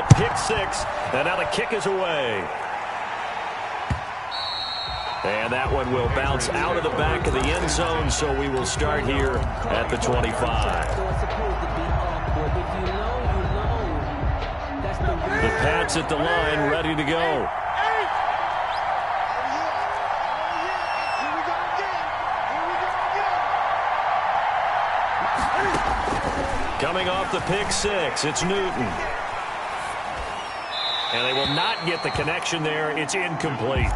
that pick six, and now the kick is away. And that one will bounce out of the back of the end zone, so we will start here at the 25. The Pats at the line, ready to go. Coming off the pick six, it's Newton. And they will not get the connection there. It's incomplete.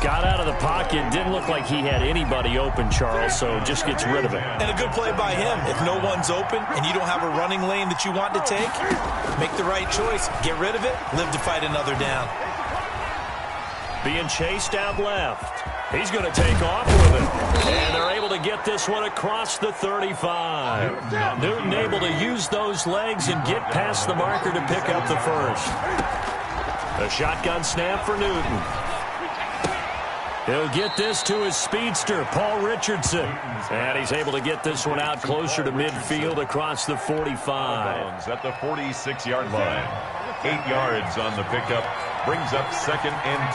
Got out of the pocket. Didn't look like he had anybody open, Charles, so just gets rid of it. And a good play by him. If no one's open and you don't have a running lane that you want to take, make the right choice. Get rid of it. Live to fight another down. Being chased out left. He's going to take off with it. And they're able to get this one across the 35. Newton able to use those legs and get past the marker to pick up the first. A shotgun snap for Newton. He'll get this to his speedster, Paul Richardson. And he's able to get this one out closer to midfield across the 45. At the 46-yard line. 8 yards on the pickup. Brings up 2nd and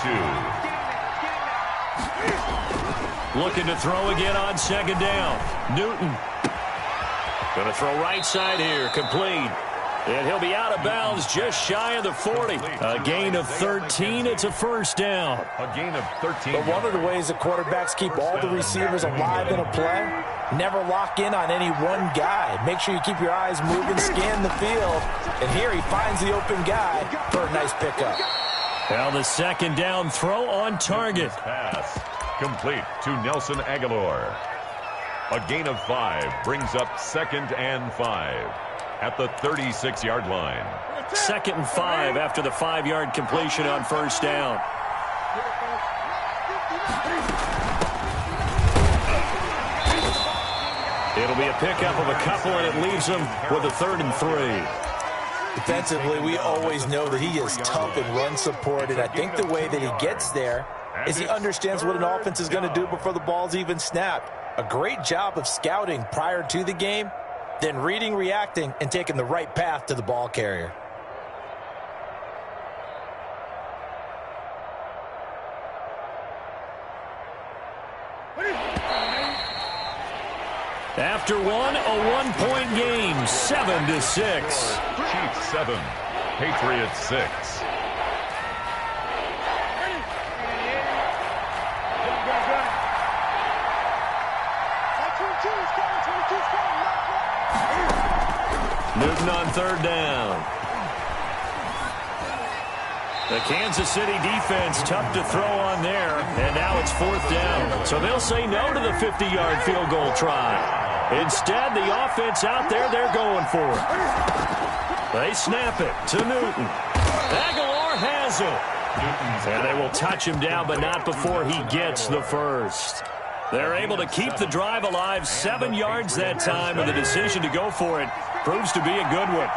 2. Looking to throw again on 2nd down. Newton. Going to throw right side here. Complete. And he'll be out of bounds just shy of the 40. A gain of 13. It's a first down. A gain of 13. But one of the ways the quarterbacks keep all the receivers alive in a play, never lock in on any one guy. Make sure you keep your eyes moving, scan the field. And here he finds the open guy for a nice pickup. Now the 2nd down throw on target. Pass complete to Nelson Aguilar. A gain of 5 brings up 2nd and 5. At the 36-yard line. 2nd and 5 after the 5-yard completion on first down. It'll be a pickup of a couple, and it leaves them with a 3rd and 3. Defensively, we always know that he is tough and run support, and I think the way that he gets there is he understands what an offense is going to do before the ball's even snapped. A great job of scouting prior to the game, then reading, reacting, and taking the right path to the ball carrier. After one, a one-point game, 7-6. Chiefs 7, Patriots 6. Newton on 3rd down. The Kansas City defense tough to throw on there, and now it's 4th down. So they'll say no to the 50-yard field goal try. Instead, the offense out there, they're going for it. They snap it to Newton. Aguilar has it. And they will touch him down, but not before he gets the first. They're able to keep the drive alive, 7 yards that time, and the decision to go for it proves to be a good one.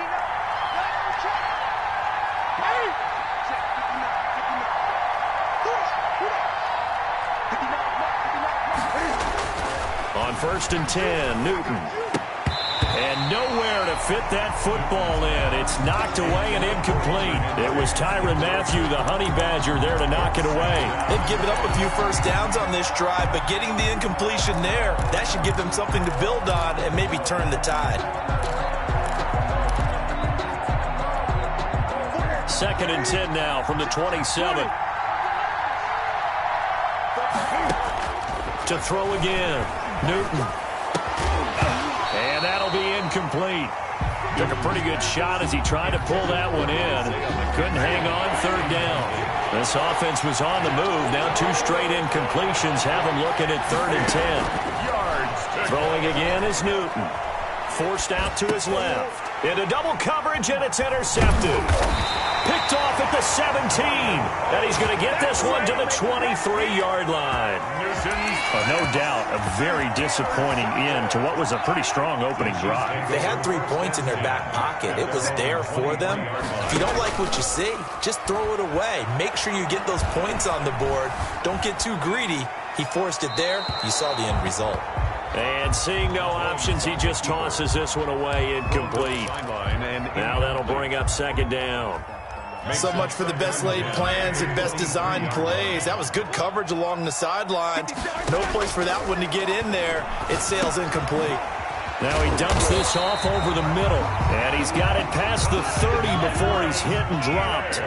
On 1st and 10, Newton. And nowhere to fit that football in. It's knocked away and incomplete. It was Tyrann Mathieu, the Honey Badger, there to knock it away. They've given up a few first downs on this drive, but getting the incompletion there, that should give them something to build on and maybe turn the tide. 2nd and 10 now from the 27. To throw again. Newton. And that'll be incomplete. Took a pretty good shot as he tried to pull that one in. Couldn't hang on 3rd down. This offense was on the move. Now 2 straight incompletions have them looking at 3rd and 10. Throwing again is Newton. Forced out to his left. Into double coverage, and it's intercepted. Picked off at the 17. And he's going to get this one to the 23-yard line. No doubt, a very disappointing end to what was a pretty strong opening drive. They had 3 points in their back pocket. It was there for them. If you don't like what you see, just throw it away. Make sure you get those points on the board. Don't get too greedy. He forced it there. You saw the end result. And seeing no options, he just tosses this one away incomplete. Now that'll bring up 2nd down. So much for the best laid plans and best designed plays. That was good coverage along the sidelines. No place for that one to get in there. It sails incomplete. Now he dumps this off over the middle, and he's got it past the 30 before he's hit and dropped.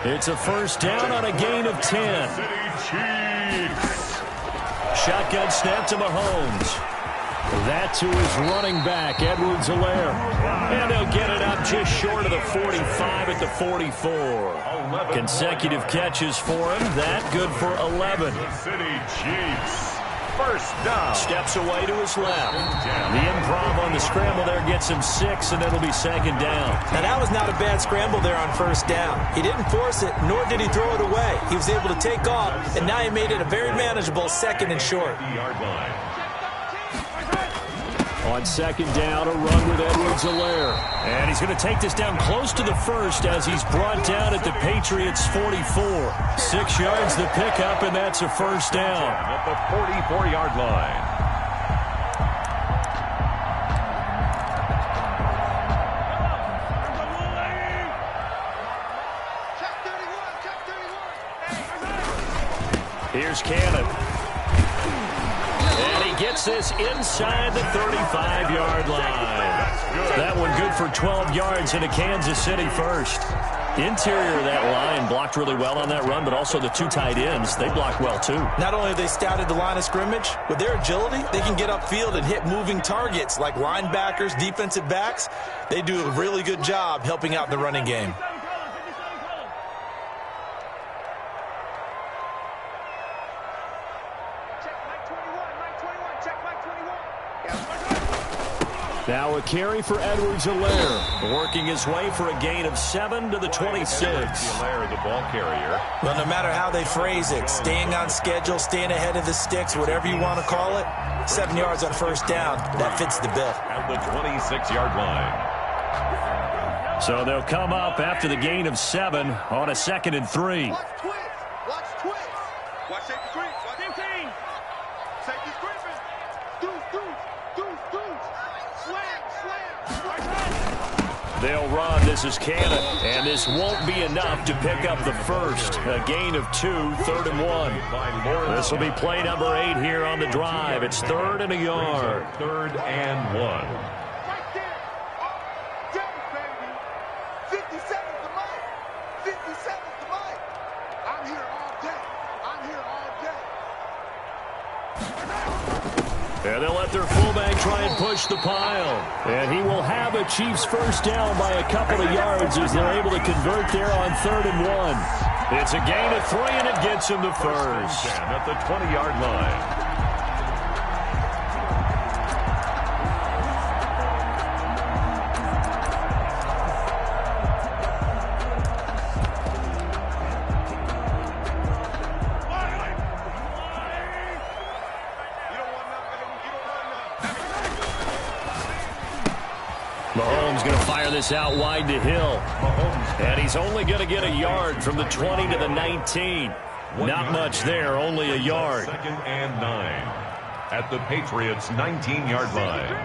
It's a first down on a gain of 10. Shotgun snap to Mahomes. That to his running back, Edwards-Helaire. And they'll get it up just short of the 45 at the 44. Consecutive catches for him. That good for 11. City Chiefs. First down. Steps away to his left. The improv on the scramble there gets him 6, and it'll be second down. Now, that was not a bad scramble there on first down. He didn't force it, nor did he throw it away. He was able to take off, and now he made it a very manageable second and short. On second down, a run with Edwards-Helaire. And he's going to take this down close to the first as he's brought down at the Patriots' 44. 6 yards the pickup, and that's a first down. At the 44-yard line. Here's Cannon. And he gets this inside the 35-yard line. That one good for 12 yards into Kansas City first. Interior of that line blocked really well on that run, but also the 2 tight ends, they blocked well too. Not only have they scouted the line of scrimmage, with their agility, they can get upfield and hit moving targets like linebackers, defensive backs. They do a really good job helping out the running game. Now a carry for Edwards-Helaire, working his way for a gain of 7 to the 26. Helaire, the ball carrier. Well, no matter how they phrase it, staying on schedule, staying ahead of the sticks, whatever you want to call it, 7 yards on first down, that fits the bill. At the 26-yard line. So they'll come up after the gain of 7 on a 2nd and 3. Watch twist. Watch twist. Watch safety creep. Watch 15. Safety creeping. Deuce. Slam. They'll run. This is Cannon. And this won't be enough to pick up the first. A gain of 2, 3rd and 1. This will be play number 8 here on the drive. It's 3rd and a yard. 3rd and 1. Right there. All day, baby. 50 seconds to Mike. 50 seconds to Mike. I'm here all day. And they'll let their fullback try and push the pile. And he will have a Chiefs first down by a couple of yards as they're able to convert there on 3rd and 1. It's a gain of 3, and it gets him to first. At the 20-yard line. Mahomes going to fire this out wide to Hill. And he's only going to get a yard from the 20 to the 19. Not much there, only a yard. 2nd and 9. At the Patriots' 19-yard line.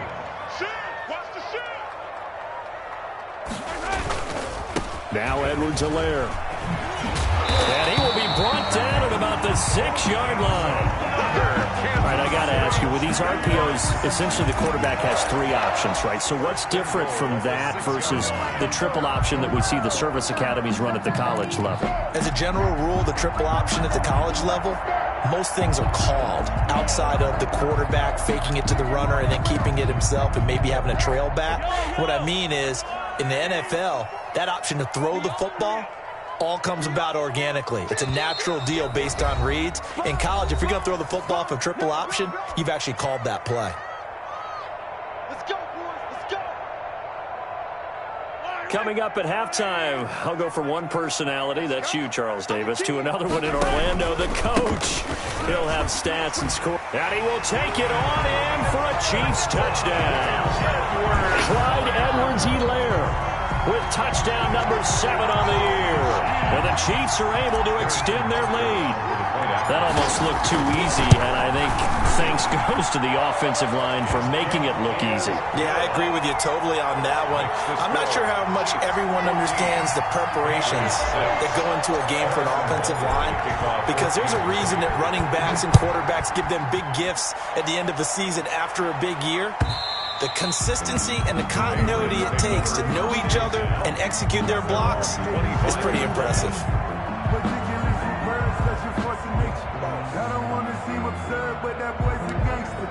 Now Edwards-Helaire. And he will be brought down at about the 6-yard line. All right, I got to ask you, with these RPOs, essentially the quarterback has 3 options, right? So what's different from that versus the triple option that we see the service academies run at the college level? As a general rule, the triple option at the college level, most things are called outside of the quarterback faking it to the runner and then keeping it himself and maybe having a trail back. What I mean is, in the NFL, that option to throw the football all comes about organically. It's a natural deal based on reads. In college, if you're going to throw the football for triple option, you've actually called that play. Let's go, boys. Let's go. Coming up at halftime, I'll go from one personality, that's you, Charles Davis, to another one in Orlando, the coach. He'll have stats and score. And he will take it on in for a Chiefs touchdown. Clyde Edwards-Helaire with touchdown number 7 on the year. And the Chiefs are able to extend their lead. That almost looked too easy, and I think thanks goes to the offensive line for making it look easy. Yeah, I agree with you totally on that one. I'm not sure how much everyone understands the preparations that go into a game for an offensive line, because there's a reason that running backs and quarterbacks give them big gifts at the end of the season after a big year. The consistency and the continuity it takes to know each other and execute their blocks is pretty impressive. I don't want to seem absurd, but that boy's a gangster.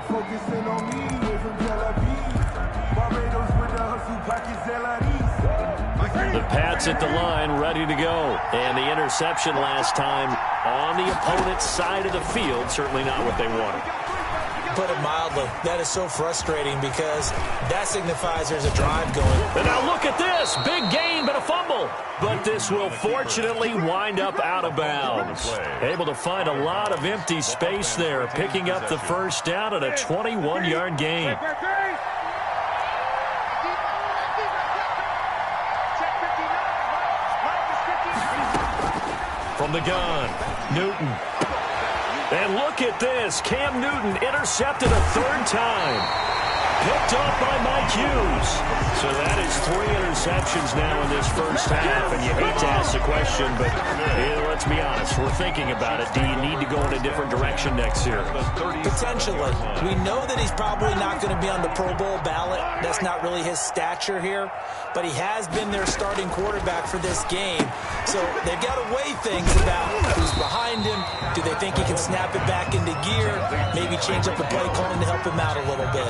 Focusing on me, from Tel Aviv. Barbados with the hustle, pockets LIDs. The Pats at the line, ready to go. And the interception last time on the opponent's side of the field, certainly not what they wanted. Put it mildly, that is so frustrating because that signifies there's a drive going. And now look at this. Big gain, but a fumble. But this will fortunately wind up out of bounds. Able to find a lot of empty space there, picking up the first down at a 21-yard gain. From the gun, Newton. And look at this. Cam Newton intercepted a third time. Picked off by Mike Hughes. So that is 3 interceptions now in this first half. And you hate to ask the question, but let's be honest. We're thinking about it. Do you need to go in a different direction next year? Potentially. We know that he's probably not going to be on the Pro Bowl ballot. That's not really his stature here. But he has been their starting quarterback for this game. So they've got to weigh things about who's behind him. Do they think he can snap it back into gear? Maybe change up the play calling to help him out a little bit.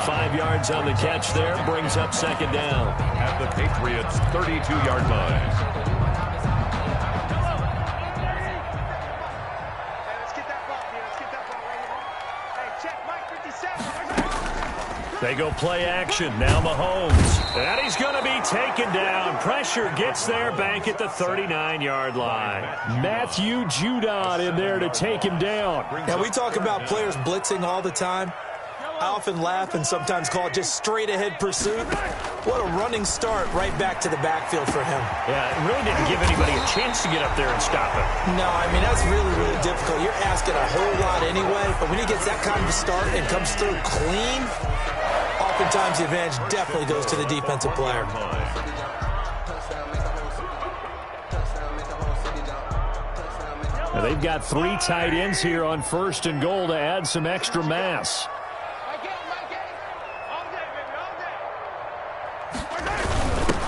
5 yards on the catch there, brings up second down. At the Patriots' 32-yard line. They go play action. Now Mahomes. And he's going to be taken down. Pressure gets there back at the 39-yard line. Matthew Judon in there to take him down. Now, we talk about players blitzing all the time. I often laugh and sometimes call it just straight-ahead pursuit. What a running start right back to the backfield for him. Yeah, it really didn't give anybody a chance to get up there and stop him. No, I mean, that's really, really difficult. You're asking a whole lot anyway, but when he gets that kind of a start and comes through clean, oftentimes the advantage definitely goes to the defensive player. Now they've got 3 tight ends here on 1st and goal to add some extra mass.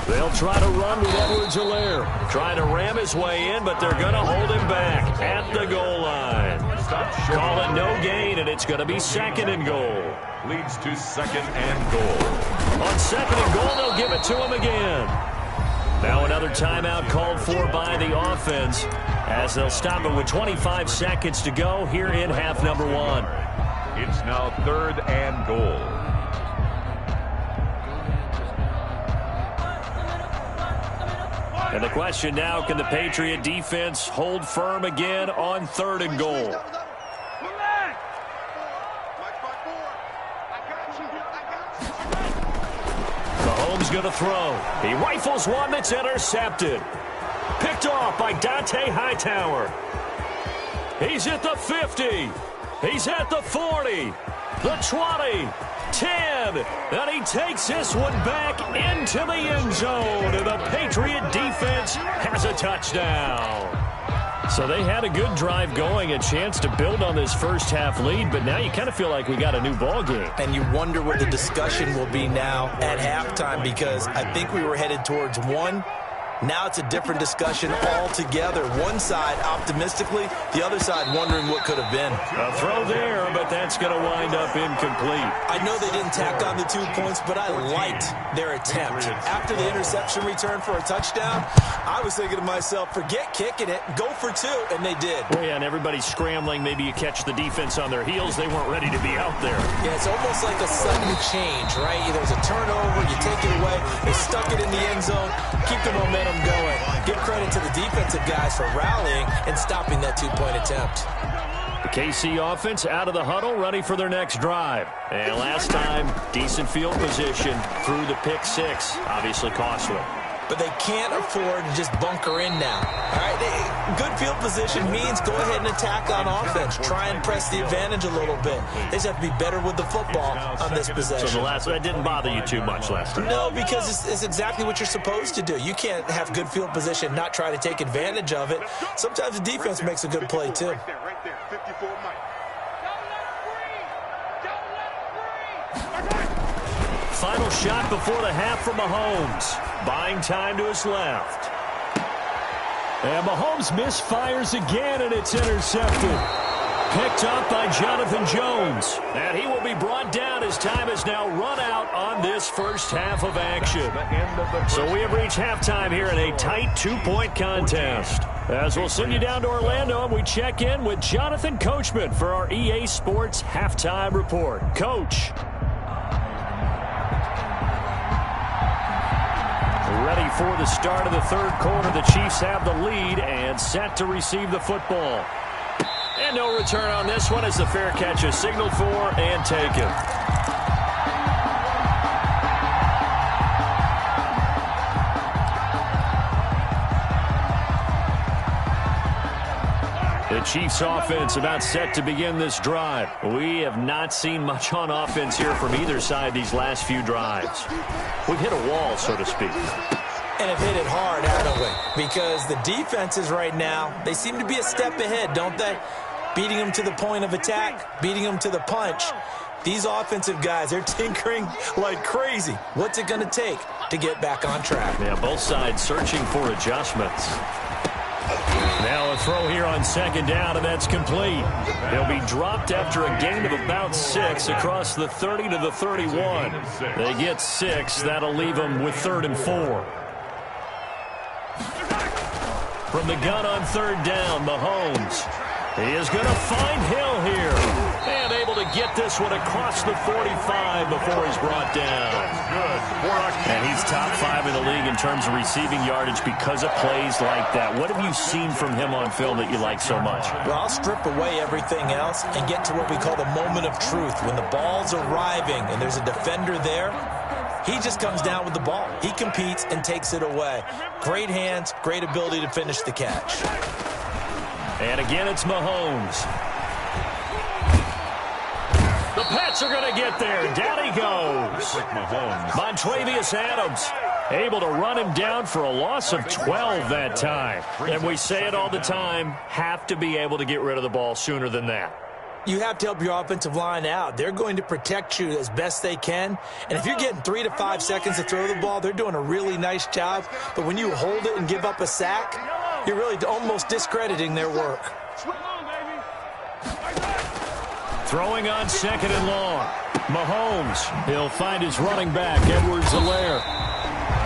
They'll try to run with Edwards-Helaire. Trying to ram his way in, but they're going to hold him back at the goal line. Call it no gain, and it's going to be 2nd and goal. Leads to 2nd and goal. On 2nd and goal, they'll give it to him again. Now another timeout called for by the offense as they'll stop it with 25 seconds to go here in half number 1. It's now 3rd and goal. And the question now, can the Patriot defense hold firm again on 3rd and goal? Mahomes going to throw. He rifles one that's intercepted. Picked off by Dante Hightower. He's at the 50. He's at the 40. The 20. 10, and he takes this one back into the end zone, and the Patriot defense has a touchdown. So they had a good drive going, a chance to build on this first half lead, but now you kind of feel like we got a new ball game. And you wonder what the discussion will be now at halftime, because I think we were headed towards 1. Now it's a different discussion altogether. One side optimistically, the other side wondering what could have been. A throw there, but that's going to wind up incomplete. I know they didn't tack on the 2 points, but I liked their attempt. After the interception return for a touchdown, I was thinking to myself, forget kicking it, go for 2, and they did. Well, yeah, and everybody's scrambling. Maybe you catch the defense on their heels. They weren't ready to be out there. Yeah, it's almost like a sudden change, right? There's a turnover, you take it away, they stuck it in the end zone, keep the momentum going. Give credit to the defensive guys for rallying and stopping that 2-point attempt. The KC offense out of the huddle, ready for their next drive. And last time, decent field position through the pick 6. Obviously costly. but they can't afford to just bunker in now. All right, good field position means go ahead and attack on offense. Try and press the advantage a little bit. They just have to be better with the football on this possession. So that didn't bother you too much last time? No, because it's exactly what you're supposed to do. You can't have good field position, not try to take advantage of it. Sometimes the defense makes a good play, too. Final shot before the half from Mahomes. Buying time to his left. And Mahomes misfires again, and it's intercepted. Picked up by Jonathan Jones. And he will be brought down as time has now run out on this first half of action. So we have reached halftime here in a tight 2-point contest. As we'll send you down to Orlando, and we check in with Jonathan Coachman for our EA Sports Halftime Report. Coach. Ready for the start of the third quarter. The Chiefs have the lead and set to receive the football. And no return on this one as the fair catch is signaled for and taken. The Chiefs offense about set to begin this drive. We have not seen much on offense here from either side these last few drives. We've hit a wall, so to speak. And have hit it hard, haven't we? Because the defenses right now, they seem to be a step ahead, don't they? Beating them to the point of attack, beating them to the punch. These offensive guys, they're tinkering like crazy. What's it going to take to get back on track? Yeah, both sides searching for adjustments. Now a throw here on second down, and that's complete. He'll be dropped after a gain of about 6 across the 30 to the 31. They get 6. That'll leave them with 3rd and 4. From the gun on third down, Mahomes. He is going to find Hill here. And able to get this one across the 45 before he's brought down. And he's top 5 in the league in terms of receiving yardage because of plays like that. What have you seen from him on film that you like so much? Well, I'll strip away everything else and get to what we call the moment of truth. When the ball's arriving and there's a defender there, he just comes down with the ball. He competes and takes it away. Great hands, great ability to finish the catch. And again, it's Mahomes. The Pats are going to get there. Down he goes. Montravius Adams able to run him down for a loss of 12 that time. And we say it all the time, have to be able to get rid of the ball sooner than that. You have to help your offensive line out. They're going to protect you as best they can. And if you're getting 3 to 5 seconds to throw the ball, they're doing a really nice job. But when you hold it and give up a sack, you're really almost discrediting their work. Throwing on second and long. Mahomes. He'll find his running back, Edwards-Helaire.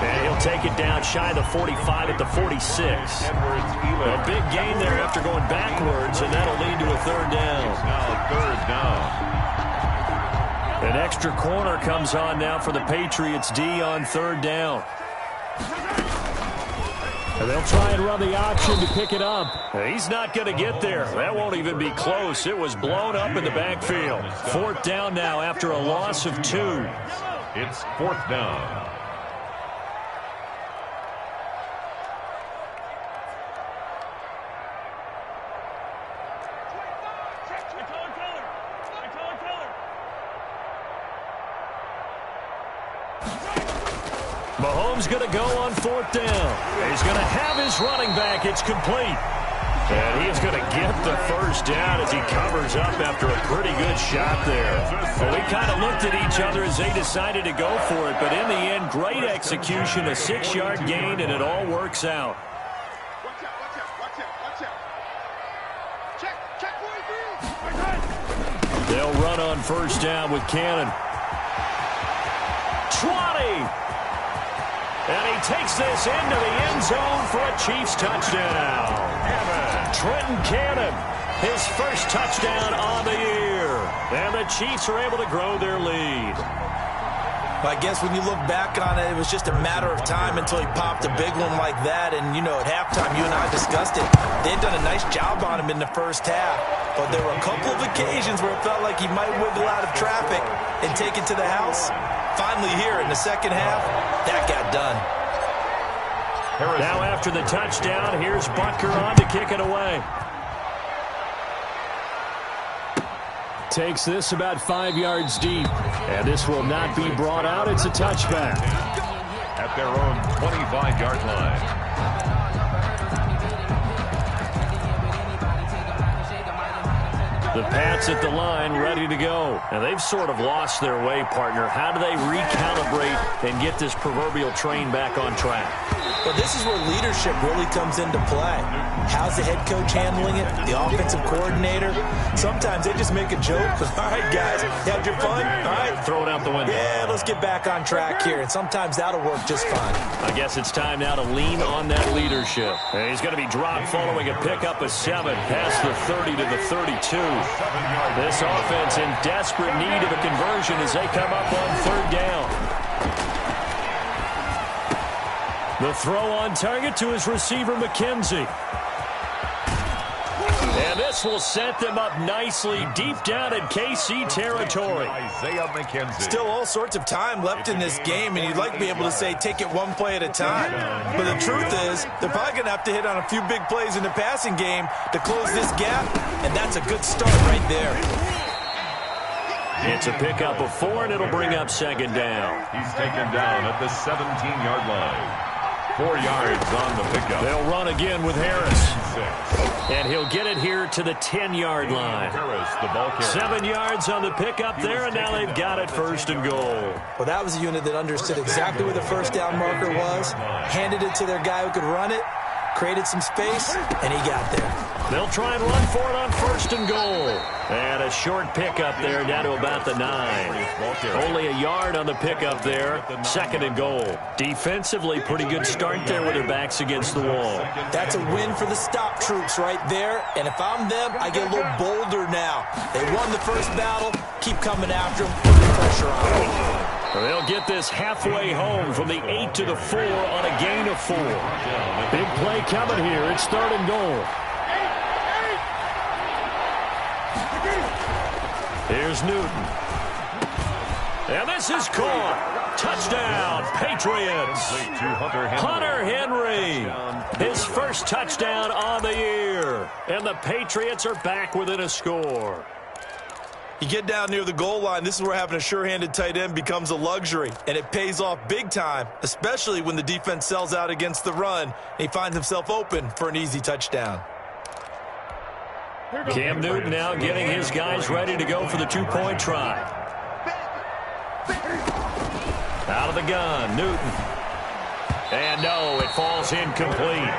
And he'll take it down shy of the 45 at the 46. A big gain there after going backwards, and that'll lead to a 3rd down. An extra corner comes on now for the Patriots D on 3rd down. And they'll try and run the option to pick it up. He's not going to get there. That won't even be close. It was blown up in the backfield. 4th down now after a loss of 2. It's 4th down. Mahomes going to go on 4th down. He's going to have his running back. It's complete. And he's going to get the 1st down as he covers up after a pretty good shot there. Well, we kind of looked at each other as they decided to go for it. But in the end, great execution, a 6-yard gain, and it all works out. They'll run on 1st down with Cannon. 20. And he takes this into the end zone for a Chiefs touchdown. Trenton Cannon, his 1st touchdown on the year. And the Chiefs are able to grow their lead. I guess when you look back on it, it was just a matter of time until he popped a big one like that. And, you know, at halftime, you and I discussed it. They'd done a nice job on him in the 1st half. But there were a couple of occasions where it felt like he might wiggle out of traffic and take it to the house. Finally here in the 2nd half, that got done. Now after the touchdown, here's Butker on to kick it away. Takes this about 5 yards deep. And this will not be brought out. It's a touchback. At their own 25-yard line. The Pats at the line, ready to go. And they've sort of lost their way, partner. How do they recalibrate and get this proverbial train back on track? Well, this is where leadership really comes into play. How's the head coach handling it? The offensive coordinator? Sometimes they just make a joke. All right, guys, you had your fun? All right. Throw it out the window. Yeah, let's get back on track here. And sometimes that'll work just fine. I guess it's time now to lean on that leadership. And he's going to be dropped following a pickup of 7 past the 30 to the 32. This offense in desperate need of a conversion as they come up on 3rd down. The throw on target to his receiver, McKenzie. And this will set them up nicely deep down in KC territory. Isaiah McKenzie. Still all sorts of time left in this game, and you'd like to be able to say take it one play at a time. But the truth is, they're probably going to have to hit on a few big plays in the passing game to close this gap, and that's a good start right there. It's a pickup of 4, and it'll bring up 2nd down. He's taken down at the 17-yard line. 4 yards on the pickup. They'll run again with Harris. And he'll get it here to the 10-yard line. Harris, the ball carrier. 7 yards on the pickup there, and now they've got it 1st and goal. Well, that was a unit that understood exactly where the 1st down marker was, handed it to their guy who could run it, created some space, and he got there. They'll try and run for it on 1st and goal. And a short pickup there down to about the 9. Only a yard on the pickup there. 2nd and goal. Defensively, pretty good start there with their backs against the wall. That's a win for the stop troops right there. And if I'm them, I get a little bolder now. They won the first battle. Keep coming after them. Put the pressure on them. They'll get this halfway home from the 8 to the 4 on a gain of 4. Big play coming here. It's 3rd and goal. Here's Newton. And this is caught. Touchdown, Patriots. Hunter Henry. His first touchdown on the year. And the Patriots are back within a score. You get down near the goal line, this is where having a sure-handed tight end becomes a luxury. And it pays off big time, especially when the defense sells out against the run. And he finds himself open for an easy touchdown. Cam Newton now getting his guys ready to go for the 2-point try. Out of the gun, Newton. And no, it falls incomplete.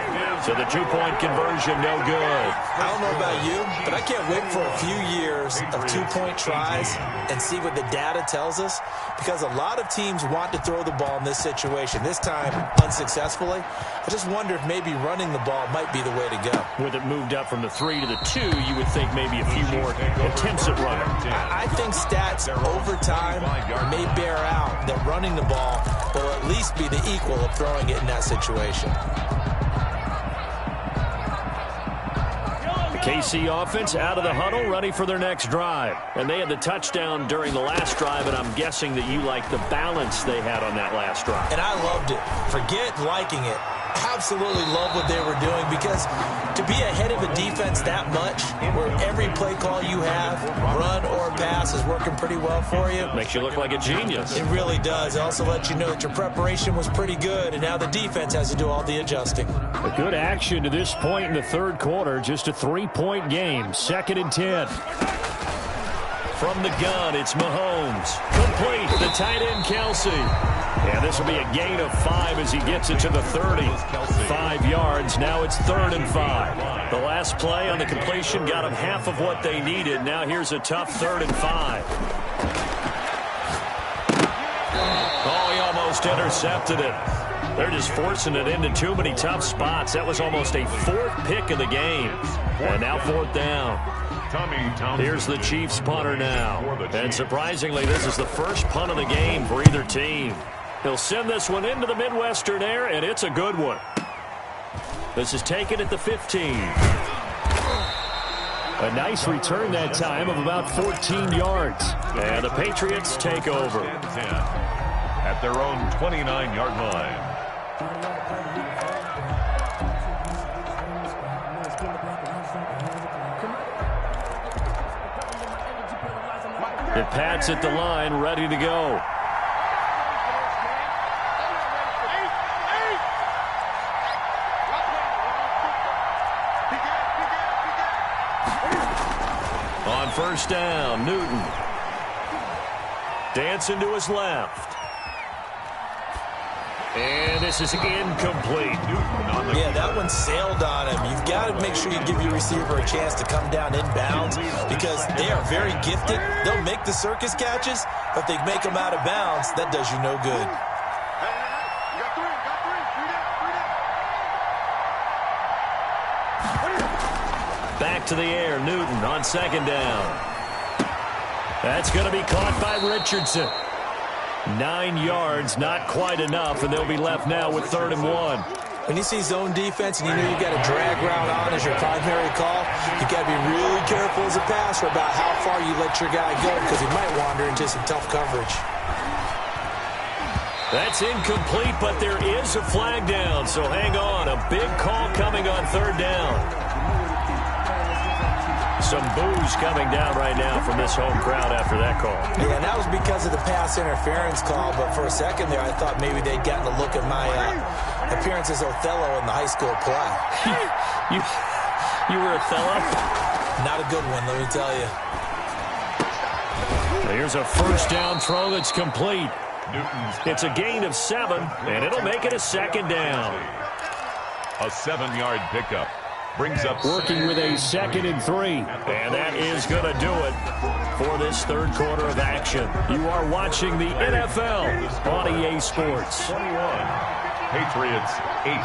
So the 2-point conversion, no good. I don't know about you, but I can't wait for a few years of 2-point tries and see what the data tells us, because a lot of teams want to throw the ball in this situation, this time unsuccessfully. I just wonder if maybe running the ball might be the way to go. With it moved up from the 3 to the 2, you would think maybe a few more attempts at running. I think stats over time may bear out that running the ball will at least be the equal of throwing it in that situation. KC offense out of the huddle, ready for their next drive. And they had the touchdown during the last drive, and I'm guessing that you like the balance they had on that last drive. And I loved it. Forget liking it. Absolutely love what they were doing, because to be ahead of a defense that much, where every play call you have, run or pass, is working pretty well for you. Makes you look like a genius. It really does. It also lets you know that your preparation was pretty good, and now the defense has to do all the adjusting. A good action to this point in the 3rd quarter. Just a 3-point game. 2nd and 10. From the gun, it's Mahomes. Complete. The tight end, Kelsey. And this will be a gain of 5 as he gets it to the 30. 5 yards. Now it's 3rd and 5. The last play on the completion got them half of what they needed. Now here's a tough 3rd and 5. Oh, he almost intercepted it. They're just forcing it into too many tough spots. That was almost a 4th pick of the game. And now 4th down. Here's the Chiefs punter now. And surprisingly, this is the first punt of the game for either team. He'll send this one into the Midwestern air, and it's a good one. This is taken at the 15. A nice return that time of about 14 yards. And the Patriots take over. At their own 29-yard line. The Pats at the line, ready to go. On first down, Newton. Dancing to his left. And this is incomplete. Yeah, that one sailed on him. You've got to make sure you give your receiver a chance to come down inbounds because they are very gifted. They'll make the circus catches, but if they make them out of bounds, that does you no good. Back to the air, Newton on second down. That's going to be caught by Richardson. 9 yards, not quite enough, and they'll be left now with 3rd and 1. When you see zone defense and you know you've got a drag route on as your primary call, you've got to be really careful as a passer about how far you let your guy go because he might wander into some tough coverage. That's incomplete, but there is a flag down, so hang on. A big call coming on 3rd down. Some boos coming down right now from this home crowd after that call. Yeah, and that was because of the pass interference call, but for a second there I thought maybe they'd gotten a look at my appearance as Othello in the high school play. You were Othello? Not a good one, let me tell you. Here's a first down throw that's complete. It's a gain of 7, and it'll make it a 2nd down. A 7-yard pickup. Brings up working with a 2nd and 3. And that is going to do it for this 3rd quarter of action. You are watching the NFL on EA Sports. 21. Patriots 18.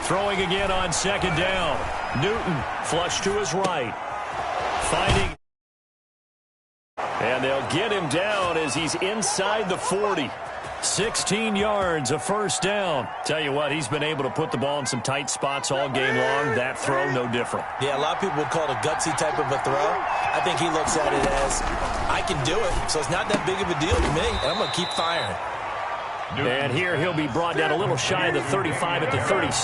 Throwing again on 2nd down. Newton flush to his right. Finding. And they'll get him down as he's inside the 40. 16 yards, a first down. Tell you what, he's been able to put the ball in some tight spots all game long. That throw, no different. Yeah, a lot of people would call it a gutsy type of a throw. I think he looks at it as, I can do it, so it's not that big of a deal to me, and I'm going to keep firing. And here he'll be brought down a little shy of the 35 at the 36.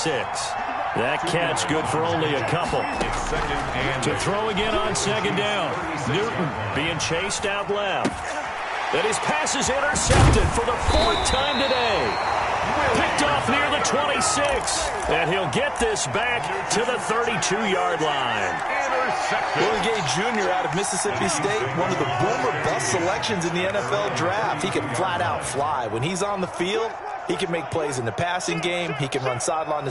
That catch good for only a couple. To throw again on 2nd down. Newton being chased out left. And his pass is intercepted for the 4th time today. Picked off near the 26. And he'll get this back to the 32-yard line. Willie Gay Jr. out of Mississippi State, one of the boomer bust selections in the NFL draft. He can flat out fly. When he's on the field, he can make plays in the passing game. He can run sideline to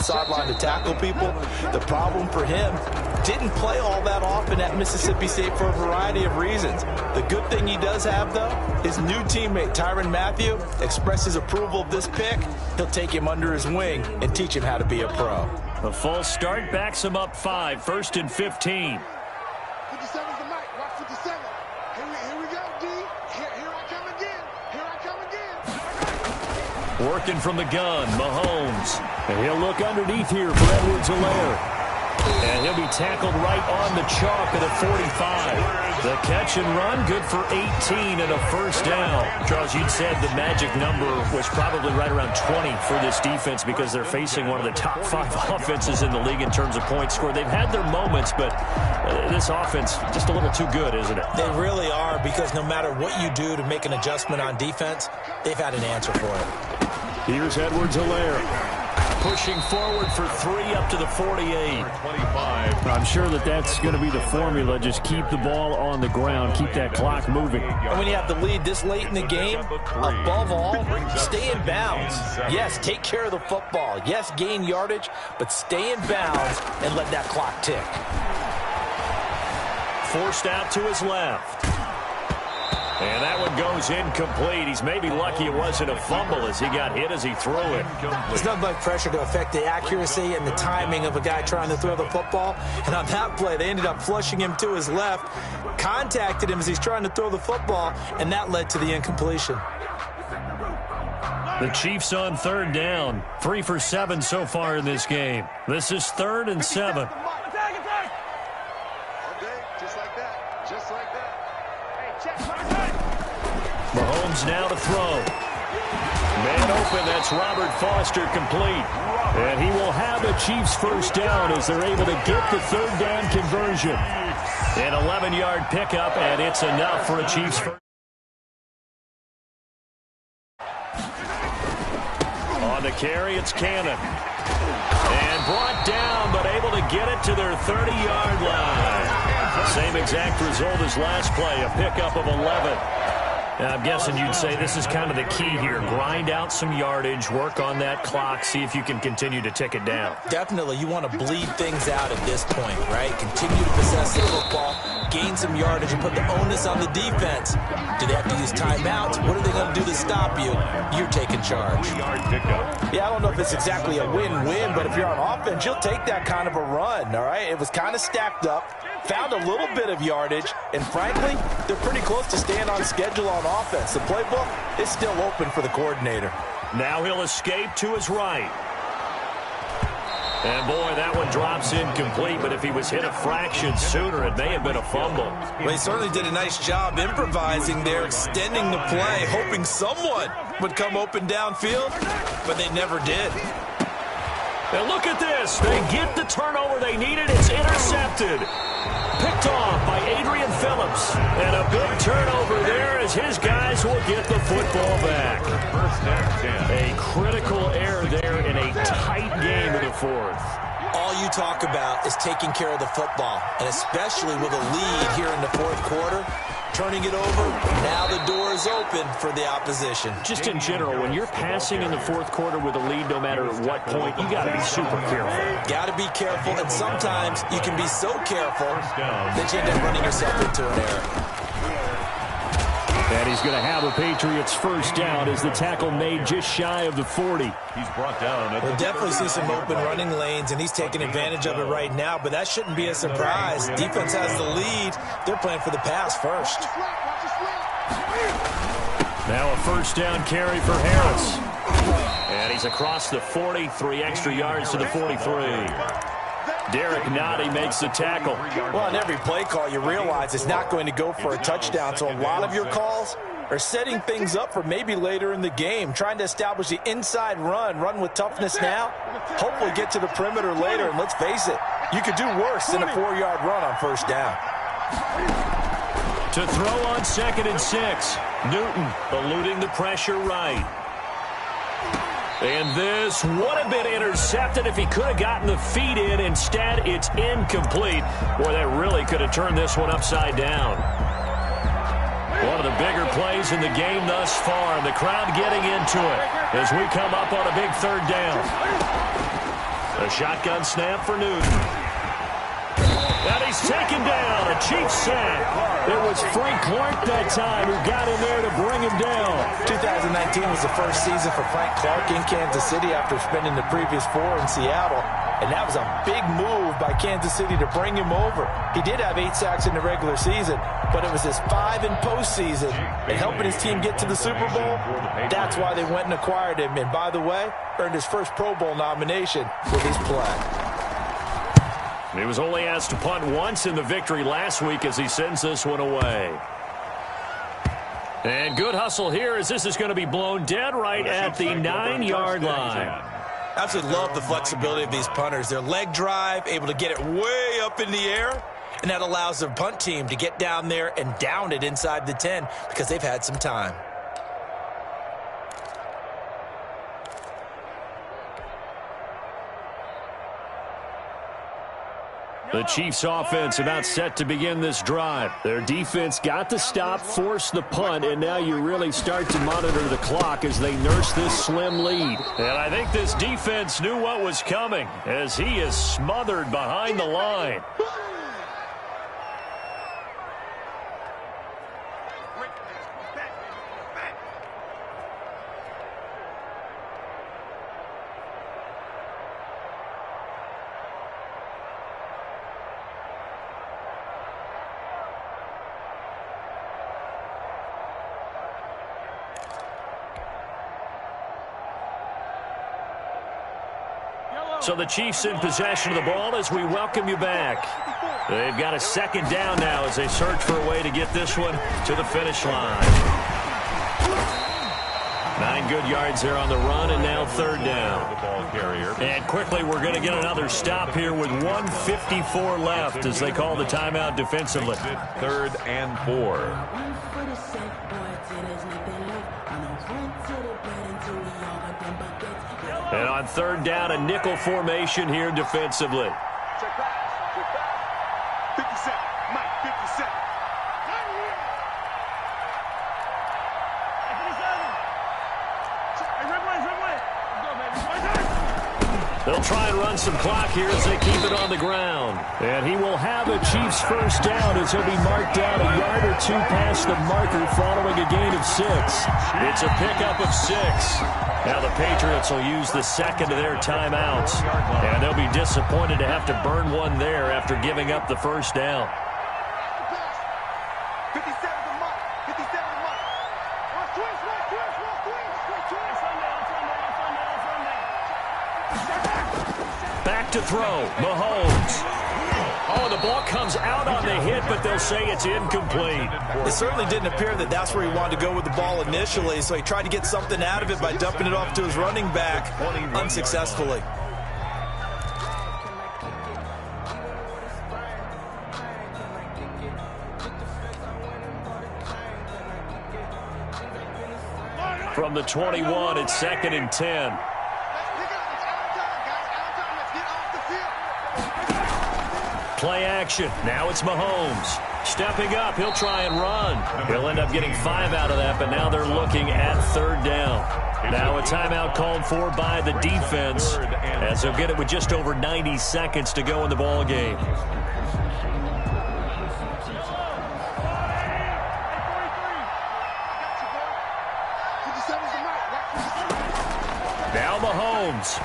tackle people. The problem for him, didn't play all that often at Mississippi State for a variety of reasons. The good thing he does have, though, his new teammate, Tyrann Mathieu, expresses approval of this pick. He'll take him under his wing and teach him how to be a pro. A false start backs him up 5, 1st and 15. 57's the mic. Watch 57. Here we go, D. Here I come again. Here I come again. Working from the gun, Mahomes. And he'll look underneath here for Edwards-Helaire. And he'll be tackled right on the chalk at a 45. The catch and run, good for 18 and a first down. Charles, you'd said the magic number was probably right around 20 for this defense because they're facing one of the top 5 offenses in the league in terms of points scored. They've had their moments, but this offense just a little too good, isn't it? They really are, because no matter what you do to make an adjustment on defense, they've had an answer for it. Here's Edwards-Helaire. Pushing forward for 3 up to the 48. I'm sure that's going to be the formula. Just keep the ball on the ground. Keep that clock moving. And when you have the lead this late in the game, above all, stay in bounds. Yes, take care of the football. Yes, gain yardage, but stay in bounds and let that clock tick. Forced out to his left. And that one goes incomplete. He's maybe lucky it wasn't a fumble as he got hit as he threw it. There's nothing like pressure to affect the accuracy and the timing of a guy trying to throw the football. And on that play, they ended up flushing him to his left, contacted him as he's trying to throw the football, and that led to the incompletion. The Chiefs on 3rd down. 3 for 7 so far in this game. This is 3rd and 7. Mahomes now to throw. Man open, that's Robert Foster complete. And he will have a Chiefs first down as they're able to get the 3rd down conversion. An 11-yard pickup, and it's enough for a Chiefs first. On the carry, it's Cannon. And brought down, but able to get it to their 30-yard line. Same exact result as last play, a pickup of 11. Now, I'm guessing you'd say this is kind of the key here. Grind out some yardage, work on that clock, see if you can continue to tick it down. Definitely, you want to bleed things out at this point, right? Continue to possess the football, gain some yardage, and put the onus on the defense. Do they have to use timeouts? What are they going to do to stop you? You're taking charge. Yeah, I don't know if it's exactly a win-win, but if you're on offense, you'll take that kind of a run, all right? It was kind of stacked up, found a little bit of yardage, and frankly, they're pretty close to staying on schedule on offense. The playbook is still open for the coordinator. Now he'll escape to his right. And, boy, that one drops incomplete, but if he was hit a fraction sooner, it may have been a fumble. Well, he certainly did a nice job improvising there, extending the play, hoping someone would come open downfield, but they never did. And look at this. They get the turnover they needed. It's intercepted. Picked off by Adrian Phillips. And a big turnover there as his guys will get the football back. A critical error there in a tight game in the fourth. All you talk about is taking care of the football, and especially with a lead here in the fourth quarter, turning it over, now the door is open for the opposition. Just in general, when you're passing in the fourth quarter with a lead, no matter at what point, you got to be super careful. Got to be careful, and sometimes you can be so careful that you end up running yourself into an error. And he's going to have a Patriots first down as the tackle made just shy of the 40. He's brought down. We'll definitely see some open running lanes, and he's taking advantage of it right now, but that shouldn't be a surprise. Defense has the lead. They're playing for the pass first. Now a first down carry for Harris. And he's across the 40, 3 extra yards to the 43. Derek Nottie makes the tackle. Well, on every play call, you realize it's not going to go for a touchdown, so a lot of your calls are setting things up for maybe later in the game, trying to establish the inside run with toughness now, hopefully get to the perimeter later, and let's face it, you could do worse than a 4-yard run on first down. To throw on 2nd and 6, Newton eluding the pressure right. And this would have been intercepted if he could have gotten the feet in. Instead, it's incomplete. Boy, that really could have turned this one upside down. One of the bigger plays in the game thus far. The crowd getting into it as we come up on a big third down. A shotgun snap for Newton. And he's taken down. A Chiefs sack. It was Frank Clark that time who got in there to bring him down. 2019 was the first season for Frank Clark in Kansas City after spending the previous 4 in Seattle. And that was a big move by Kansas City to bring him over. He did have 8 sacks in the regular season, but it was his 5 in postseason and helping his team get to the Super Bowl. That's why they went and acquired him. And by the way, earned his first Pro Bowl nomination with his play. He was only asked to punt once in the victory last week as he sends this one away. And good hustle here as this is going to be blown dead right at the 9-yard line. I absolutely love the flexibility of these punters. Their leg drive, able to get it way up in the air, and that allows their punt team to get down there and down it inside the 10 because they've had some time. The Chiefs offense about set to begin this drive. Their defense got the stop, forced the punt, and now you really start to monitor the clock as they nurse this slim lead. And I think this defense knew what was coming as he is smothered behind the line. So the Chiefs in possession of the ball as we welcome you back. They've got a second down now as they search for a way to get this one to the finish line. 9 good yards there on the run, and now third down. The ball carrier. And quickly, we're going to get another stop here with 1:54 left as they call the timeout defensively. 3rd and 4. And on third down, a nickel formation here defensively. Check back. 57. Mike, 57. They'll try and run some clock here as they keep it on the ground. And he will have a Chiefs first down as he'll be marked down a yard or two past the marker following a gain of 6. It's a pickup of 6. Now the Patriots will use the second of their timeouts. And they'll be disappointed to have to burn one there after giving up the first down. 57 to Mike. 57 to Mike. Back to throw. Mahomes. Oh, the ball comes out on the hit, but they'll say it's incomplete. It certainly didn't appear that that's where he wanted to go with the ball initially, so he tried to get something out of it by dumping it off to his running back unsuccessfully. From the 21, it's 2nd and 10. Play action. Now it's Mahomes. Stepping up, he'll try and run. He'll end up getting 5 out of that, but now they're looking at third down. Now a timeout called for by the defense, as they'll get it with just over 90 seconds to go in the ball game. Now Mahomes.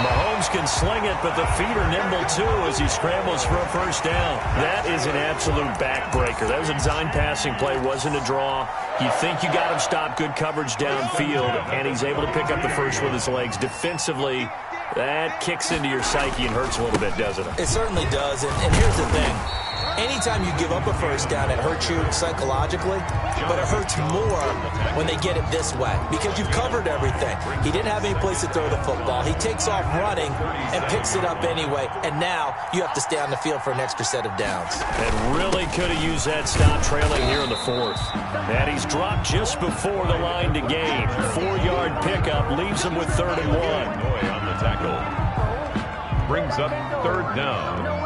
Mahomes can sling it, but the feet are nimble, too, as he scrambles for a first down. That is an absolute backbreaker. That was a design passing play, wasn't a draw. You think you got him stopped, good coverage downfield, and he's able to pick up the first with his legs. Defensively, that kicks into your psyche and hurts a little bit, doesn't it? It certainly does, and here's the thing. Anytime you give up a first down, it hurts you psychologically, but it hurts more when they get it this way because you've covered everything. He didn't have any place to throw the football. He takes off running and picks it up anyway, and now you have to stay on the field for an extra set of downs. And really could have used that stop trailing here in the 4th. And he's dropped just before the line to gain. 4-yard pickup leaves him with 3rd and 1. On the tackle. Brings up third down.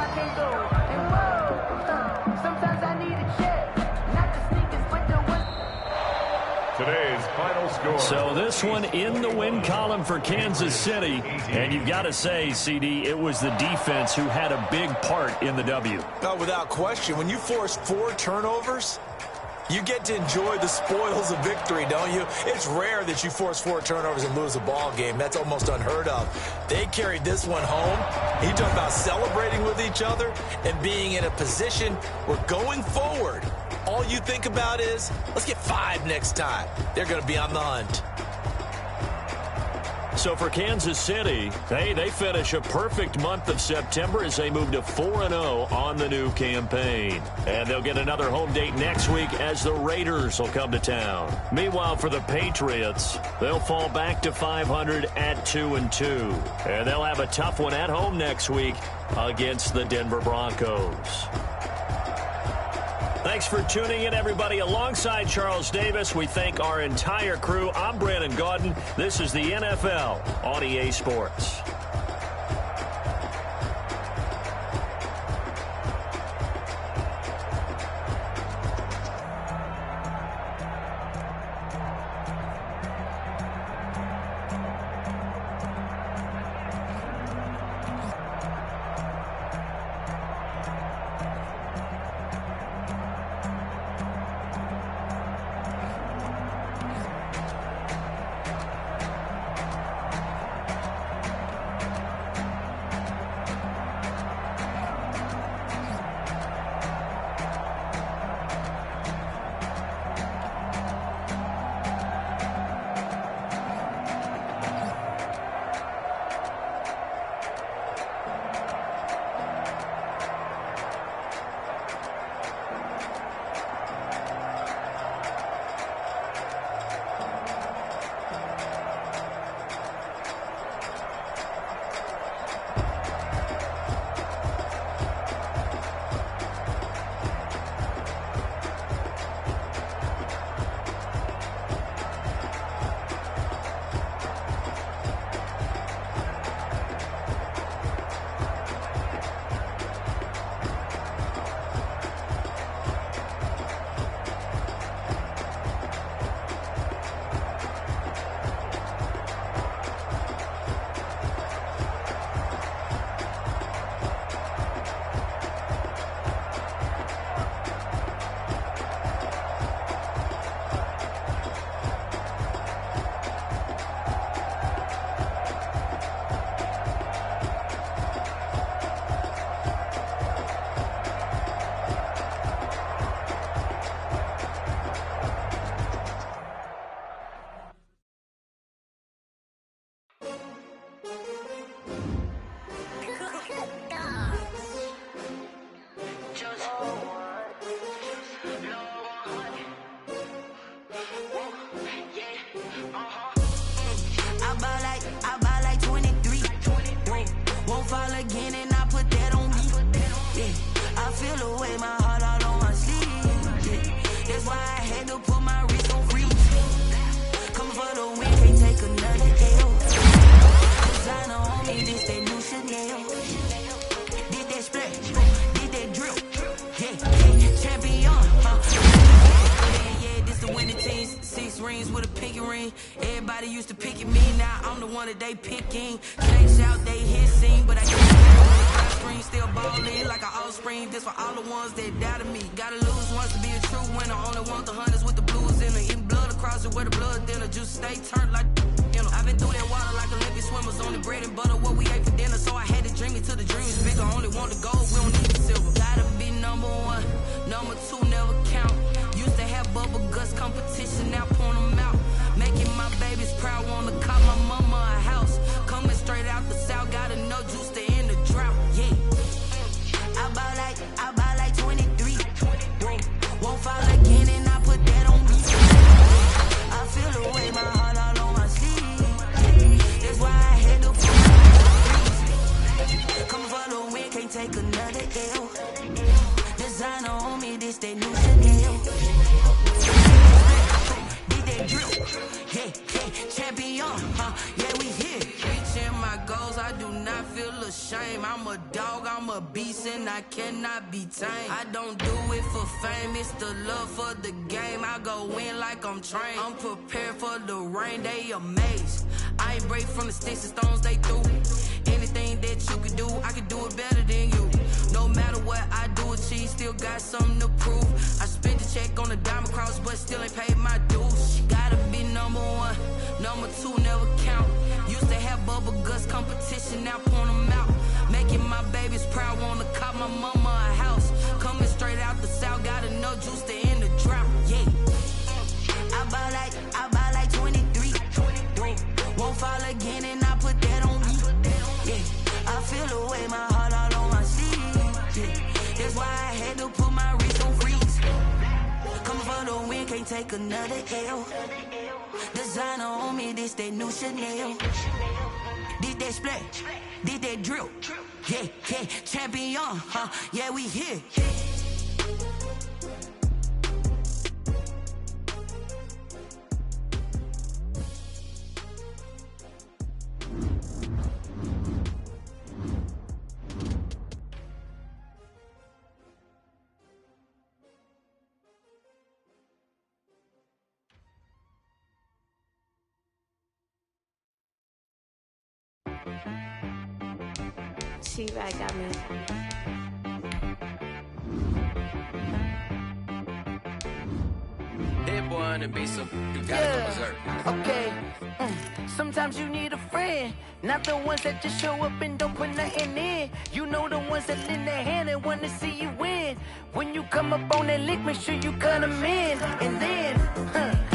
Today's final score. So this one in the win column for Kansas City. And you've got to say, CD, it was the defense who had a big part in the W. Oh, without question. When you force 4 turnovers, you get to enjoy the spoils of victory, don't you? It's rare that you force 4 turnovers and lose a ball game. That's almost unheard of. They carried this one home. You talk about celebrating with each other and being in a position where going forward, all you think about is, let's get 5 next time. They're going to be on the hunt. So for Kansas City, they finish a perfect month of September as they move to 4-0 on the new campaign. And they'll get another home date next week as the Raiders will come to town. Meanwhile, for the Patriots, they'll fall back to 500 at 2-2. And they'll have a tough one at home next week against the Denver Broncos. Thanks for tuning in, everybody. Alongside Charles Davis, we thank our entire crew. I'm Brandon Gaudin. This is the NFL on EA Sports. that they picking. Cakes out, they hissing, but I can't screen still balling like an offspring. This for all the ones that doubted me. Gotta lose once to be a true winner. Only want the hunters with the blues in it. Eating blood across it where the blood dinner. Juice stay turned like I've been through that water like Olympic swimmers. Only bread and butter what we ate for dinner. So I had to dream it till the dreams bigger. Only want the gold, we don't need the silver. Gotta be number one, number two never count. Used to have bubble guts competition, now point them out. Making my babies proud, wanna call my mama a house. Coming straight out the south, gotta know juice to end the drought. Yeah, I buy like 23. Won't fall again and I put that on me. I feel the way my heart all on my sleeve. That's why I had to put my freeze. Coming for the win, can't take another L. Designer on me, this that new Chanel. Did that drill, yeah, champion, yeah, we here. Reaching my goals, I do not feel ashamed. I'm a dog, I'm a beast, and I cannot be tamed. I don't do it for fame, it's the love for the game. I go in like I'm trained. I'm prepared for the rain, they amazed. I ain't break from the sticks and stones they threw. Anything that you can do, I can do it better than you. No matter what I do, achieve, still got something to prove. I spent the check on the diamond cross, but still ain't paid my dues. Gotta be number one, number two never count. Used to have bubble guts competition, now point them out. Making my babies proud, wanna call my mama a house. Coming straight out the south, gotta know juice to end the drought. Yeah, I buy like 23. Won't fall again and I put that on me. Yeah, I feel the way my heart all on my sleeve. Yeah, that's why I had to put my wrist on freeze. Coming for the win, can't take another L. Designer on me, this that new Chanel. Did that splash, did that drill. Yeah, champion, yeah, we here. T-Rag got me. That boy on the beat, so you gotta go berserk. Okay. Sometimes you need a friend, not the ones that just show up and don't put nothing in. You know the ones that lend their hand and want to see you win. When you come up on that lick, make sure you cut them in. And then,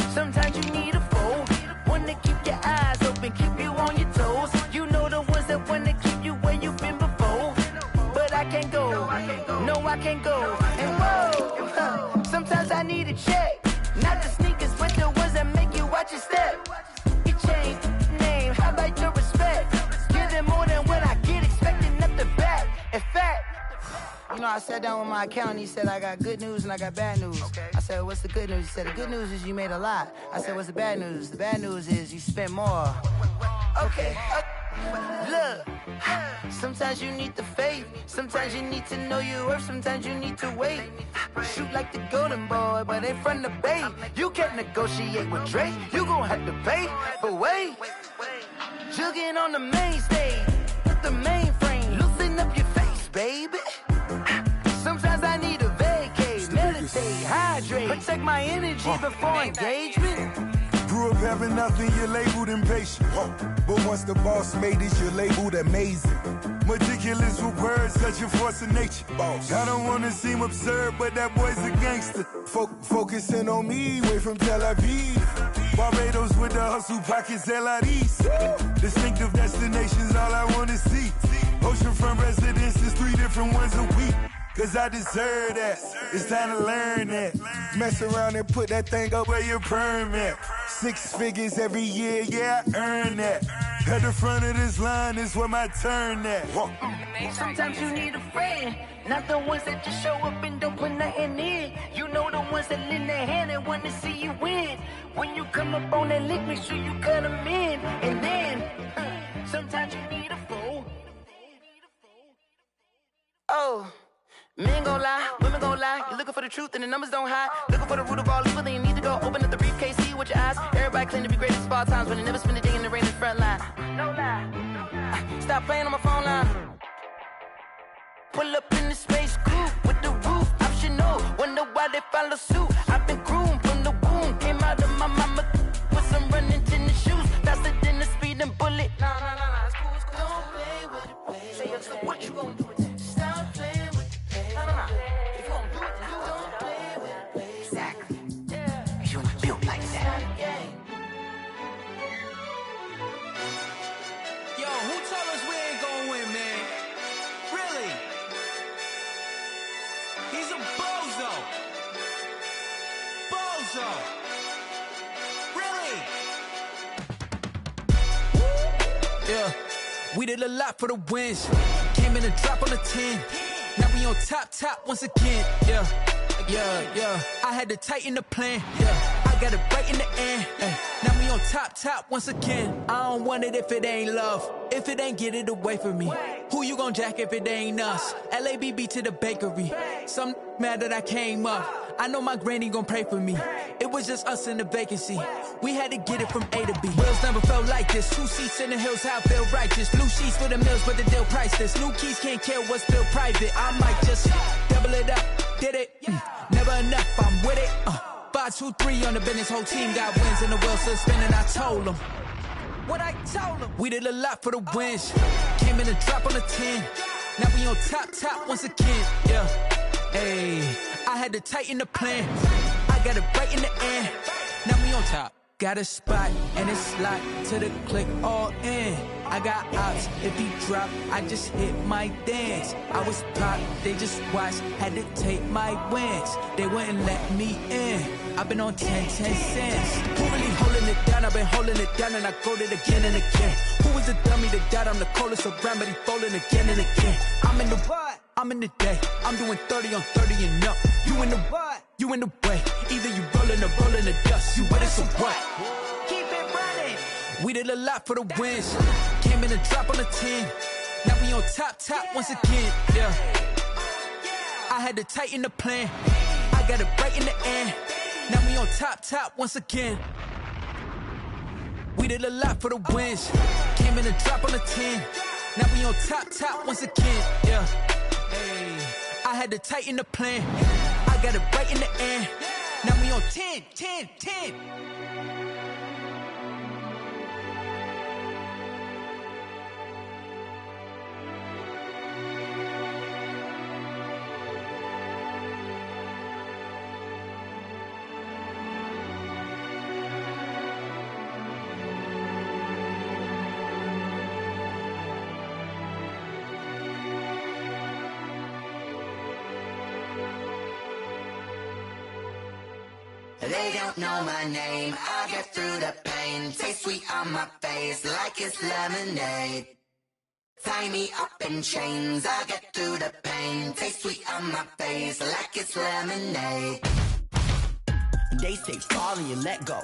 sometimes you need a foe, one to keep your eyes open, keep you on your toes. You know the ones that want to keep you where you've been before. But I can't go, no I can't go. And whoa, sometimes I need a check. Not the sneakers, but the ones that make you watch your step. You change name, how about your respect? Give them more than what I get, expecting nothing back. In fact, you know, I sat down with my accountant, he said I got good news and I got bad news. I said, what's the good news? He said, the good news is you made a lot. I said, what's the bad news? The bad news is you spent more. Okay. Look, sometimes you need the faith, sometimes you need to know your worth, sometimes you need to wait. Shoot like the golden boy, but in front of the bay. You can't negotiate with Drake, you gon' have to pay. But wait, jugging on the main stage, with the mainframe, loosen up your face, baby. Sometimes I need a vacate, meditate, hydrate, protect my energy before engagement. Grew up having nothing, you're labeled impatient. But once the boss made it, you're labeled amazing. Meticulous with words, such a force of nature. I don't wanna seem absurd, but that boy's a gangster. Focusing on me, way from Tel Aviv. Barbados with the hustle, pockets LIDs. Distinctive destinations, all I wanna see. Oceanfront residences, 3 different ones a week. Cause I deserve that, it's time to learn that. Mess around and put that thing up where your perm at. 6 figures every year, yeah, I earn that. At the front of this line is where my turn at. Sometimes you need a friend, not the ones that just show up and don't put nothing in. You know the ones that lend their hand and want to see you win. When you come up on that lick, make sure you cut them in. And then, sometimes you need a foe. Oh. Men gon' lie, women gon' lie. You looking for the truth and the numbers don't hide. Looking for the root of all evil, then you need to go open up the briefcase, see with your eyes. Everybody claim to be great at small times, but they never spend a day in the rain in the front line. No lie. Stop playing on my phone line. Pull up in the space coupe with the roof optional. Wonder why they follow suit. I've been groomed from the womb. Came out of my mama with some running tennis shoes. Faster than the speeding bullet. Nah, it's cool, it's cool. Don't play with it, play. Say, so what you gonna do with it? Stop playing with it. If you gon' do it, then don't play with it. Exactly. Yeah. You ain't built like that. Yo, who told us we ain't gonna win, man? Really? He's a bozo. Bozo. Really? Yeah. We did a lot for the wins. Came in a drop on the 10. Now we on top once again. Yeah. I had to tighten the plan. Yeah. I got it right in the end. Now we on top once again. I don't want it if it ain't love. If it ain't, get it away from me. Who you gon' jack if it ain't us? LABB to the bakery. Some mad that I came up. I know my granny gon' pray for me. It was just us in the vacancy. We had to get it from A to B. Wheels never felt like this. 2 seats in the hills, how I feel righteous. Blue sheets for the mills, but the deal priceless. New keys can't care what's still private. I might just double it up. Did it? Never enough, I'm with it. 5, 2, 3 on the business. Whole team got wins and the wheels still spinning. I told them what I told them. We did a lot for the wins. Came in a drop on the 10. Now we on top once again. Yeah. Hey, I had to tighten the plan. I got it right in the end. Now we on top. Got a spot and it's locked to the click all in. I got ops, if he drop, I just hit my dance. I was pop, they just watched, had to take my wins. They wouldn't let me in. I've been on 10 cents. Who really holding it down? I've been holding it down and I go it again and again. Who was the dummy that died? I'm the coldest around, but he folding again and again. I'm in the what? I'm in the day. I'm doing 30 on 30 and up. You in the what? You in the way. Either you rolling or rolling the dust. You with it, so what? Keep it running. We did a lot for the wins. Came in a drop on the 10. Now we on top once again. Yeah. I had to tighten the plan. I got it right in the end. Now we on top once again. We did a lot for the wins. Came in a drop on the 10. Now we on top once again. Yeah. Hey, I had to tighten the plan. I got it right in the end. Now we on 10. They don't know my name, I get through the pain. Taste sweet on my face like it's lemonade. Tie me up in chains, I get through the pain. Taste sweet on my face like it's lemonade. They say fall and you let go,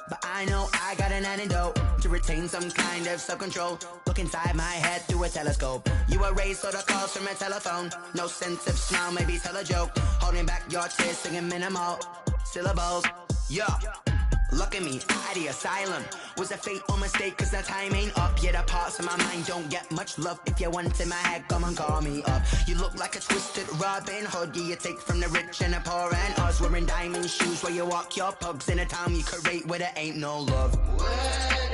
but I know I got an antidote to retain some kind of self-control. Look inside my head through a telescope. You erase all the calls from a telephone. No sense of smile, maybe tell a joke. Holding back your tears, singing minimal syllables. Yeah, look at me, at the asylum. Was a fate or mistake, cause the time ain't up. Yet the parts of my mind don't get much love. If you want in my head, come and call me up. You look like a twisted Robin Hood. You take from the rich and the poor and us. Wearing diamond shoes where you walk your pugs in a town you create where there ain't no love. Where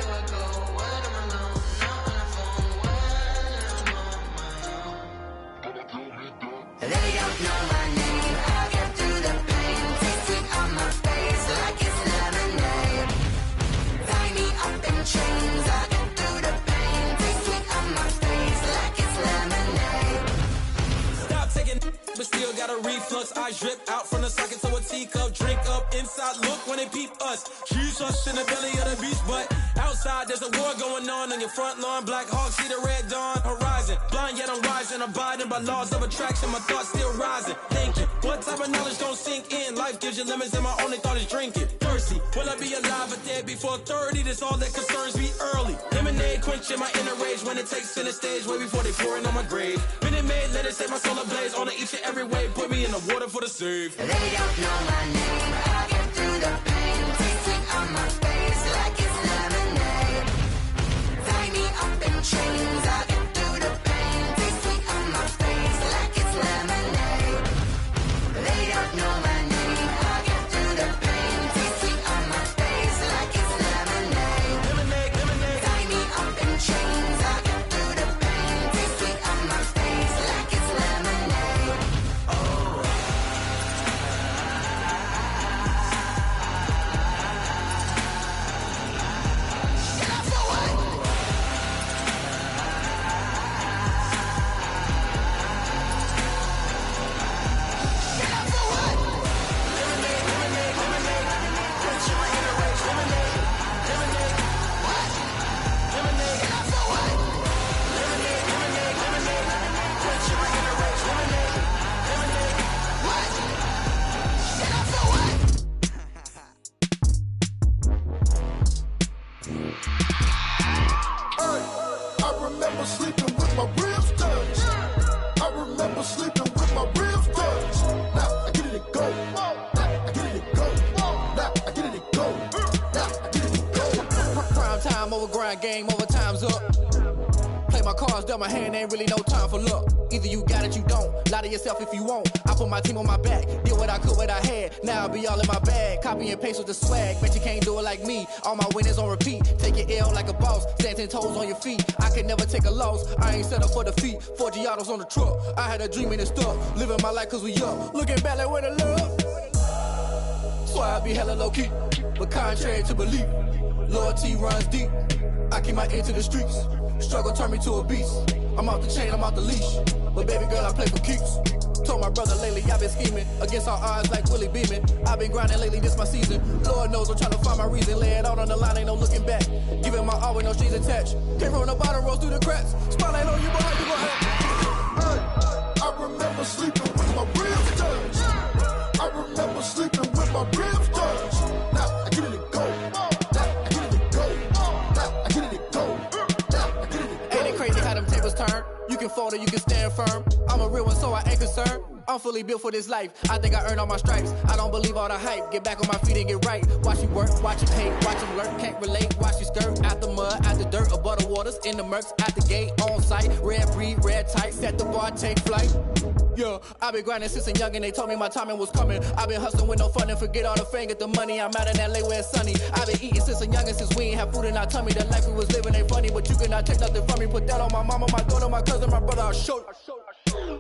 do I go? Where am I alone? Not on the phone. When I'm on my own. They don't know my name, I get through the pain. Taste sweet on my face like it's lemonade. Tie me up in chains, I get through the pain. Taste sweet on my face like it's lemonade. Stop taking, but still got a reflux. I drip out from the socket to a teacup. Drink up inside. side look when they peep us. She's us in the belly of the beast, but outside there's a war going on your front lawn. Black Hawk see the red dawn horizon. Blind yet I'm rising, abiding by laws of attraction. My thoughts still rising, thinking what type of knowledge don't sink in. Life gives you lemons and my only thought is drinking. Thirsty, will I be alive or dead before 30? That's all that concerns me early. Lemonade quenching my inner rage when it takes center stage way before they pour it on my grave. Minute Maid, let it set my soul ablaze on each and every way. Put me in the water for the save. They don't know my name. I get through the pain. Taste sweet on my face like it's lemonade. Tie me up in chains. I get through the pain. Taste sweet on my face like it's lemonade. They don't know my name. I get through the pain. Taste sweet on my face like it's lemonade. Lemonade, lemonade. Tie me up in chains. I get through the pain. Taste sweet on my face like it's lemonade. Oh. Game over, time's up. Play my cards, dealt my hand, ain't really no time for luck. Either you got it, you don't. Lie to yourself if you won't. I put my team on my back, did what I could, what I had. Now I'll be all in my bag. Copy and paste with the swag. Bet you can't do it like me. All my winners on repeat. Take your L like a boss. Stand 10 toes on your feet. I can never take a loss. I ain't set up for defeat. 4 Giottos on the truck. I had a dream and it stuck. Living my life cause we up. Looking back like where the love. So I be hella low key. But contrary to belief, loyalty runs deep. I keep my ear to the streets. Struggle turned me to a beast. I'm off the chain, I'm off the leash. But baby girl, I play for keeps. Told my brother lately, I've been scheming. Against all odds like Willie Beeman. I've been grinding lately, this my season. Lord knows I'm trying to find my reason. Lay it out on the line, ain't no looking back. Giving my all with no strings attached. Came from the bottom, rose through the cracks. Spotlight on you, boy, you gon' have. I remember sleeping with my ribs touched. I remember sleeping with my ribs touched. Now I get it and go. You can fold or you can stand firm. I'm a real one, so I ain't concerned. I'm fully built for this life. I think I earned all my stripes. I don't believe all the hype. Get back on my feet and get right. Watch you work, watch you hate, watch you lurk. Can't relate, watch you skirt. Out the mud, out the dirt, above the waters, in the murks, out the gate, on site. Red breed, red tight, set the bar, take flight. Yeah, I've been grinding since a young and they told me my timing was coming. I've been hustling with no fun and forget all the fame, get the money. I'm out in LA where it's sunny. I've been eating since a young and since we ain't have food in our tummy. The life we was living ain't funny, but you cannot take nothing from me. Put that on my mama, my daughter, my cousin, my brother, I'll show you.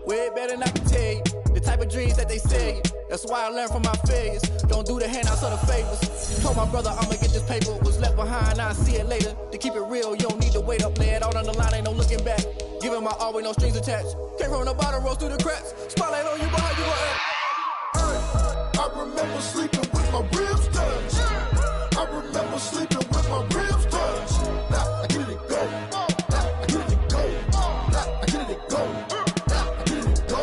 Way better than I can tell you. The type of dreams that they sell you. That's why I learned from my failures. Don't do the handouts or the favors. Told my brother I'ma get this paper. Was left behind, I'll see it later. To keep it real, you don't need to wait up. Lay it out on the line, ain't no looking back. Giving my all with no strings attached. Came from the bottom, rose through the cracks. Spotlight on you, boy, you gon' have. I remember sleeping with my ribs touched. I remember sleeping with my ribs touched. Now I get it and go. Now I get it and go. Now I get it and go. Now I get it and go.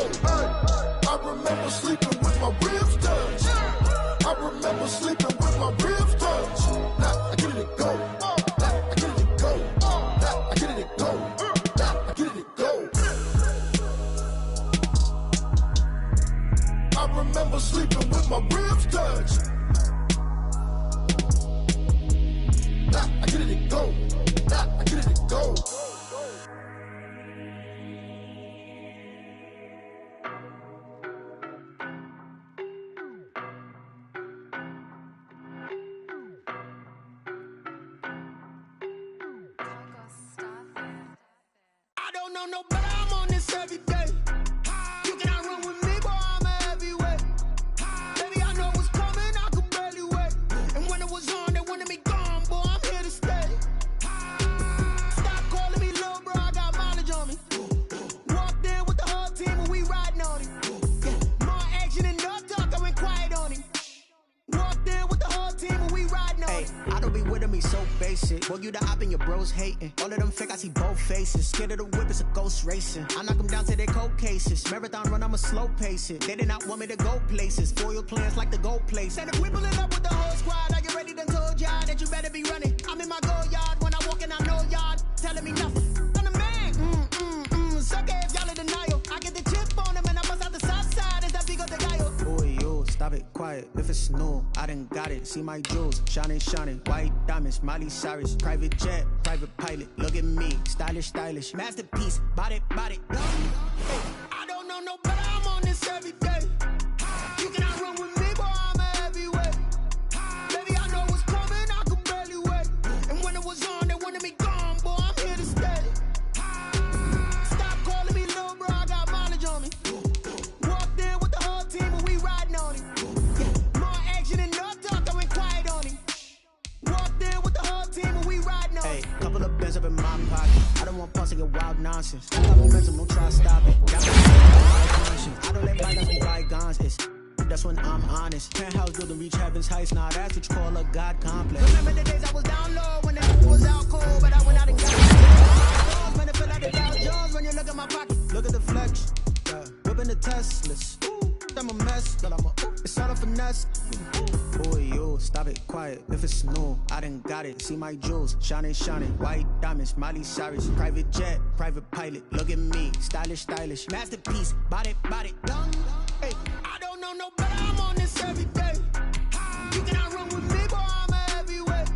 I remember sleeping with my ribs touched. I remember sleeping with my ribs touched. Now I get it and go. Now I get it and go. Now I get it and go. Now I get it and go. I remember sleeping with my ribs touched. Now I get it and go. Now I get it and go. I don't know no better, I'm on this every day. You cannot run with me, boy, I'm a heavyweight. Baby, I know what's coming, I could barely wait. And when it was on, they wanted me gone, boy, I'm here to stay. Stop calling me little bro, I got mileage on me. Walked in with the whole team and we riding on him. More action and no talk, I went quiet on him. Walked in with Boy, you the op and your bros hating. All of them fake, I see both faces. Scared of the whip, it's a ghost racing. I knock them down to their cold cases. Marathon run, I'ma slow pace it. They did not want me to go places. Foil plans like the gold place. And if we pulling up with the whole squad, are you ready? Done told y'all that you better be running. I'm in my go yard. When I walk in, I know y'all telling me nothing. I'm the man. Sucker if y'all in denial. I get the chip on them and I bust out the south side. Is that big of the guy? Boy, yo, stop it, quiet. If it's new, I done got it. See my jewels, shining, shining. White diamonds, Miley Cyrus. Private jet, private pilot. Look at me, stylish, stylish. Masterpiece, body. Hey, I don't know no better. I'm on this every day. You cannot run with me, boy. I'm a heavyweight. Baby, I know what's coming. I could barely wait. And when it was on, they wanted me gone, boy. I'm here to stay. Stop calling me little bro. I got mileage on me. Walked in with the whole team and we riding on it. More action and no talk. I went quiet on him. Walked in with the whole team and we riding on it. Hey, couple of bands up in my pocket. I don't want pause to get wild nonsense. I got momentum, don't try to stop it. Got I don't let bygones be bygones. That's when I'm honest. Penthouse building reach heaven's heights. Nah, that's what you call a God complex. Remember the days I was down low when the was out cold, but I went out and got it. Man, it feel like the Dow Jones when you look at my pocket. Look at the flex, whipping the Teslas. I'm a mess, but it's all a finesse. Boy, yo, stop it, quiet. If it's new, I done got it. See my jewels, shining, shining. White diamonds, Miley Cyrus. Private jet, private pilot. Look at me, stylish, stylish. Masterpiece, body. Hey, I don't know no better. I'm on this every day. You cannot run with me, boy. I'm a heavyweight.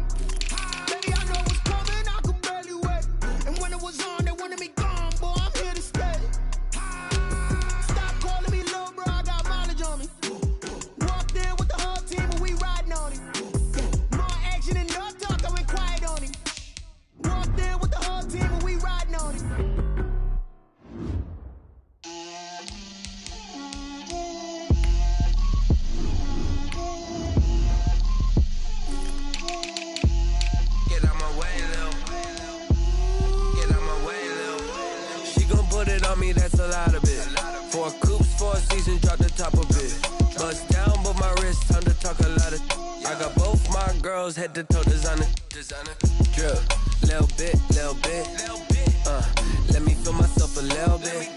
Baby, I know what's coming. I could barely wait. And when it was on, they wanted me gone, boy. I'm here to stay. Stop calling me little bro. I got mileage on me. Walked in with the whole team and we riding on it. More action and no talk. I went quiet on him. Walked in with the whole team and we riding on it. Put it on me, that's a lot of it. 4 coops, 4 seasons, drop the top of it. Bust down, but my wrist, time to talk a lot of. I got both my girls head to toe designer. Drip, little bit. Let me feel myself a little bit.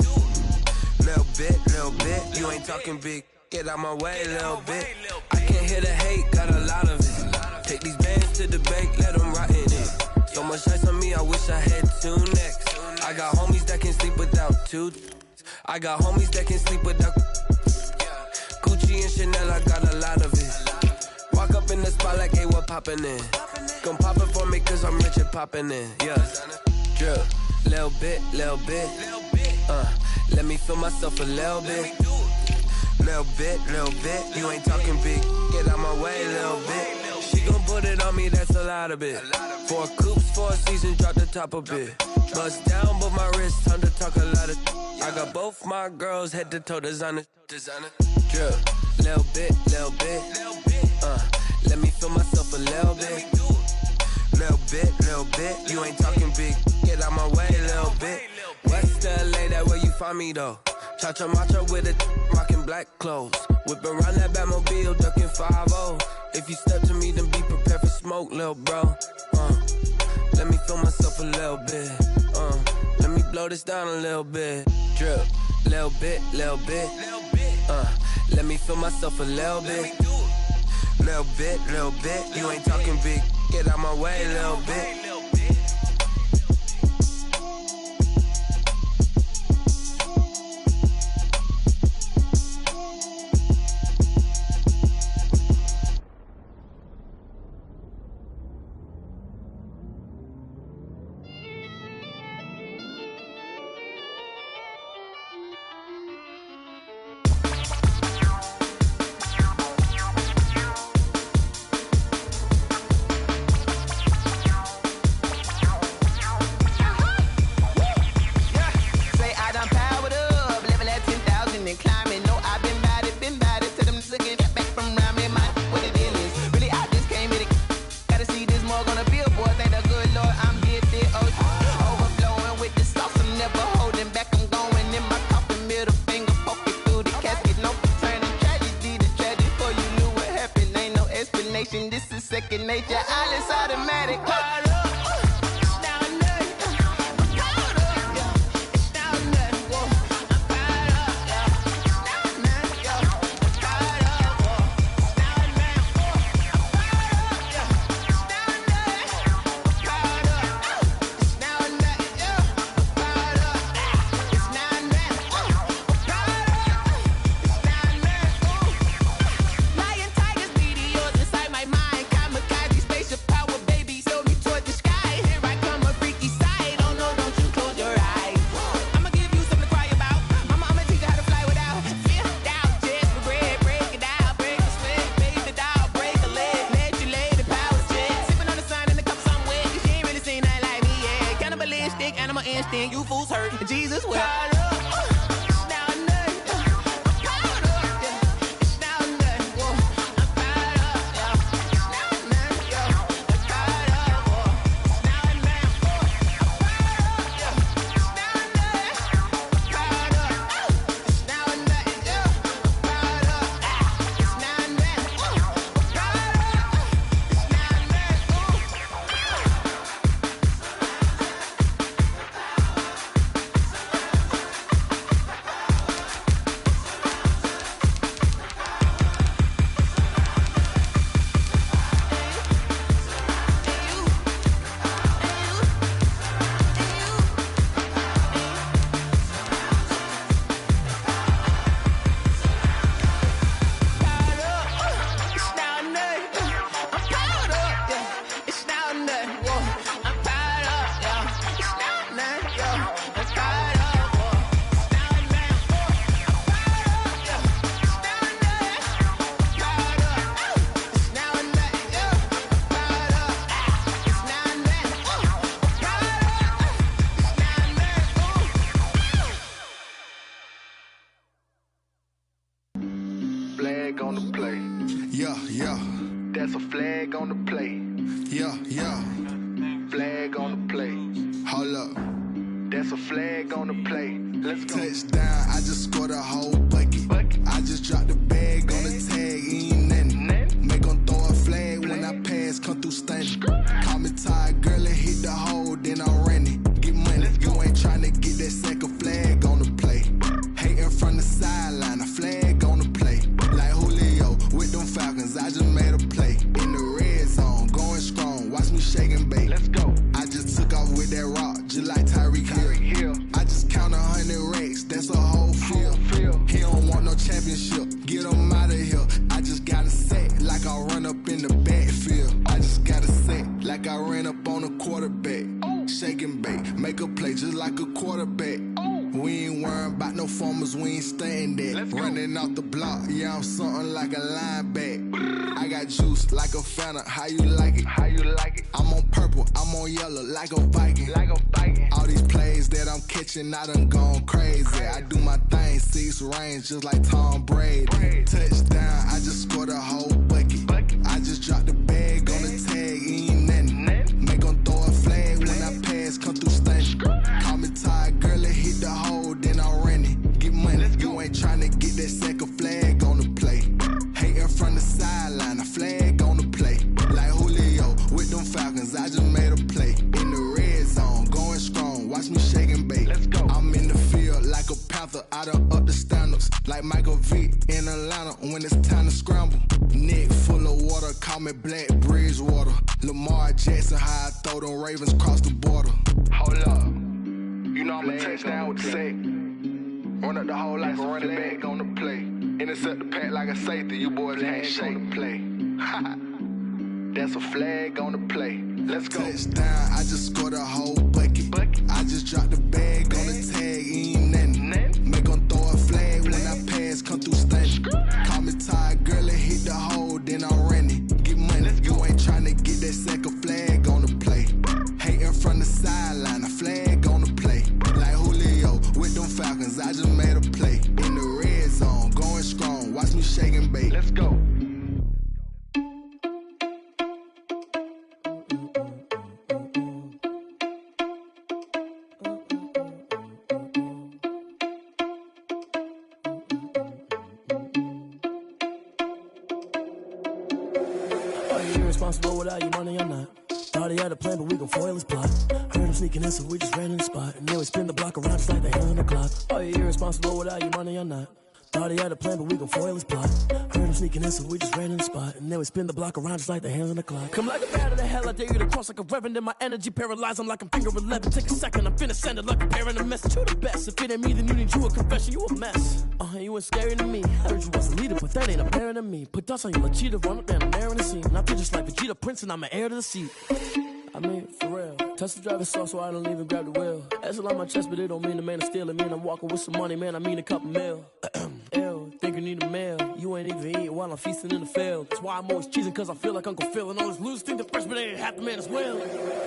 Little bit. You ain't talking big. Get out my way, little bit. I can't hear the hate, got a lot of it. Take these bands to the bank, let them rot in it. So much ice on me, I wish I had 2 necks. I got homies that can sleep without 2. I got homies that can sleep without Gucci and Chanel, I got a lot of it. Walk up in the spot like, hey, what poppin' in? Come pop it for me, cause I'm rich and poppin' in. Yeah, drip, little bit. Let me feel myself a little bit. Little bit. You ain't talking big. Get out my way, little bit. She gon' put it on me, that's a lot of it. 4 coops, 4 seasons, drop the top a bit. Bust down, but my wrist, time to talk a lot of. I got both my girls head to toe designer. Drip, little bit. Let me feel myself a little bit. Little bit. You ain't talking big. Get out my way, little bit. West LA, that where you find me though. Cha-cha matcha with a rockin' black clothes. Whip around that Batmobile, ducking 5-0. If you step to me, then be prepared for smoke, little bro. Let me feel myself a little bit. Let me blow this down a little bit. Drip, little bit. Let me feel myself a little bit. Little bit. You ain't talking big. Get out my way, little bit. This is second nature, all is automatic. souls hurt, and Jesus wept. Flag on the play. Yeah, yeah. That's a flag on the play. Yeah, yeah. Flag on the play. Hold up. That's a flag on the play. Let's go. Touchdown, I just scored a whole bucket. I just dropped the bag on the tag, ain't nothing. Make them throw a flag when I pass, come through stunning. Call me tired, girl, and hit the hole, then I'm running. Get money, you ain't tryna get that second flag on the play. Hating from the sideline, a flag on the play. Like Julio with them Falcons, I just made a play. In the red zone, going strong, watch me shake and bake. Let's go. I just took off with that rock, just like Tyreek Hill. I just count 100 racks, that's a whole field. He don't want no championship, get him out of here. I just gotta set like I run up in the backfield. I just gotta set like I ran up on a quarterback. Shake and bake, make a play just like a quarterback. We ain't worrying about no formers, we ain't staying there. Running off the block, yeah, I'm something like a linebacker. I got juice like a Fanta, how you like it? How you like it? I'm on purple, I'm on yellow like a Viking. Like a Viking. All these plays that I'm catching, I done gone crazy. I do my thing, 6 range just like Tom Brady. Touchdown, I just scored a whole bucket. I just dropped the bag on the tag, ain't nothing. Make them throw a flag when I pass, come through stunning. Call me tired, girl, and hit the hole, then I'm running. Get money, you ain't tryna get that second flag on the play. Hating from the sideline, a flag on the play. Like Julio with them Falcons, I just made a play. In the red zone, going strong, watch me shake and bake. Let's go. I'm in the field like a Panther, I done up the standards. Like Michael Vick in Atlanta when it's time to scramble. Neck full of water, call me Black Bridgewater. Lamar Jackson, how I throw them Ravens cross the border. Hold up. You know I'm a touchdown with the sack. Run up the hole like a running back on the play. Intercept the pack like a safety. You boys can't shake the play. That's a flag on the play. Let's go. Touchdown, I just scored a whole bucket. I just dropped the bag on the tag, ain't nothing. Make them throw a flag when I pass, come through stunning. Call me tired, girl, and hit the hole, then I'm running. Get money, you ain't tryna get that second flag on the play. Hating from the sideline, a flag on the play. Like Julio with them Falcons, I just made a play. In the red zone, going strong, watch me shake and bake. Let's go. Irresponsible without your money or not. Thought he had a plan, but we gon' foil his plot. Heard him sneaking in, so we just ran in the spot. And then we spin the block around just like the hands on the clock. Are you irresponsible without your money or not? Thought he had a plan, but we gon' foil his plot. Heard him sneaking in, so we just ran in the spot. And then we spin the block around just like the hands on the clock. Come like a bat of the hell, I dare you to cross like a reverend. In my energy paralyzed, I'm like I'm finger 11. Take a second, I'm finna send it like a parent a message. You the best, if it ain't me, then you need you a confession. You a mess, you ain't scary to me. Heard you was a leader, but that ain't apparent to me. Put dust on you, cheetah, run up down the air in the scene. And I feel just like Vegeta Prince, and I'm an heir to the seat. I mean, for real. Touch the driver's soft, so I don't even grab the wheel. That's on my chest, but it don't mean the man is stealing. Man, I'm walking with some money, man, I mean a couple mil. Ew, think you need a meal. You ain't even eating while I'm feasting in the field. That's why I'm always cheesing, cause I feel like Uncle Phil. And all this losers think the freshman ain't half the man as well.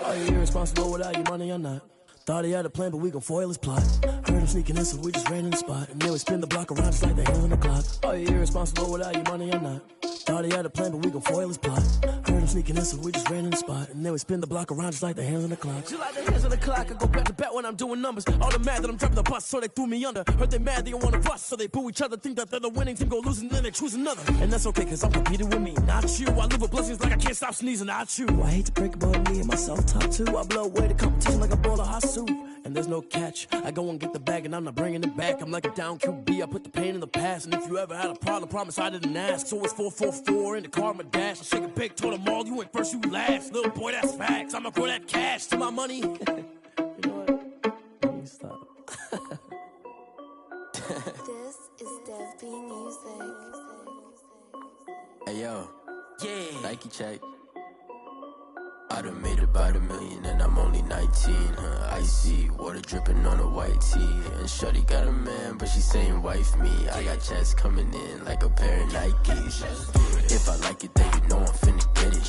Are you irresponsible without your money or not? Thought he had a plan, but we gon' foil his plot. Heard him sneaking in, so we just ran in the spot. And then we spin the block around just like the hands on the clock. Are you irresponsible without your money or not? Thought he had a plan, but we gon' foil his plot. Heard him sneaking in, so we just ran in the spot. And then we spin the block around just like the hands on the clock. Just like the hands on the clock, I go back to back when I'm doing numbers. All the mad that I'm driving the bus, so they threw me under. Heard they mad, they don't wanna bust, so they boo each other. Think that they're the winning team, go losing, then they choose another. And that's okay, cause I'm competing with me, not you. I live with blessings like I can't stop sneezing, not you. I hate to break it, but me and myself top two. I blow away the competition like a bowl of hot soup. And there's no catch. I go and get the bag and I'm not bringing it back. I'm like a down QB, I put the pain in the past. And if you ever had a problem, promise I didn't ask. So it's 444 in the car, my dash. I shake a big, told them all, you went first, you last. Little boy, that's facts. I'ma grow that cash to my money. You know what? Let me stop. This is Dev B Music. Hey yo, yeah. Nike check. I done made about $1 million and I'm only 19. Icy water dripping on a white tee. And shorty got a man, but she saying wife me. I got checks coming in like a pair of Nikes. If I like it, then you know I'm finna get it.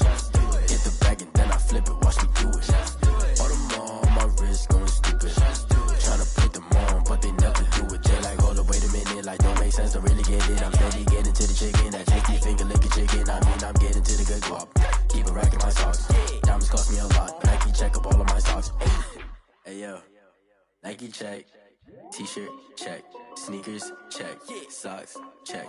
Get the bag and then I flip it, watch me do it. All them on my wrist going stupid. Tryna put them on, but they never do it. They like, hold up, wait a minute, like don't make sense, don't really get it. I'm steady getting to the chicken, that tasty finger licking chicken. I mean, I'm getting to the good guap. Keep a rack in my socks. Diamonds cost me a lot. Nike check up all of my socks. Hey yo, Nike check. T-shirt check. Sneakers check. Socks check.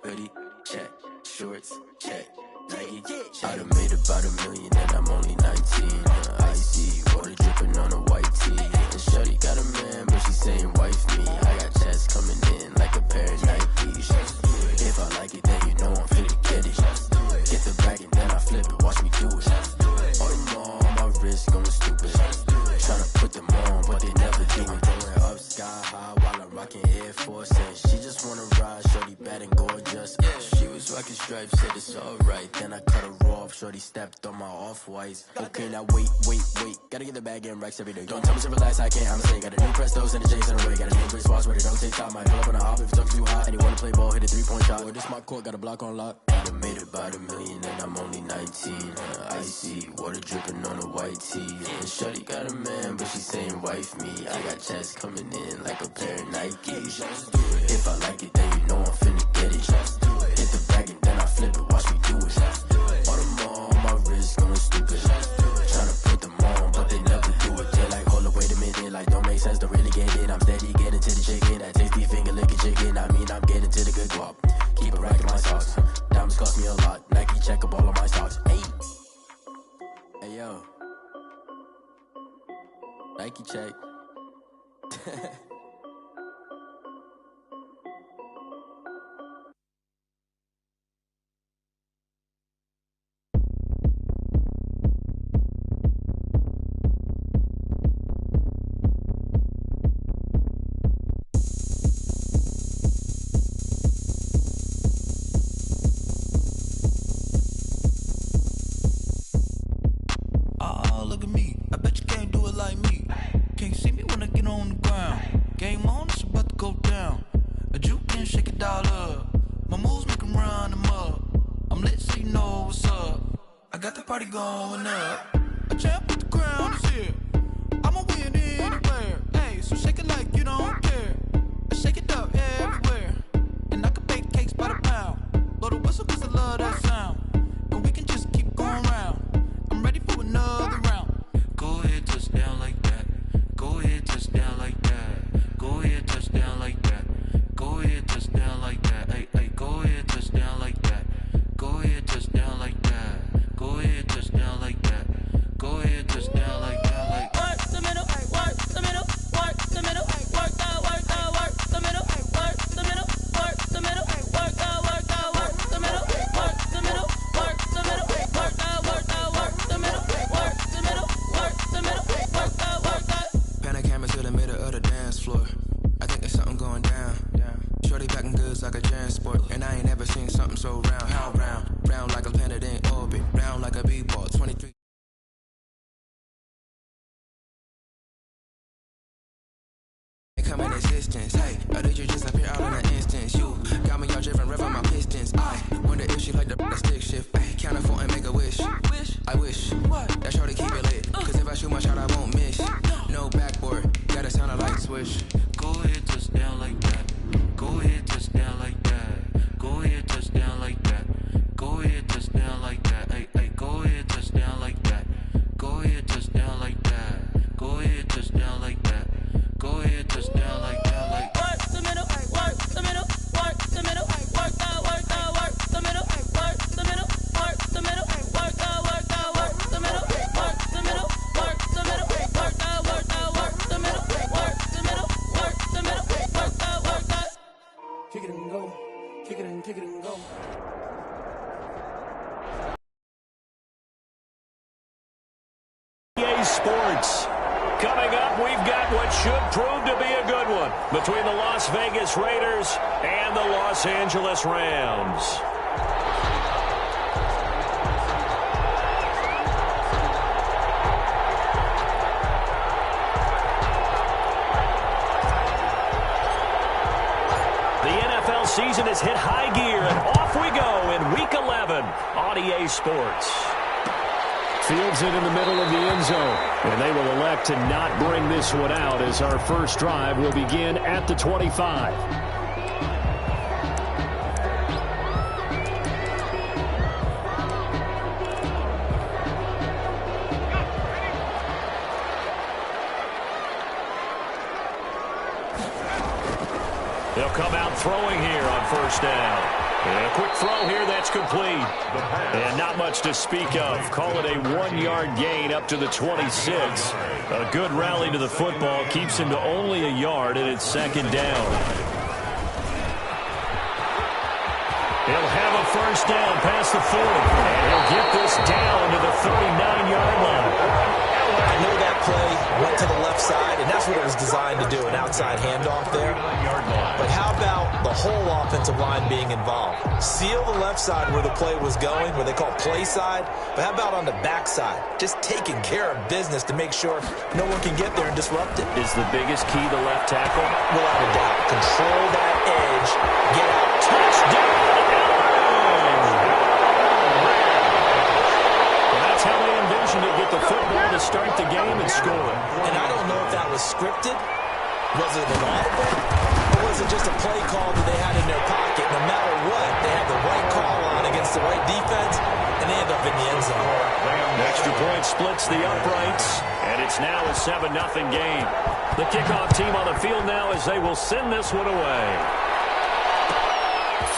Hoodie check. Shorts check. Nike. I done made about $1 million and I'm only 19. Icy water dripping on a white tee. And shorty got a man, but she saying wife me. I got checks coming in like a pair of Nikes. If I like it, then you know I'm finna get it. Get the bag and then I flip it, watch me do it. All them on my wrist going stupid. Tryna put them on, but they never do it. Going up sky high while I'm rocking Air Force. And she just wanna ride, shorty bad and gorgeous. She was rocking stripes, said it's alright. Then I cut her off, shorty stepped on my off-whites. Okay, now wait. Gotta get the bag and racks every day. Don't tell me to relax, I can't, I'm saying. Got a new Prestos and a J's in a way. Got a new Chris Boss, ready, don't take time. Might pull up on a hop if it talks too hot. And you wanna play ball, hit a 3-point shot. Or this my court, got a block on lock. I done made about $1 million and I'm only 19. Icy water dripping on a white tee. And shorty got a man, but she saying wife me. I got checks coming in like a pair of Nikes. If I like it, then you know I'm finna get it. Hit the bag and then I flip it, watch me do it. All them on my wrist going stupid. Tryna put them on, but they never do it. They like, hold up, wait a minute, like don't make sense, don't really get it. I'm steady getting to the chicken, that tasty finger licking chicken. I mean, I'm getting to the good guap. Keep a rack in my socks. Diamonds cost me a lot. Nike check up all of my stocks. Hey yo, Nike check. Look at me, I bet you can't do it like me. Can't see me when I get on the ground. Game on, it's about to go down. A juke and shake it all up. My moves make them run them up. I'm lit so you know what's up. I got the party going up. A champ with the crown is here. I'ma win anywhere. Hey, so shake it like you don't care. I shake it up everywhere. And I can bake cakes by the pound. Blow the whistle cause I love that sound. And we can just keep going round. I'm ready for another round. Go ahead, touchdown like that. Go ahead, touchdown like that. Go ahead, touchdown like that. Go ahead, touchdown like that. Hey, go ahead, touchdown like that. Go ahead, touchdown like that. Go ahead, touchdown like that. Go ahead, touchdown like that. Like work the middle, work the middle, work the middle, work that, work the middle, work the middle, work the middle, work that, work the middle, work the middle, work the middle, work that, work the middle, work the middle, work the middle, work that, work that. Pan a camera to the middle of the dance floor. I think there's something going down. Shorty packing goods like a transport. And I ain't never seen something so round. How round? Round like a planet in orbit. Round like a b-ball. 23. Come in existence. Hey, or did you just appear out in an instance? You got me all driven, revving my pistons. I wonder if she like the stick shift. Ay, count a 4 and make a wish. I wish. What? That shorty keep it lit. Cause if I shoot my shot, I won't miss. no backboard. Gotta sound a light switch. Go ahead, touchdown like that. Go ahead, touchdown like that. Go ahead, touchdown like that. Go ahead, touchdown like that. Hey, hey, go ahead, touchdown like that. Go ahead, touchdown like that. Go ahead, touchdown like that. Go ahead, touchdown like that. Like work the middle, work the middle, work the middle, work the middle, work the middle, work the middle, work the middle, work the middle, work the middle, work the middle, work the middle, work the middle, work the. Kick it and go, kick it and go. EA Sports. Coming up, we've got what should prove to be a good one between the Las Vegas Raiders and the Los Angeles Rams. The NFL season has hit high gear, and off we go in Week 11 on EA Sports. Fields it in the middle of the end zone, and they will elect to not bring this one out as our first drive will begin at the 25. They'll come out throwing here on first down. And a quick throw here that's complete. And not much to speak of. Call it a 1-yard gain up to the 26. A good rally to the football keeps him to only a yard, and it's second down. He'll have a first down past the 40. And he'll get this down to the 39-yard line. I know that play went to the left side, and that's what it was designed to do, an outside handoff there. But how about the whole offensive line being involved? Seal the left side where the play was going, where they call play side, but how about on the back side? Just taking care of business to make sure no one can get there and disrupt it. Is the biggest key the left tackle? Without a doubt. Control that edge, get out. Touchdown! That's how they envisioned it, get the football to start the game and score. And I don't know if that was scripted. Was it an audible? Or was it just a play call that they had in their pocket? No matter what, they had the right call on against the right defense, and they end up in the end zone. Extra point splits the uprights, and it's now a 7-0 game. The kickoff team on the field now as they will send this one away.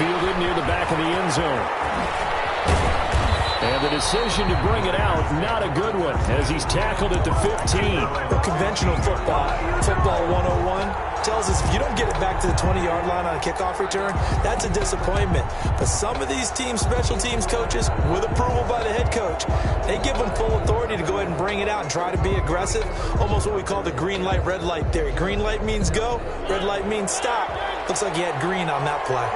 Fielded near the back of the end zone. And the decision to bring it out, not a good one, as he's tackled at the 15. Well, conventional football 101, tells us if you don't get it back to the 20-yard line on a kickoff return, that's a disappointment. But some of these teams, special teams coaches, with approval by the head coach, they give them full authority to go ahead and bring it out and try to be aggressive, almost what we call the green light, red light theory. Green light means go, red light means stop. Looks like he had green on that play.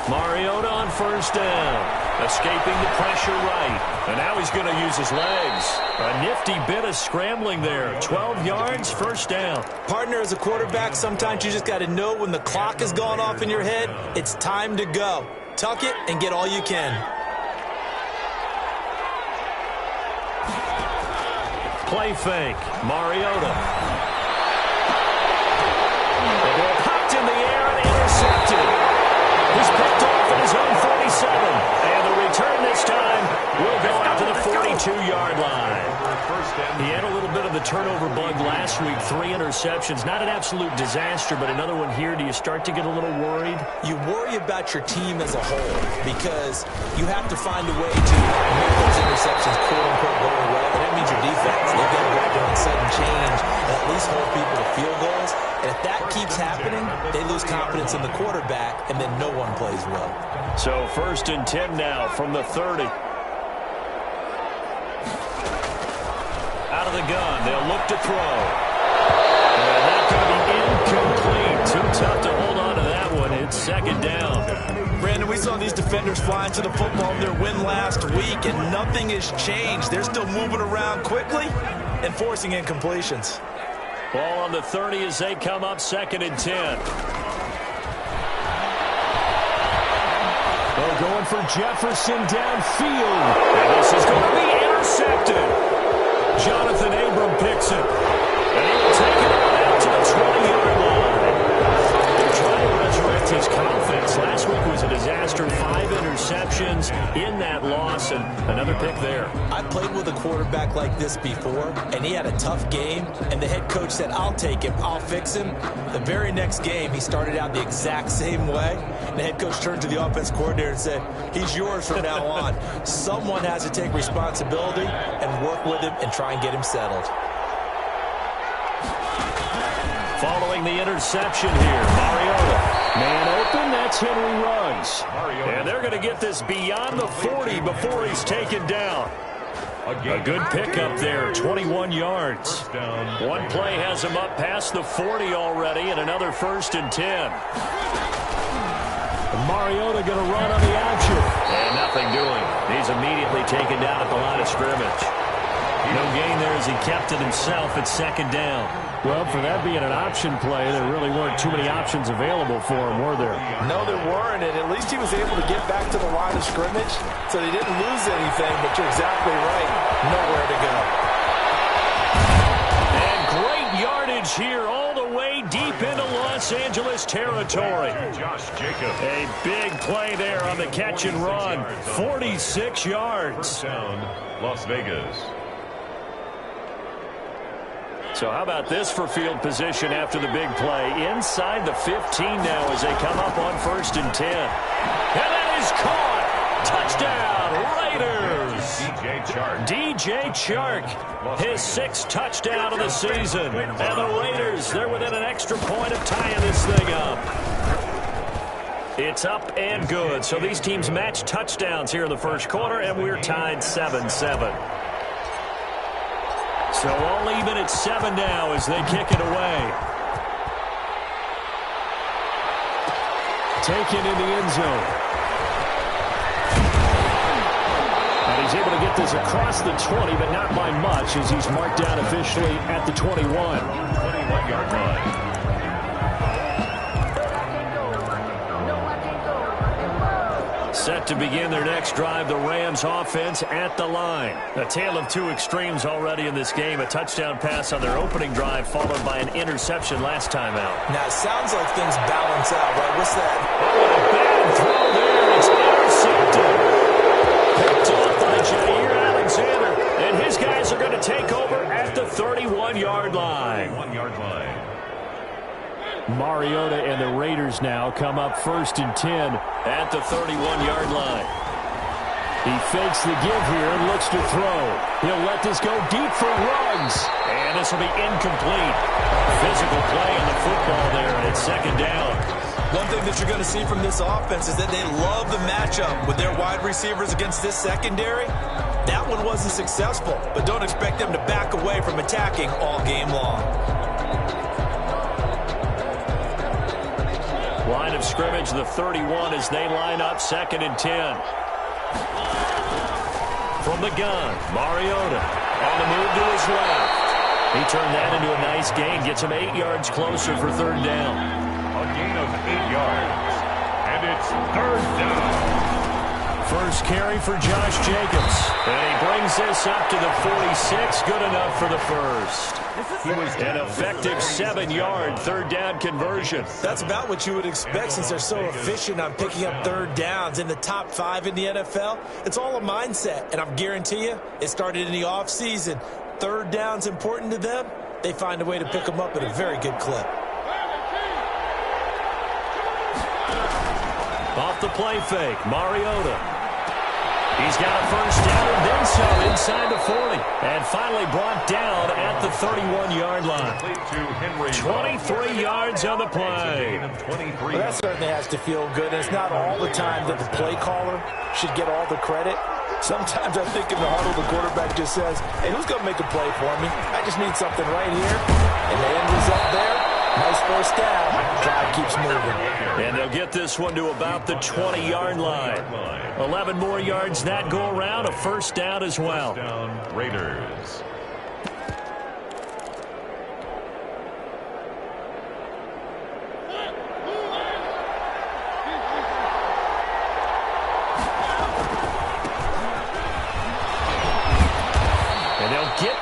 Mariota on first down, escaping the pressure right, and now he's going to use his legs. A nifty bit of scrambling there. 12 yards, first down. Partner, as a quarterback, sometimes you just got to know when the clock has gone off in your head, it's time to go. Tuck it and get all you can. Play fake, Mariota. The ball popped in the air and intercepted. He's picked off at his own 47. And the return this time will go out to the 42-yard line. He had a little bit of the turnover bug last week. 3 interceptions. Not an absolute disaster, but another one here. Do you start to get a little worried? You worry about your team as a whole because you have to find a way to make those interceptions quote-unquote go away. And that means your defense. They've got to go out there and sudden change and at least hold people to field goals. And if that keeps happening, they lose confidence in the quarterback, and then no one plays well. So 1st and 10 now from the 30. Out of the gun, they'll look to throw. And that's going to be incomplete. Too tough to hold on to that one. It's second down. Brandon, we saw these defenders flying to the football in their win last week, and nothing has changed. They're still moving around quickly and forcing incompletions. Ball on the 30 as they come up 2nd and 10. They're going for Jefferson downfield. And this is going to be intercepted. Jonathan Abram picks it. And he will take it on out to the 20-yard line. They're trying to resurrect his confidence. Last week was a disaster. 5 interceptions in that loss, and another pick there. I played with a quarterback like this before, and he had a tough game, and the head coach said, I'll take him, I'll fix him. The very next game, he started out the exact same way. The head coach turned to the offense coordinator and said, he's yours from now on. Someone has to take responsibility and work with him and try and get him settled. Following the interception here, Mariota. Man open, that's Henry Ruggs. And they're going to get this beyond the 40 before he's taken down. A good pickup there, 21 yards. One play has him up past the 40 already, and another 1st and 10. Mariota going to run on the action. And nothing doing. He's immediately taken down at the line of scrimmage. No gain there as he kept it himself at 2nd down. Well, for that being an option play, there really weren't too many options available for him, were there? No, there weren't, and at least he was able to get back to the line of scrimmage, so they didn't lose anything, but you're exactly right. Nowhere to go. And great yardage here all the way deep into Los Angeles territory. Josh Jacobs. A big play there on the catch and run. 46 yards. Down, Las Vegas. So how about this for field position after the big play? Inside the 15 now as they come up on 1st and 10. And that is caught. Touchdown, Raiders. DJ Chark, his 6th touchdown of the season. And the Raiders, they're within an extra point of tying this thing up. It's up and good. So these teams match touchdowns here in the first quarter, and we're tied 7-7. So all even at 7 now as they kick it away. Taken in the end zone. And he's able to get this across the 20, but not by much as he's marked down officially at the 21. 21-yard line. Set to begin their next drive, the Rams offense at the line. A tale of 2 extremes already in this game. A touchdown pass on their opening drive followed by an interception last time out. Now, it sounds like things balance out, right? What's that? Oh, a bad throw there. It's intercepted. Picked off by Jair Alexander. And his guys are going to take over at the 31-yard line. 1-yard line. Mariota and the Raiders now come up 1st and 10 at the 31-yard line. He fakes the give here and looks to throw. He'll let this go deep for Ruggs. And this will be incomplete. Physical play on the football there, and it's 2nd down. One thing that you're going to see from this offense is that they love the matchup with their wide receivers against this secondary. That one wasn't successful, but don't expect them to back away from attacking all game long. Line of scrimmage, the 31 as they line up 2nd and 10. From the gun, Mariota on the move to his left. He turned that into a nice gain, gets him 8 yards closer for 3rd down. A gain of 8 yards, and it's 3rd down. First carry for Josh Jacobs. And he brings this up to the 46. Good enough for the first. He was an effective 7-yard 3rd down conversion. That's about what you would expect since they're so efficient on picking up 3rd downs in the top 5 in the NFL. It's all a mindset, and I guarantee you it started in the offseason. 3rd down's important to them. They find a way to pick them up at a very good clip. Off the play fake, Mariota. He's got a 1st down and then some inside the 40. And finally brought down at the 31-yard line. 23 yards on the play. Well, that certainly has to feel good. It's not all the time that the play caller should get all the credit. Sometimes I think in the huddle, the quarterback just says, hey, who's going to make a play for me? I just need something right here. And the end result there, nice 1st down. Drive keeps moving. And they'll get this one to about the 20-yard line. 11 more yards that go around, a 1st down as well. Raiders.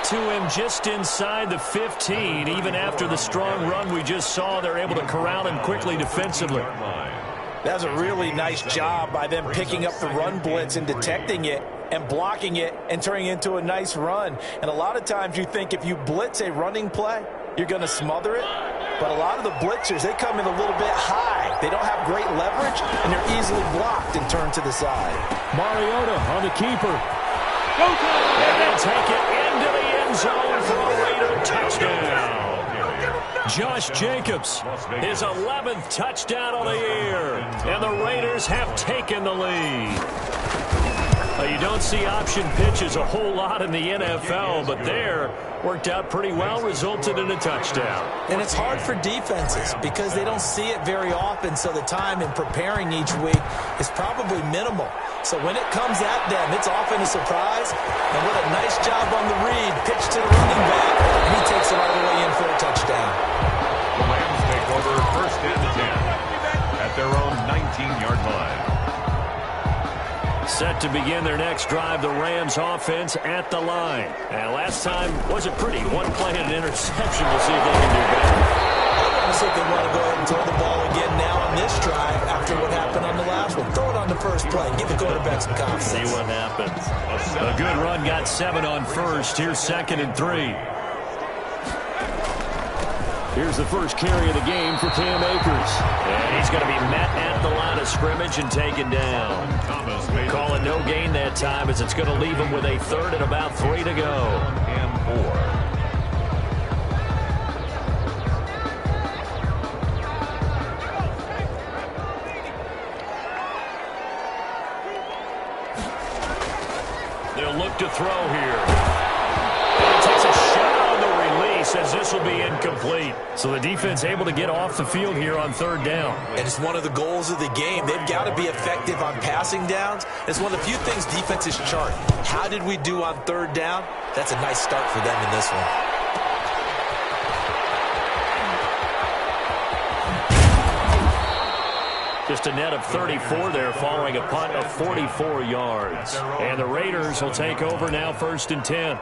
to him just inside the 15. Even after the strong run we just saw, they're able to corral him quickly defensively. That was a really nice job by them picking up the run blitz and detecting it and blocking it and turning it into a nice run. And a lot of times you think if you blitz a running play, you're going to smother it. But a lot of the blitzers, they come in a little bit high. They don't have great leverage, and they're easily blocked and turned to the side. Mariota on the keeper. And they'll take it into the end zone for a Raider touchdown. Josh Jacobs, his 11th touchdown of the year. And the Raiders have taken the lead. You don't see option pitches a whole lot in the NFL, but there worked out pretty well, resulted in a touchdown. And it's hard for defenses because they don't see it very often, so the time in preparing each week is probably minimal. So when it comes at them, it's often a surprise. And what a nice job on the read. Pitch to the running back, and he takes it all the way in for a touchdown. The Rams take over 1st and 10 at their own 19-yard line. Set to begin their next drive, the Rams offense at the line. And last time wasn't pretty. One play and an interception. We'll see if they can do better. I see if they want to go ahead and throw the ball again now on this drive after what happened on the last one. Throw it on the first play. Give the quarterback some confidence. See what happens. A good run, got 7 on first. Here's 2nd and 3. Here's the first carry of the game for Cam Akers. And he's going to be met at the line of scrimmage and taken down. Calling no gain that time as it's going to leave him with a 3rd and about 3 to go. And 4. They'll look to throw here. And he takes a shot on the release as this will be incomplete. So the defense able to get off the field here on 3rd down. And it's one of the goals of the game. They've got to be effective on passing downs. It's one of the few things defenses chart. How did we do on 3rd down? That's a nice start for them in this one. Just a net of 34 there following a punt of 44 yards. And the Raiders will take over now 1st and 10.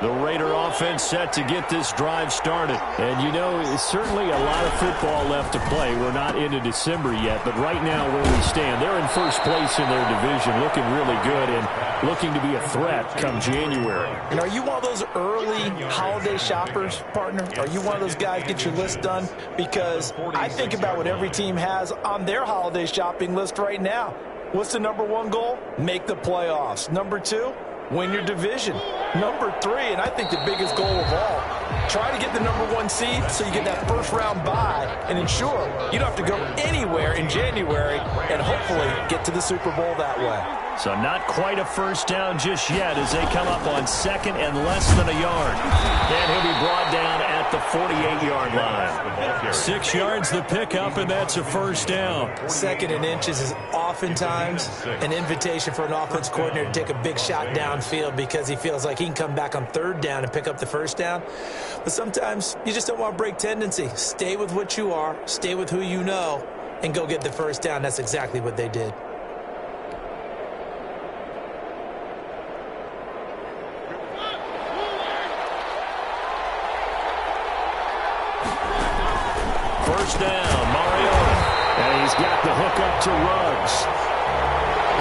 The Raider offense set to get this drive started. And, you know, it's certainly a lot of football left to play. We're not into December yet, but right now where we stand, they're in 1st place in their division, looking really good and looking to be a threat come January. And are you one of those early holiday shoppers, partner? Are you one of those guys get your list done? Because I think about what every team has on their holiday shopping list right now. What's the #1 goal? Make the playoffs. #2, win your division. #3, and I think the biggest goal of all, try to get the #1 seed so you get that 1st round bye and ensure you don't have to go anywhere in January and hopefully get to the Super Bowl that way. So not quite a 1st down just yet as they come up on 2nd and less than a yard. And he'll be brought down at the 48-yard line. 6 yards the pickup, and that's a 1st down. 2nd and inches is oftentimes an invitation for an offense coordinator to take a big shot downfield because he feels like he can come back on 3rd down and pick up the 1st down. But sometimes you just don't want to break tendency. Stay with what you are, stay with who you know, and go get the 1st down. That's exactly what they did. First down, Mariota. And he's got the hook up to Ruggs.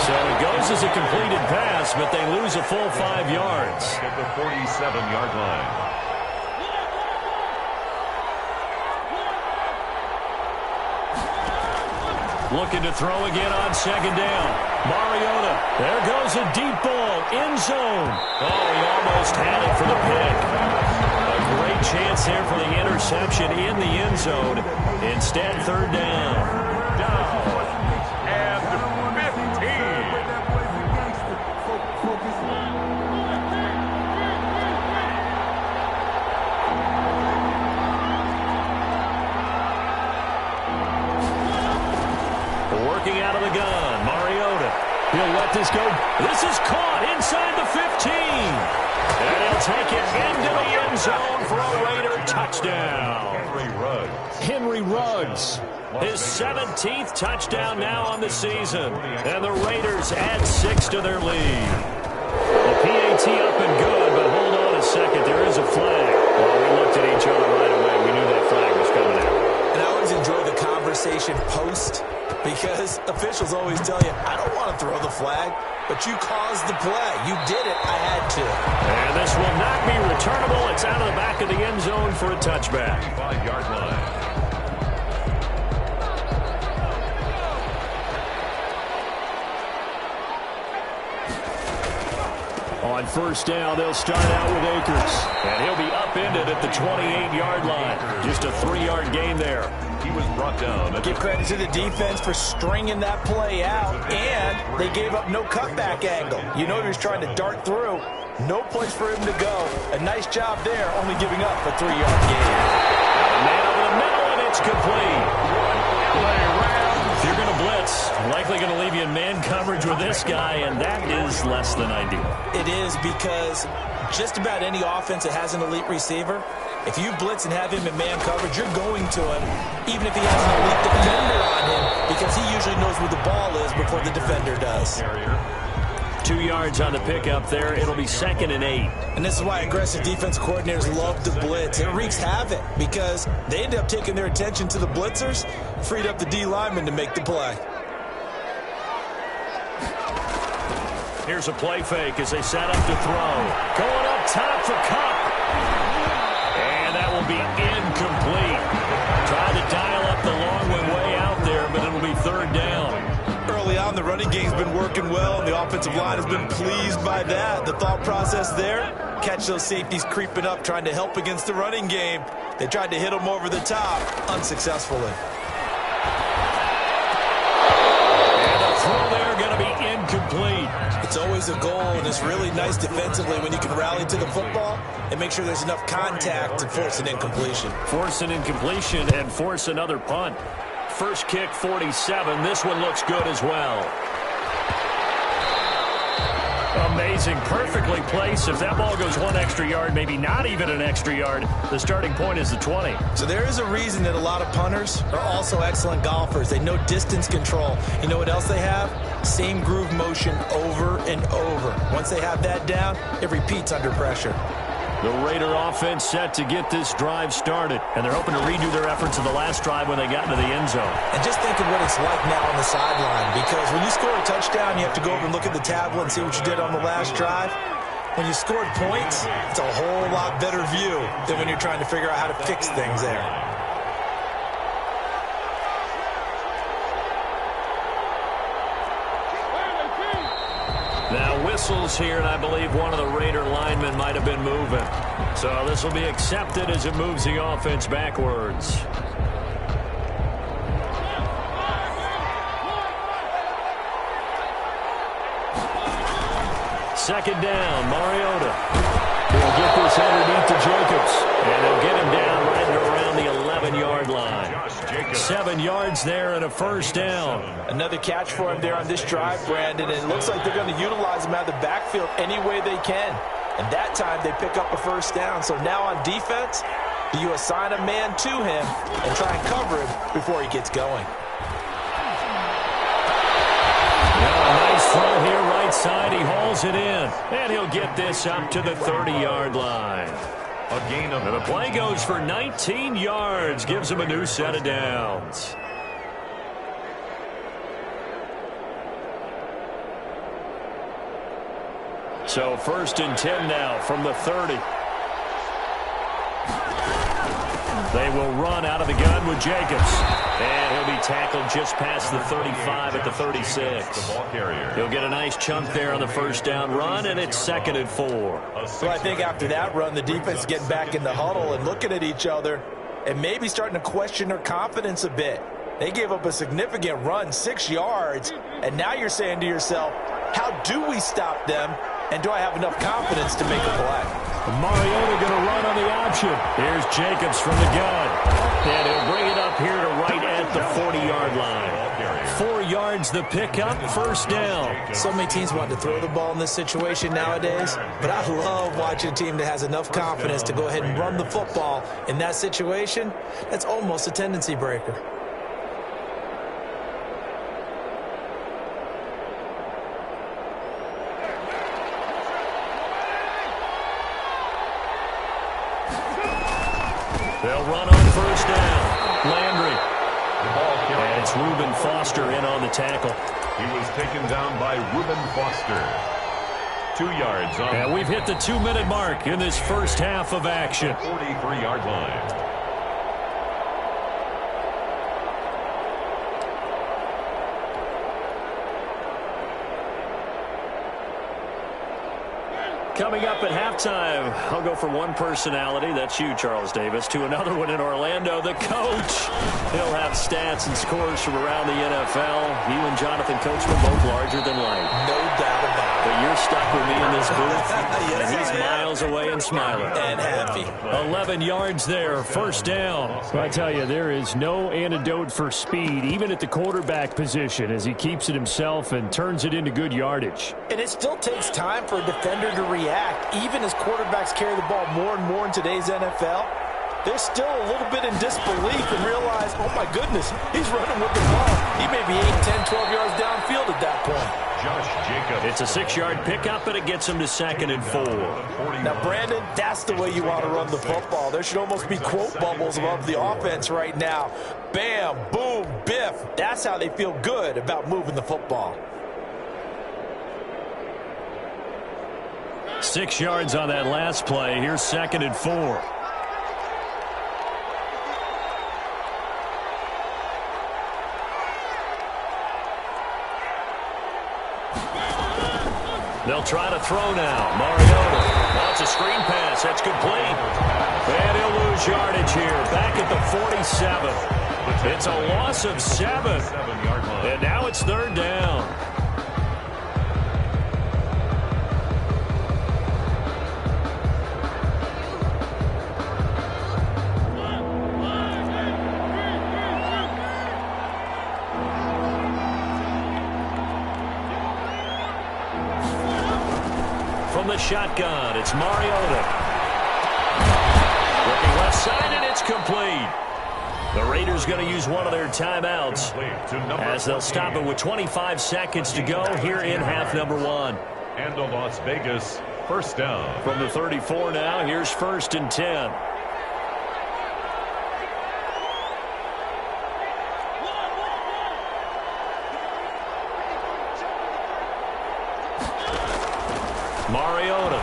So it goes as a completed pass, but they lose a full 5 yards. At the 47-yard line. Looking to throw again on 2nd down. Mariota. There goes a deep ball. End zone. Oh, he almost had it for the pick. A great chance there for the interception in the end zone. Instead, 3rd down. And 15. Working out of the gun, Mariota. He'll let this go. This is caught inside the 15. And he'll take it into the end zone for a Raider touchdown. Henry Ruggs. His 17th touchdown now on the season. And the Raiders add 6 to their lead. The PAT up and good, but hold on a second. There is a flag. Well, we looked at each other right away. We knew that flag was coming out. And I always enjoy the conversation post because officials always tell you, I don't want to throw the flag, but you caused the play. You did it. I had to. And this will not be returnable. It's out of the back of the end zone for a touchback. 5-yard line. On first down, they'll start out with Akers. And he'll be upended at the 28-yard line. Just a 3-yard gain there. He was brought down. Give credit to the defense for stringing that play out, and they gave up no cutback angle. You know he was trying to dart through. No place for him to go. A nice job there, only giving up a 3-yard gain. Man over the middle, and it's complete. If you're going to blitz, likely going to leave you in man coverage with this guy, and that is less than ideal. It is because just about any offense that has an elite receiver, if you blitz and have him in man coverage, you're going to him, even if he has an elite defender on him, because he usually knows where the ball is before the defender does. 2 yards on the pickup there. It'll be 2nd and 8. And this is why aggressive defense coordinators love to blitz. It wreaks havoc because they end up taking their attention to the blitzers, freed up the D lineman to make the play. Here's a play fake as they set up to throw. Going up top for Cup. And that will be incomplete. Tried to dial up the long one way out there, but it'll be 3rd down. Early on, the running game's been working well, and the offensive line has been pleased by that. The thought process there, catch those safeties creeping up, trying to help against the running game. They tried to hit them over the top, unsuccessfully. And the throw there going to be incomplete. It's always a goal, and it's really nice defensively when you can rally to the football and make sure there's enough contact to force an incompletion. Force an incompletion and force another punt. First kick, 47. This one looks good as well. Amazing. Perfectly placed. If that ball goes 1 extra yard, maybe not even an extra yard, the starting point is the 20. So there is a reason that a lot of punters are also excellent golfers. They know distance control. You know what else they have? Same groove motion over and over. Once they have that down, it repeats under pressure. The Raider offense set to get this drive started, and they're hoping to redo their efforts of the last drive when they got into the end zone. And just think of what it's like now on the sideline, because when you score a touchdown, you have to go over and look at the tablet and see what you did on the last drive. When you scored points, it's a whole lot better view than when you're trying to figure out how to fix things there. Now whistles here, and I believe one of the Raider linemen might have been moving. So this will be accepted as it moves the offense backwards. Second down, Mariota. He'll get this underneath to Jacobs, and they'll get him down right around the 11-yard line. 7 yards there and a first down. Another catch for him there on this drive, Brandon, and it looks like they're going to utilize him out of the backfield any way they can. And that time they pick up a first down. So now on defense, do you assign a man to him and try and cover him before he gets going? Now a nice throw here right side. He hauls it in, and he'll get this up to the 30-yard line. A gain of... And the play goes for 19 yards. Gives him a new set of downs. So 1st and 10 now from the 30. They will run out of the gun with Jacobs. And he'll be tackled just past the 35 at the 36. He'll get a nice chunk there on the first down run, and it's 2nd and 4. So I think after that run, the defense is getting back in the huddle and looking at each other and maybe starting to question their confidence a bit. They gave up a significant run, 6 yards, and now you're saying to yourself, how do we stop them, and do I have enough confidence to make a play? Mariota going to run on the option. Here's Jacobs from the gun. And he'll bring it up here to right at the 40-yard line. 4 yards the pickup, first down. So many teams want to throw the ball in this situation nowadays, but I love watching a team that has enough confidence to go ahead and run the football in that situation. That's almost a tendency breaker. They'll run on first down. Landry. And it's Reuben Foster in on the tackle. He was taken down by Reuben Foster. 2 yards on. And we've hit the 2-minute mark in this first half of action. 43-yard line. Coming up at halftime, I'll go from one personality, that's you, Charles Davis, to another one in Orlando, the coach. He'll have stats and scores from around the NFL. You and Jonathan Coachman both larger than life. No doubt about it. But you're stuck with me in this booth, and he's miles away and smiling. And happy. 11 yards there, first down. So I tell you, there is no antidote for speed, even at the quarterback position, as he keeps it himself and turns it into good yardage. And it still takes time for a defender to react. Even as quarterbacks carry the ball more and more in today's NFL, they're still a little bit in disbelief and realize, oh my goodness, he's running with the ball. He may be 8, 10, 12 yards downfield at that point. Josh Jacobs. It's a 6-yard pickup, and it gets him to 2nd and 4. Now, Brandon, that's the way you want to run the football. There should almost be quote bubbles above the offense right now. Bam, boom, biff. That's how they feel good about moving the football. 6 yards on that last play. Here's 2nd and 4. They'll try to throw now. Mariota wants a screen pass. That's complete. And he'll lose yardage here. Back at the 47. It's a loss of 7. And now it's 3rd down. From the shotgun, it's Mariota. Looking left side, and it's complete. The Raiders going to use one of their timeouts as they'll stop it with 25 seconds to go here in half number 1. And a Las Vegas first down. From the 34 now, here's 1st and 10. Mariota.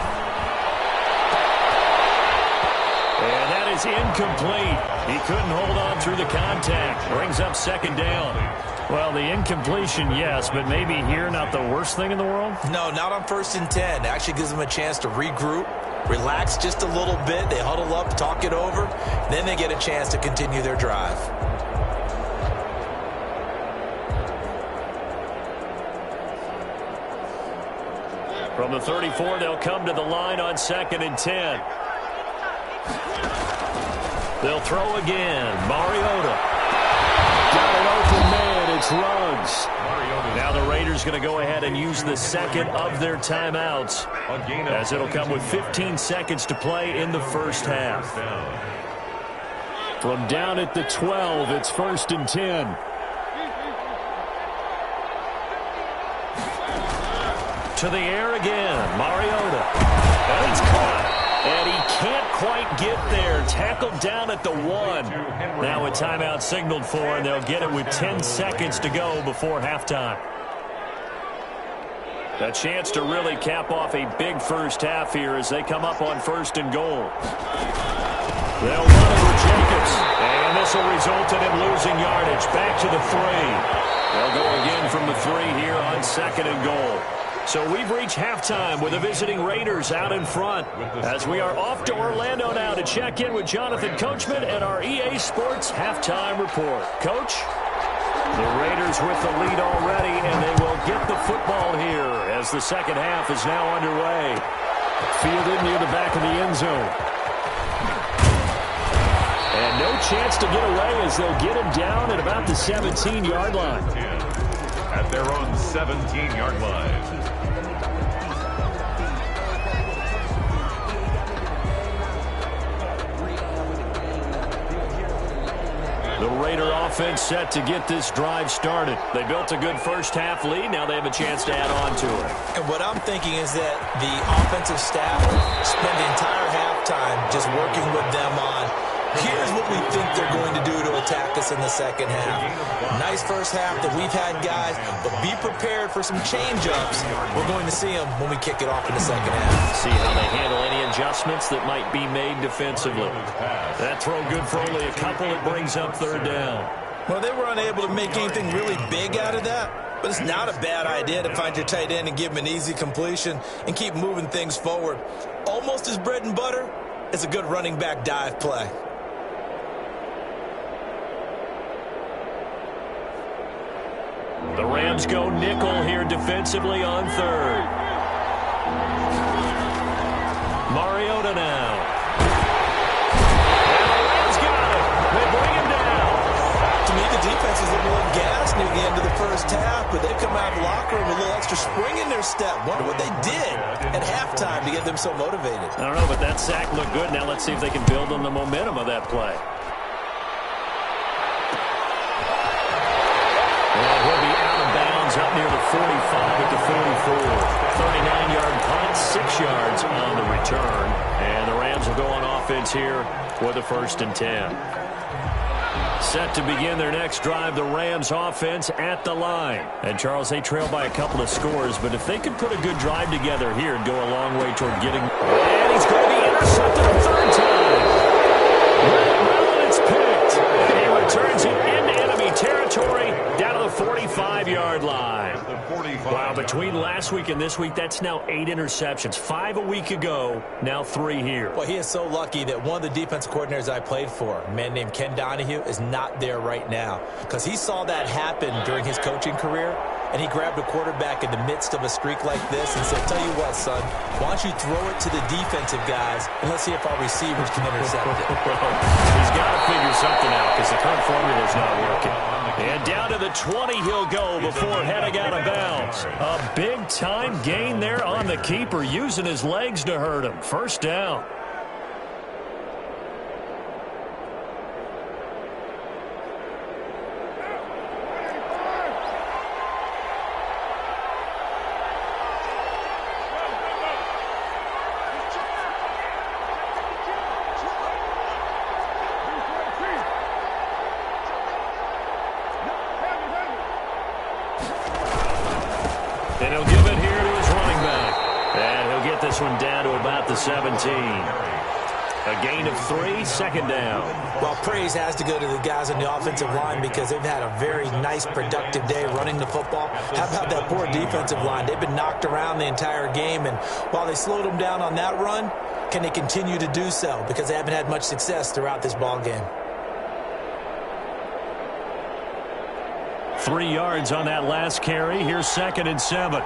And that is incomplete. He couldn't hold on through the contact. Brings up 2nd down. Well, the incompletion, yes, but maybe here not the worst thing in the world? No, not on 1st and 10. It actually gives them a chance to regroup, relax just a little bit. They huddle up, talk it over. Then they get a chance to continue their drive. From the 34, they'll come to the line on 2nd and 10. They'll throw again. Mariota. Got an open man. It's Ruggs. Now the Raiders going to go ahead and use the 2nd of their timeouts, as it'll come with 15 seconds to play in the first half. From down at the 12, it's 1st and 10. To the air again, Mariota. And it's caught. And he can't quite get there. Tackled down at the 1. Now a timeout signaled for, and they'll get it with 10 seconds to go before halftime. A chance to really cap off a big first half here as they come up on 1st and goal. They'll run it with Jacobs. And this will result in him losing yardage. Back to the 3. They'll go again from the 3 here on 2nd and goal. So we've reached halftime with the visiting Raiders out in front, as we are off to Orlando now to check in with Jonathan Coachman and our EA Sports halftime report. Coach? The Raiders with the lead already, and they will get the football here as the second half is now underway. Fielded near the back of the end zone. And no chance to get away as they'll get him down at about the 17-yard line. their own 17-yard line. The Raider offense set to get this drive started. They built a good first-half lead. Now they have a chance to add on to it. And what I'm thinking is that the offensive staff spent the entire halftime just working with them on, here's what we think they're going to do to attack us in the second half. Nice first half that we've had, guys, but be prepared for some change-ups. We're going to see them when we kick it off in the second half. See how they handle any adjustments that might be made defensively. That throw good for only a couple. It brings up third down. Well, they were unable to make anything really big out of that, but it's not a bad idea to find your tight end and give him an easy completion and keep moving things forward. Almost as bread and butter as a good running back dive play. The Rams go nickel here defensively on third. Mariota now. And the Rams got it. They bring him down. To me, the defense was looking a little gassed near the end of the first half, but they come out of the locker room with a little extra spring in their step. Wonder what they did at halftime to get them so motivated. I don't know, but that sack looked good. Now let's see if they can build on the momentum of that play. Up near the 45 at the 44. 39-yard punt, 6 yards on the return. And the Rams will go on offense here with a 1st and 10. Set to begin their next drive, the Rams offense at the line. And, Charles, they trail by a couple of scores, but if they could put a good drive together here, it'd go a long way toward getting... And he's going to be intercepted a third time. Well, it's picked. And he returns it into enemy territory down to the 45-yard line. Wow, between last week and this week, that's now 8 interceptions. 5 a week ago, now 3 here. Well, he is so lucky that one of the defense coordinators I played for, a man named Ken Donahue, is not there right now. Because he saw that happen during his coaching career, and he grabbed a quarterback in the midst of a streak like this and said, tell you what, son, why don't you throw it to the defensive guys, and let's see if our receivers can intercept it. He's got to figure something out because the current formula's not working. And down to the 20 he'll go before heading out of bounds. A big-time gain there on the keeper, using his legs to hurt him. First down. And he'll give it here to his running back. And he'll get this one down to about the 17. A gain of 3, second down. Well, praise has to go to the guys on the offensive line because they've had a very nice, productive day running the football. How about that poor defensive line? They've been knocked around the entire game, and while they slowed them down on that run, can they continue to do so? Because they haven't had much success throughout this ball game. 3 yards on that last carry. Here's 2nd and 7.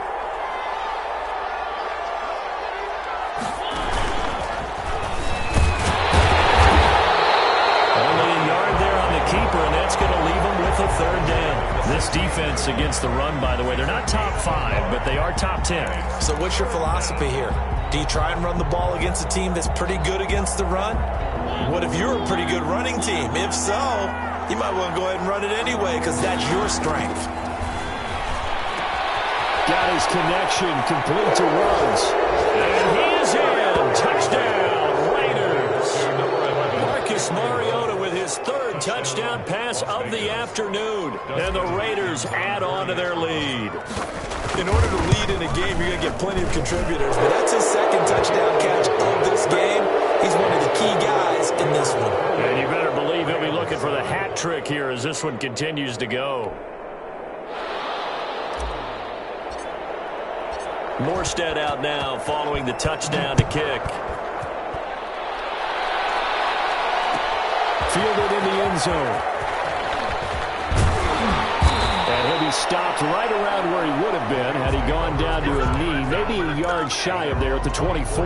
Only a yard there on the keeper, and that's going to leave him with a 3rd down. This defense against the run, by the way, they're not top 5, but they are top 10. So what's your philosophy here? Do you try and run the ball against a team that's pretty good against the run? What if you're a pretty good running team? If so, you might want to go ahead and run it anyway because that's your strength. Got his connection, complete to Ruggs. And he is in. Touchdown, Raiders. Marcus Mariota with his 3rd touchdown pass of the afternoon. And the Raiders add on to their lead. In order to lead in a game, you're going to get plenty of contributors, but that's his 2nd touchdown catch of this game. He's one of the key guys in this one. And you better believe he'll be looking for the hat trick here as this one continues to go. Morstead out now following the touchdown to kick. Fielded in the end zone. And he'll be stopped right around where he would have been had he gone down to a knee, maybe a yard shy of there at the 24.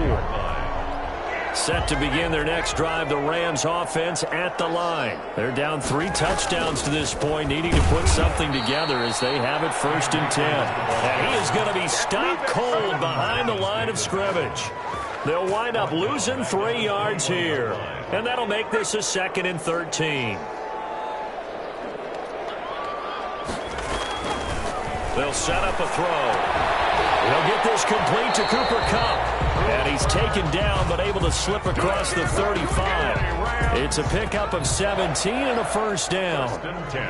Set to begin their next drive, the Rams offense at the line. They're down 3 touchdowns to this point, needing to put something together as they have it 1st and 10. And he is going to be stopped cold behind the line of scrimmage. They'll wind up losing 3 yards here. And that'll make this a 2nd and 13. They'll set up a throw. They'll get this complete to Cooper Kupp. And he's taken down but able to slip across the 35. It's a pickup of 17 and a 1st down.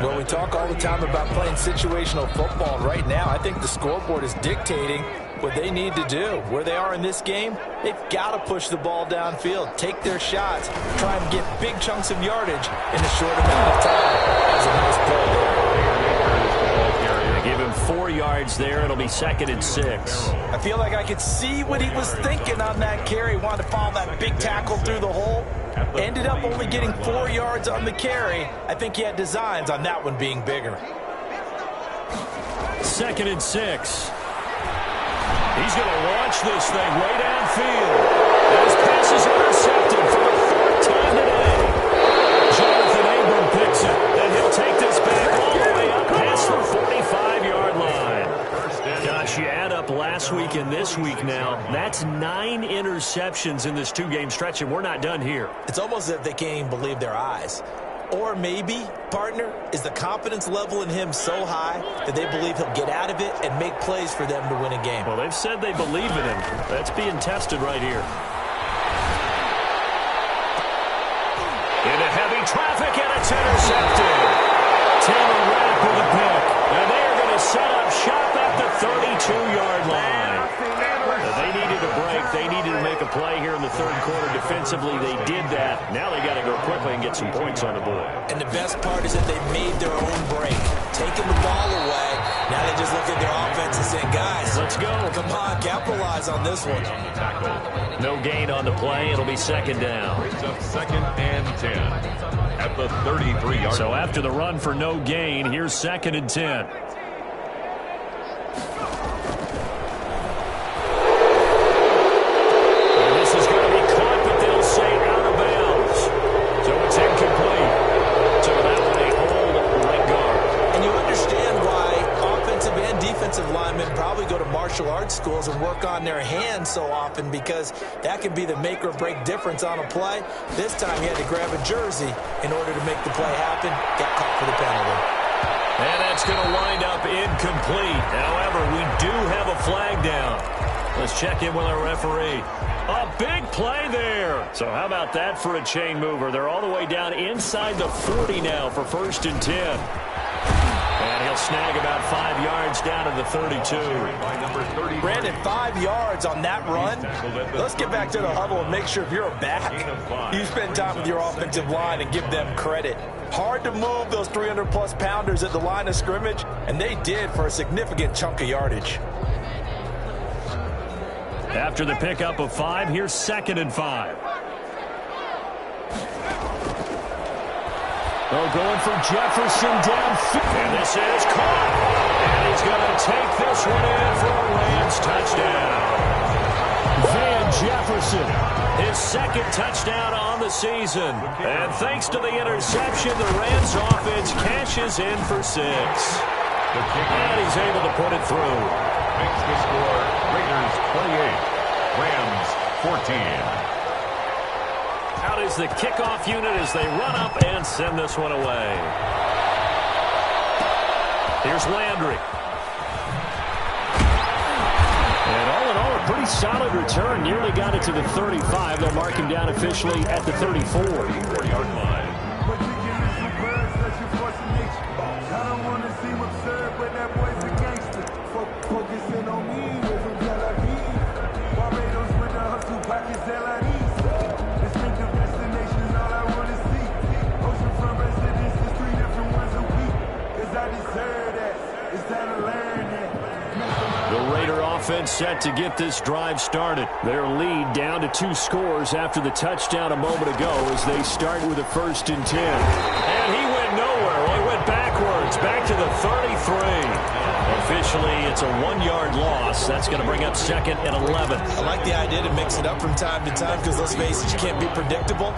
Well, we talk all the time about playing situational football. Right now, I think the scoreboard is dictating what they need to do. Where they are in this game, they've got to push the ball downfield, take their shots, try and get big chunks of yardage in a short amount of time. That's a nice play there. Give him 4 yards there. It'll be 2nd and 6. I feel like I could see what he was thinking on that carry. Wanted to follow that big tackle through the hole. Ended up only getting 4 yards on the carry. I think he had designs on that one being bigger. 2nd and 6. He's going to launch this thing way downfield. And his pass is intercepted for the 4th time today. Jonathan Abram picks it. And he'll take this back all the way up past the 45-yard line. Gosh, you add up last week and this week now. That's 9 interceptions in this 2-game stretch, and we're not done here. It's almost as if they can't even believe their eyes. Or maybe, partner, is the confidence level in him so high that they believe he'll get out of it and make plays for them to win a game. Well, they've said they believe in him. That's being tested right here. Into heavy traffic, and it's intercepted. Taylor Rapp with a pick. And they're going to set up shop at the 32-yard line. They needed a break. They needed to make a play here in the 3rd quarter. Defensively, they did that. Now they got to go quickly and get some points on the board. And the best part is that they made their own break. Taking the ball away. Now they just look at their offense and say, guys, let's go. Come on, capitalize on this one. No gain on the play. It'll be 2nd down. Brings up 2nd and 10 at the 33-yard line. So after the run for no gain, here's 2nd and 10. Arts schools and work on their hands so often because that can be the make or break difference on a play. This time he had to grab a jersey in order to make the play happen. Got caught for the penalty. And that's going to wind up incomplete. However, we do have a flag down. Let's check in with our referee. A big play there. So how about that for a chain mover? They're all the way down inside the 40 now for 1st and 10. And he'll snag about 5 yards down to the 32. Brandon, 5 yards on that run. Let's get back to the huddle and make sure if you're a back, you spend time with your offensive line and give them credit. Hard to move those 300-plus pounders at the line of scrimmage, and they did for a significant chunk of yardage. After the pickup of 5, here's 2nd and 5. Oh, going for Jefferson downfield. And this is caught. And he's going to take this one in for a Rams touchdown. Van Jefferson, his 2nd touchdown on the season. And thanks to the interception, the Rams offense cashes in for 6. And he's able to put it through. Makes the score Raiders 28, Rams 14. Out is the kickoff unit as they run up and send this one away. Here's Landry. And all in all, a pretty solid return. Nearly got it to the 35. They'll mark him down officially at the 34-yard line. Offense set to get this drive started. Their lead down to 2 scores after the touchdown a moment ago as they start with a 1st and 10. And he went nowhere. Well, he went backwards, back to the 33. A officially, it's a 1-yard loss. That's going to bring up 2nd and 11. I like the idea to mix it up from time to time because, let's face it, you can't be predictable.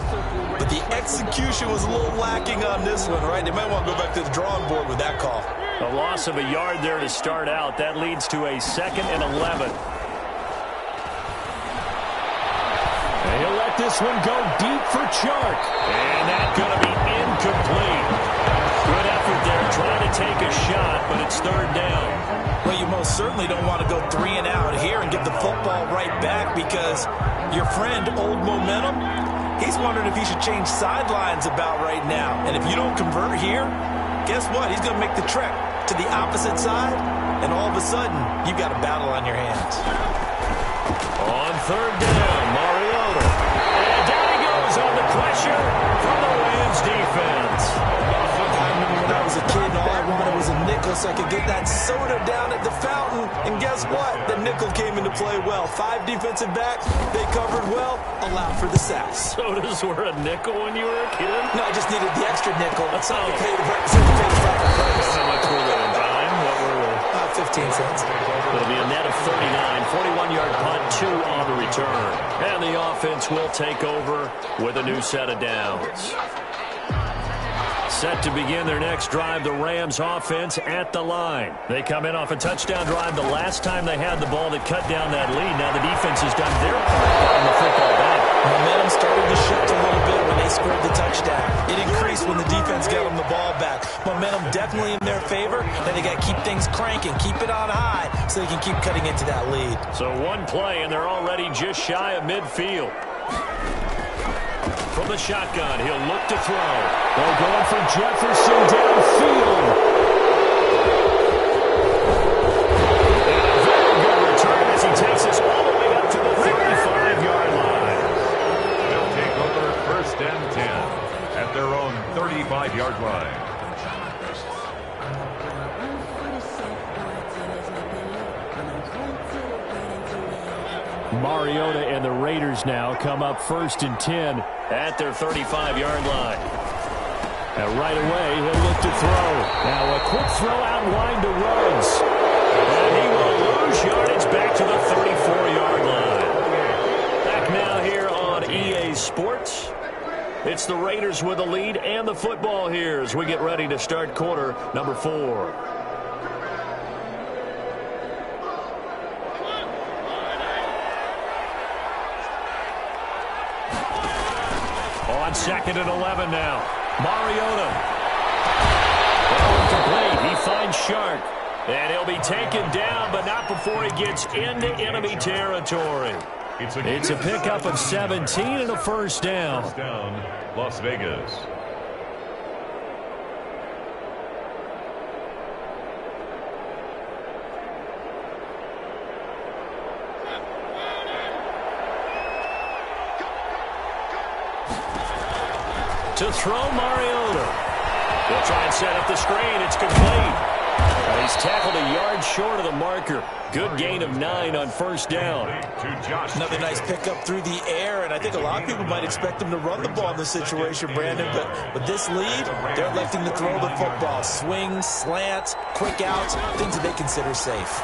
But the execution was a little lacking on this one, right? They might want to go back to the drawing board with that call. A loss of a yard there to start out. That leads to a 2nd and 11. And he'll let this one go deep for Chark. And that's going to be incomplete. Good effort there, trying to take a shot, but it's 3rd down. Well, you most certainly don't want to go 3 and out here and get the football right back because your friend, Old Momentum, he's wondering if he should change sidelines about right now. And if you don't convert here, guess what? He's going to make the trek to the opposite side, and all of a sudden, you've got a battle on your hands. On 3rd down, Mariota. And down he goes on the pressure from the Rams defense. I remember when I was a kid and all I wanted was a nickel so I could get that soda down at the fountain. And guess what? The nickel came into play well. 5 defensive backs, they covered well, allowed for the sacks. Sodas were a nickel when you were a kid? No, I just needed the extra nickel. That's how you pay the price. How much were they in time? What were they? 15 cents. It'll be a net of 39. 41-yard punt, 2 on the return. And the offense will take over with a new set of downs. Set to begin their next drive, the Rams offense at the line. They come in off a touchdown drive the last time they had the ball that cut down that lead. Now the defense has done their part getting the football back. Momentum started to shift a little bit when they scored the touchdown. It increased when the defense got them the ball back. Momentum definitely in their favor. Then they got to keep things cranking, keep it on high so they can keep cutting into that lead. So one play, and they're already just shy of midfield. From the shotgun, he'll look to throw. They're going for Jefferson downfield. And a very good return as he takes us all the way up to the 35-yard line. They'll take over 1st and 10 at their own 35-yard line. Mariota and the Raiders now come up 1st and 10 at their 35-yard line. And right away, he'll look to throw. Now a quick throw out wide to Ruggs. And he will lose yardage back to the 34-yard line. Back now here on EA Sports. It's the Raiders with the lead and the football here as we get ready to start quarter number 4. On 2nd and 11 now. Mariota. Incomplete. He finds Shark. And he'll be taken down, but not before he gets into enemy territory. It's a pickup of 17 and a 1st down. First down, Las Vegas. To throw Mariota. He'll try and set up the screen. It's complete. He's tackled a yard short of the marker. Good gain of 9 on 1st down. Another nice pickup through the air, and I think a lot of people might expect him to run the ball in this situation, Brandon, but with this lead, they're electing to throw the football. Swings, slants, quick outs, things that they consider safe.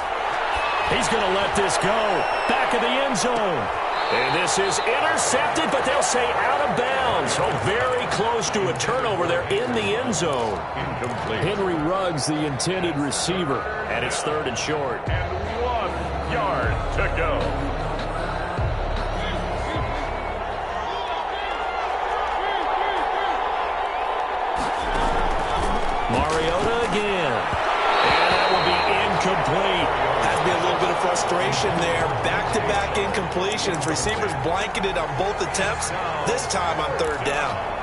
He's going to let this go. Back of the end zone. And this is intercepted, but they'll say out of bounds. Oh, very close to a turnover there in the end zone. Incomplete. Henry Ruggs, the intended receiver. And it's 3rd and short. And 1 yard to go. Mariota again. And that will be incomplete. Had to be a little bit of frustration there. Back-to-back incompletions. Receivers blanketed on both attempts, this time on 3rd down.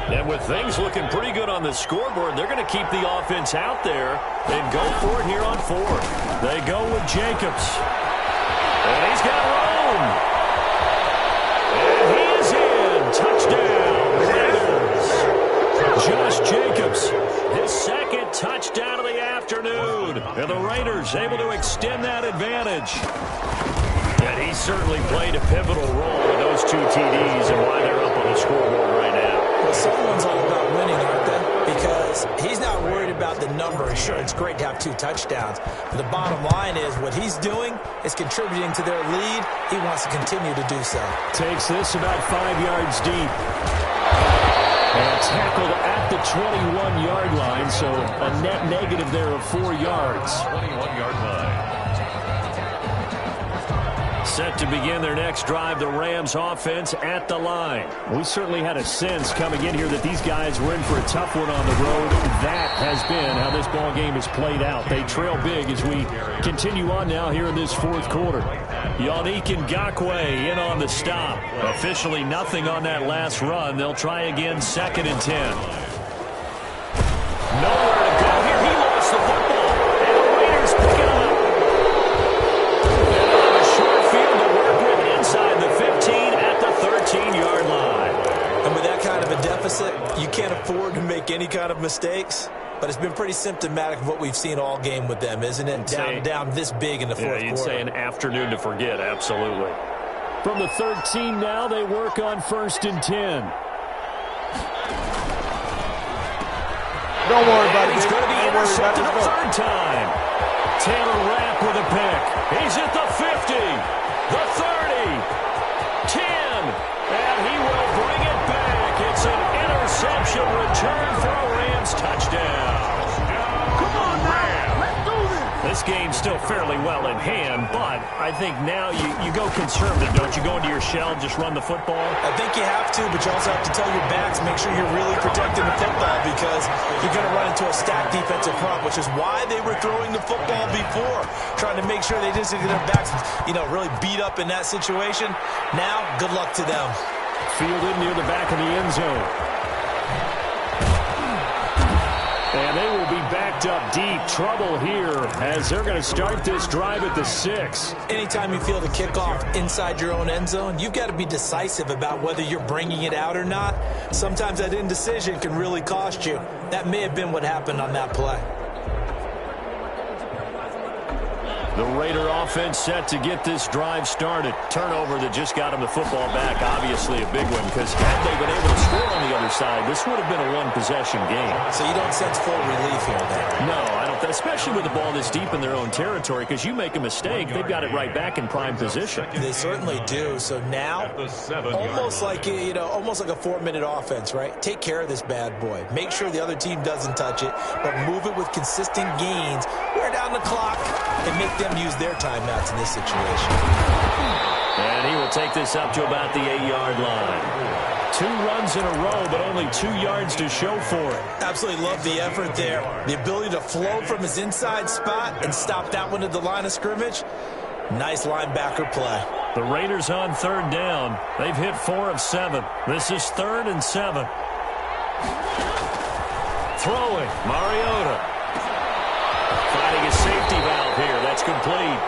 And with things looking pretty good on the scoreboard, they're going to keep the offense out there and go for it here on 4th. They go with Jacobs. And he's got room. And he is in. Touchdown, Raiders. Josh Jacobs Jacobs. His second touchdown of the afternoon. And the Raiders able to extend that advantage. And he certainly played a pivotal role in those 2 TDs and why they're up on the scoreboard right now. Well, someone's all about winning, aren't they? Because he's not worried about the number. Sure, it's great to have 2 touchdowns. But the bottom line is what he's doing is contributing to their lead. He wants to continue to do so. Takes this about 5 yards deep. And tackled at the 21-yard line, so a net negative there of 4 yards. 21-yard line. Set to begin their next drive, the Rams offense at the line. We certainly had a sense coming in here that these guys were in for a tough one on the road. That has been how this ball game has played out. They trail big as we continue on now here in this 4th quarter. Yannick Ngakoue in on the stop. Officially nothing on that last run. They'll try again, 2nd and 10. Nowhere to go here. He lost the football. And the Raiders pick it up. And on a short field to work with inside the 15 at the 13-yard line. And with that kind of a deficit, you can't afford to make any kind of mistakes. But it's been pretty symptomatic of what we've seen all game with them, isn't it? Down this big in the 4th quarter. You'd say an afternoon to forget, absolutely. From the 13 now, they work on 1st and 10. Don't worry about it. He's going to be intercepted a 3rd time. Taylor Rapp with a pick. He's at the 50, the 30, 10, and he will bring it back. It's an interception return for a Rams touchdown. Come on now, let's do this. This game's still fairly well in hand, but I think now you go conservative, don't you? Go into your shell, just run the football? I think you have to, but you also have to tell your backs, make sure you're really protecting the football because you're going to run into a stacked defensive front, which is why they were throwing the football before, trying to make sure they just get their backs, really beat up in that situation. Now, good luck to them. Fielded near the back of the end zone. And they will be backed up deep. Trouble here as they're going to start this drive at the 6. Anytime you feel the kickoff inside your own end zone, you've got to be decisive about whether you're bringing it out or not. Sometimes that indecision can really cost you. That may have been what happened on that play. The Raider offense set to get this drive started. Turnover that just got him the football back. Obviously a big one because had they been able to score on the other side, this would have been a 1-possession game. So you don't sense full relief here then? No, I don't. Especially with the ball this deep in their own territory because you make a mistake, they've got it right back in prime position. They certainly do. So now, almost like a 4-minute offense, right? Take care of this bad boy. Make sure the other team doesn't touch it, but move it with consistent gains. Wear down the clock and make them use their timeouts in this situation. And he will take this up to about the 8-yard line. 2 runs in a row, but only 2 yards to show for it. Absolutely love the effort there. The ability to flow from his inside spot and stop that one at the line of scrimmage. Nice linebacker play. The Raiders on 3rd down. They've hit 4 of 7. This is 3rd and 7. Throwing, Mariota. Finding a safety valve here. That's complete.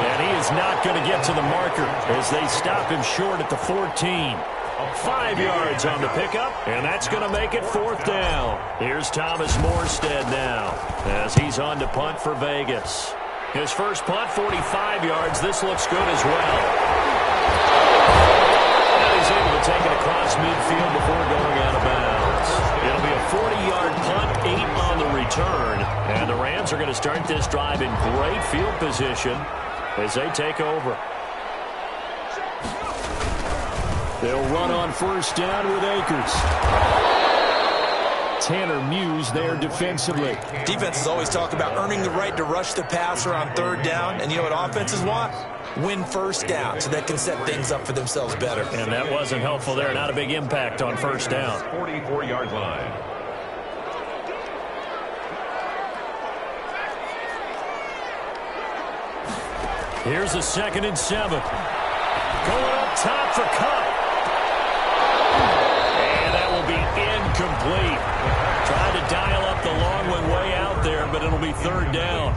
And he is not going to get to the marker as they stop him short at the 14. 5 yards on the pickup, and that's going to make it 4th down. Here's Thomas Morstead now as he's on to punt for Vegas. His first punt, 45 yards. This looks good as well. And he's able to take it across midfield before going out of bounds. It'll be a 40-yard punt, 8 on the return. And the Rams are going to start this drive in great field position as they take over. They'll run on 1st down with Akers. Tanner Muse there defensively. Defenses always talk about earning the right to rush the passer on 3rd down. And you know what offenses want? Win 1st down so they can set things up for themselves better. And that wasn't helpful there. Not a big impact on 1st down. 44-yard line. Here's a 2nd and 7. Going up top for Cup. And that will be incomplete. Trying to dial up the long one way out there, but it'll be 3rd down.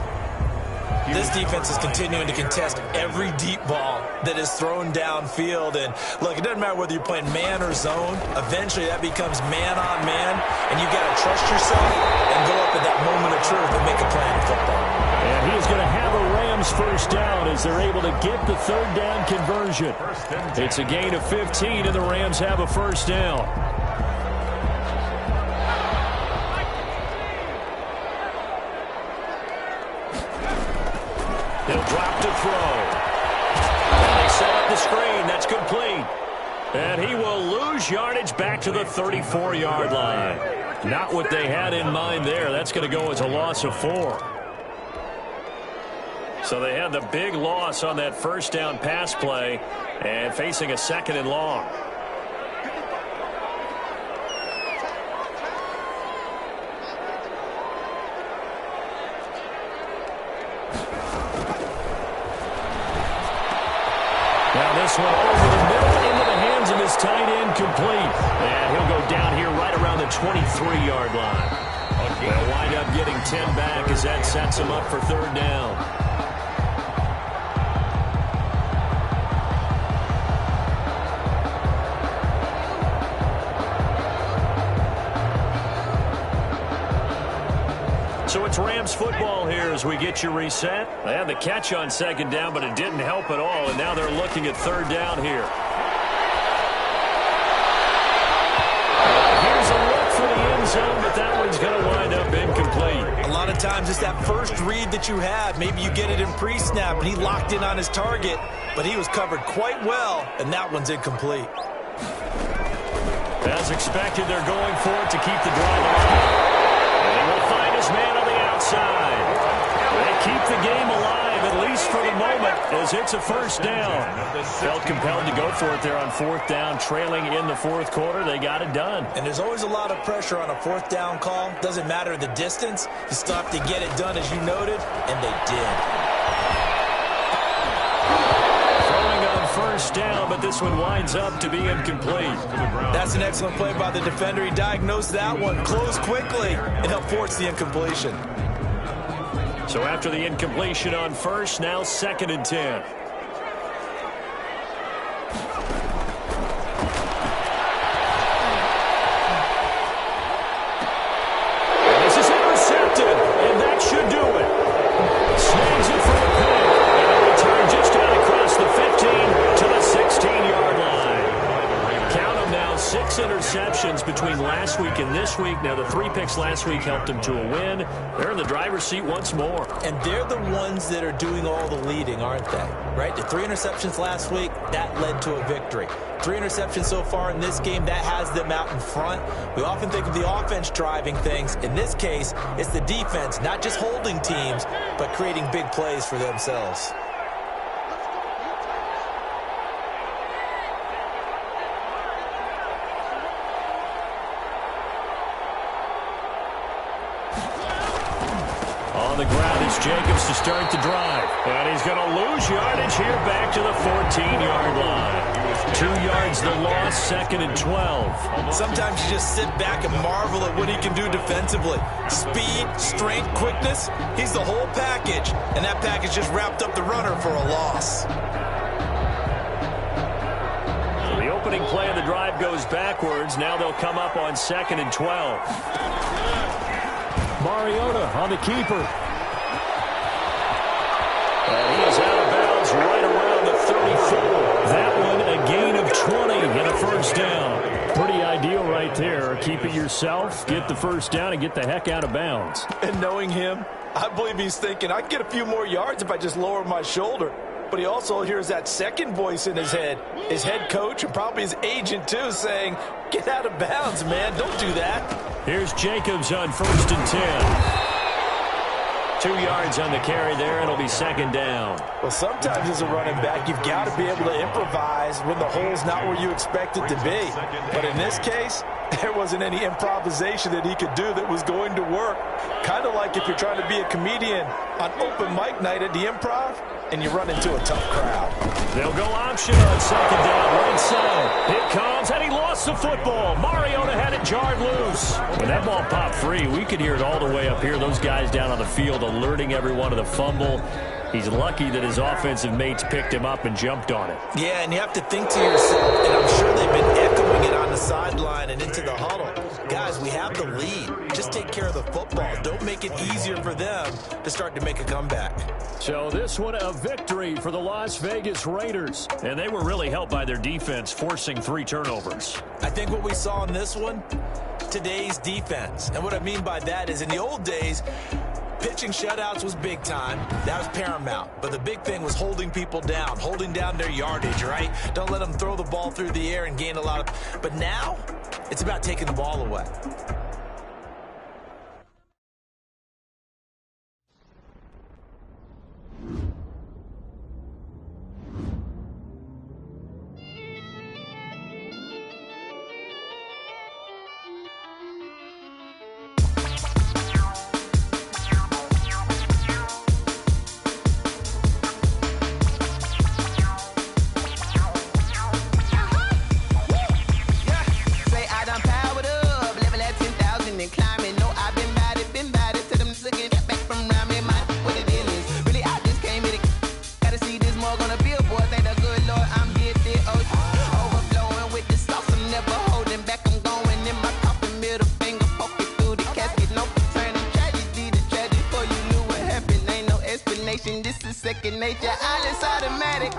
This defense is continuing to contest every deep ball that is thrown downfield. And look, it doesn't matter whether you're playing man or zone. Eventually that becomes man on man, and you got to trust yourself and go up at that moment of truth and make a play in football. And he is going to have a Rams first down as they're able to get the third down conversion. It's a gain of 15, and the Rams have a first down. He'll drop to throw. And they set up the screen. That's complete. And he will lose yardage back to the 34-yard line. Not what they had in mind there. That's going to go as a loss of 4. So they had the big loss on that first down pass play and facing a 2nd and long. Now this one over the middle into the hands of his tight end, complete. And he'll go down here right around the 23-yard line. They'll wind up getting 10 back as that sets him up for third down. So it's Rams football here as we get you reset. They had the catch on 2nd down, but it didn't help at all, and now they're looking at third down here. Here's a look for the end zone, but that one's going to wind up incomplete. A lot of times it's that first read that you have. Maybe you get it in pre-snap, and he locked in on his target, but he was covered quite well, and that one's incomplete. As expected, they're going for it to keep the drive alive. And he will find his man on the outside. They keep the game alive, at least for the moment, as it's a first down. Felt compelled to go for it there on 4th down, trailing in the 4th quarter. They got it done. And there's always a lot of pressure on a 4th down call. Doesn't matter the distance. You still have to get it done, as you noted, and they did. First down, but this one winds up to be incomplete. That's an excellent play by the defender. He diagnosed that one, closed quickly, and helped force the incompletion. So after the incompletion on first, now 2nd and 10. And this is intercepted, and that should do it. Snags it for the pick, and a return just out across the 15 to the 16-yard line. Count them now, 6 interceptions between last week and this week. Now, the 3 picks last week helped them to a win. They're in the driver's seat once more. And they're the ones that are doing all the leading, aren't they? Right? The 3 interceptions last week, that led to a victory. 3 interceptions so far in this game, that has them out in front. We often think of the offense driving things. In this case, it's the defense, not just holding teams, but creating big plays for themselves. On the ground is Jacobs to start the drive. And he's going to lose yardage here back to the 14-yard line. 2 yards the loss, 2nd and 12. Sometimes you just sit back and marvel at what he can do defensively. Speed, strength, quickness, he's the whole package. And that package just wrapped up the runner for a loss. So the opening play of the drive goes backwards. Now they'll come up on 2nd and 12. Mariota on the keeper. And he is out of bounds right around the 34. That one a gain of 20 and a first down. Pretty ideal right there. Keep it yourself, get the first down, and get the heck out of bounds. And knowing him, I believe he's thinking, I can get a few more yards if I just lower my shoulder. But he also hears that second voice in his head, his head coach and probably his agent too, saying, get out of bounds, man. Don't do that. Here's Jacobs on 1st and 10. 2 yards on the carry there. It'll be 2nd down. Well, sometimes as a running back, you've got to be able to improvise when the hole's not where you expect it to be. But in this case, There wasn't any improvisation that he could do that was going to work. Kind of like if you're trying to be a comedian on open mic night at the Improv and you run into a tough crowd. They'll go option on second down, right side. Here comes, and he lost the football. Mariota had it jarred loose. When that ball popped free, we could hear it all the way up here. Those guys down on the field alerting everyone to the fumble. He's lucky that his offensive mates picked him up and jumped on it. Yeah, and you have to think to yourself, and I'm sure they've been echoing it on the sideline and into the huddle. Guys, we have the lead. Just take care of the football. Don't make it easier for them to start to make a comeback. So this one a victory for the Las Vegas Raiders. And they were really helped by their defense, forcing 3 turnovers. I think what we saw in this one, today's defense. And what I mean by that is in the old days, pitching shutouts was big time. That was paramount. But the big thing was holding people down, holding down their yardage, right? Don't let them throw the ball through the air and gain a lot of... But now, it's about taking the ball away. Second nature, all is automatic.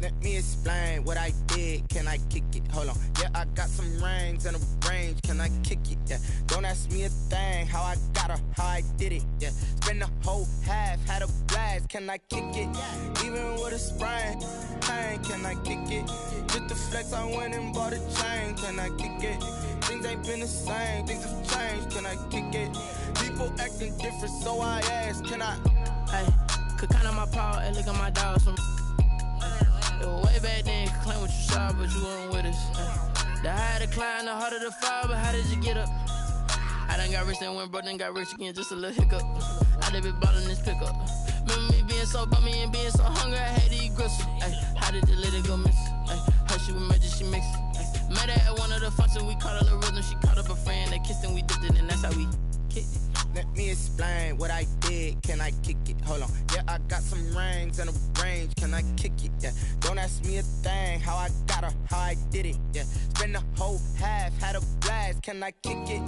Let me explain what I did. Can I kick it? Hold on. Yeah, I got some rings and a range. Can I kick it? Yeah. Don't ask me a thing. How I got her, how I did it. Yeah. Spend the whole half, had a blast. Can I kick it? Even with a sprain. Pain, can I kick it? Just the flex, I went and bought a chain. Can I kick it? Things ain't been the same. Things have changed. Can I kick it? People acting different, so I ask. Can I? Hey, could count on my power and look at my dogs from. It was way back then, could claim what you saw, but you weren't with us. The higher the climb, the harder the fall, but how did you get up? I done got rich, then went broke, then got rich again, just a little hiccup. I done been bottling this pickup. Remember me being so bummy and being so hungry, I had to eat gristle. Ay, how did the lady go miss? Her she was magic, she mixed. Met her at one of the functions, we caught a little rhythm, she caught up a friend, they kissed and we dipped it, and that's how we kicked it. Let me explain what I did. Can I kick it? hold on. Yeah, I got some rings and a range, can I kick it? Yeah, don't ask me a thing, how I got her, how I did it. Yeah, spend the whole half, had a blast, can I kick it?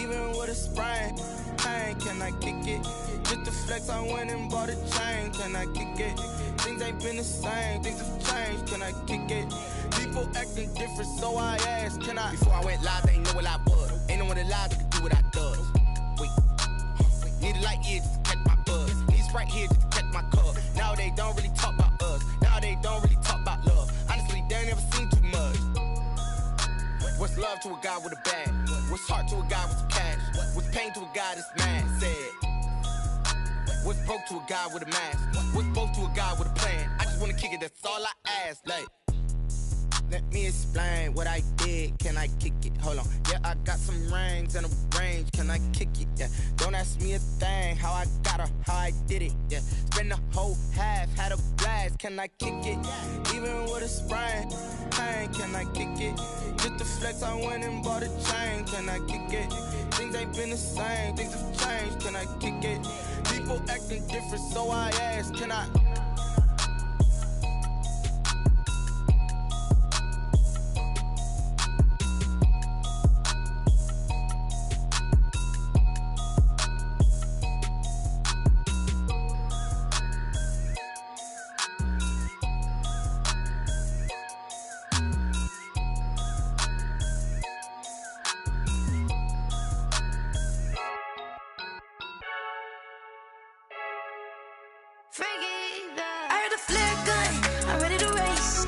Even with a sprain, pain, can I kick it? Just to flex, I went and bought a chain, can I kick it? Things ain't been the same, things have changed, can I kick it? People acting different, so I asked, can I? Before I went live, they ain't know what I was. Ain't no one alive that could do what I does. Wait, need a light here just to catch my buzz. Need Sprite here just to catch my cup. Now they don't really talk about us. Now they don't really talk about love. Honestly, they ain't never seen too much. What's love to a guy with a bag? What's heart to a guy with some cash? What's pain to a guy that's mad? Said. What's broke to a guy with a mask? What's both to a guy with a plan? I just wanna kick it, that's all I ask. Like, let me explain what I did, can I kick it? Hold on, yeah, I got some rings and a range, can I kick it? Yeah, don't ask me a thing, how I got her, how I did it. Yeah, spend the whole half, had a blast, can I kick it? Even with a sprain, pain, can I kick it? Just to flex, I went and bought a chain, can I kick it? Things ain't been the same, things have changed, can I kick it? People acting different, so I asked, can I? I heard a flare gun, I'm ready to race.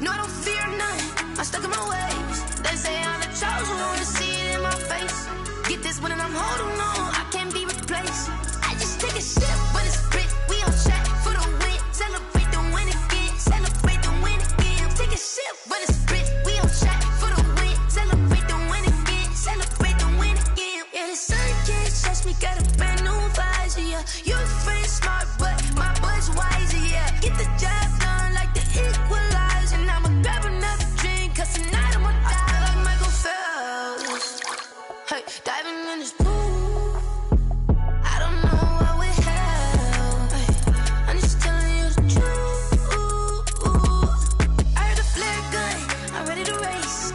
No, I don't fear none, I'm stuck in my ways. They say I'm the chosen one, see it in my face. Get this one and I'm holding on, I can't be replaced. I just take a sip, but it's split, we on track for the win. Celebrate the win again, celebrate the win again. Take a sip, but it's split, we on track for the win. Celebrate the win again, celebrate the win again. Yeah, the sun can't touch me, got a brand new visor, yeah. You're friend smart, but my bud's wiser, yeah. Get the job done like the equalizer. And I'ma grab another drink, cause tonight I'ma die like Michael Phelps. Hey, diving in this pool, I don't know what we have. Hey, I'm just telling you the truth. I heard a flare gun, I'm ready to race.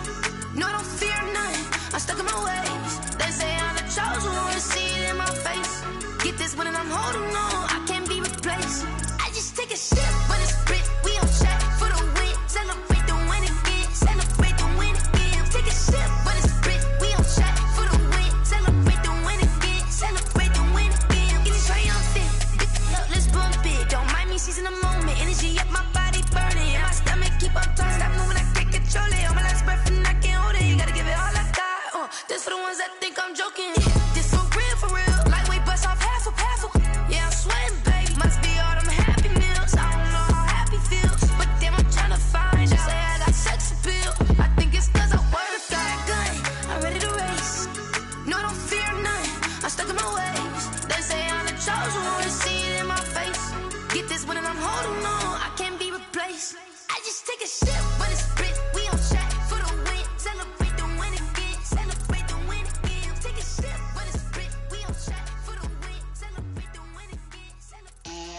No, I don't fear none, I'm stuck in my ways. They say I'm the chosen one, see it in my face. Get this one and I'm holding on, I can't be replaced. I just take a sip, but it's split, we on track for the win. Celebrate the win again, celebrate the win again. Take a sip, but it's split, we on track for the win. Celebrate the win again, celebrate the win again. Get it triumphant, up, let's bump it. Don't mind me seizing the moment, energy up my body burning. And my stomach keep on turning, stop moving, I can't control it. On my last breath and I can't hold it, you gotta give it all I got. This for the ones that think I'm joking. This for real, lightweight bust off half a. Yeah, I'm sweating, babe, must be all them happy meals. I don't know how happy feels, but damn, I'm tryna find out. Say I got sex appeal, I think it's cause I wear a fire gun. I'm ready to race, no, I don't fear none, I'm stuck in my ways. They say I'm the chosen one, see it in my face. Get this one and I'm holding on, I can't be replaced. I just take a sip, but it's split, we on track for the win. Celebrate the win again, celebrate the win again. Take a sip, but it's split, we on track for the win. Celebrate the win again, celebrate.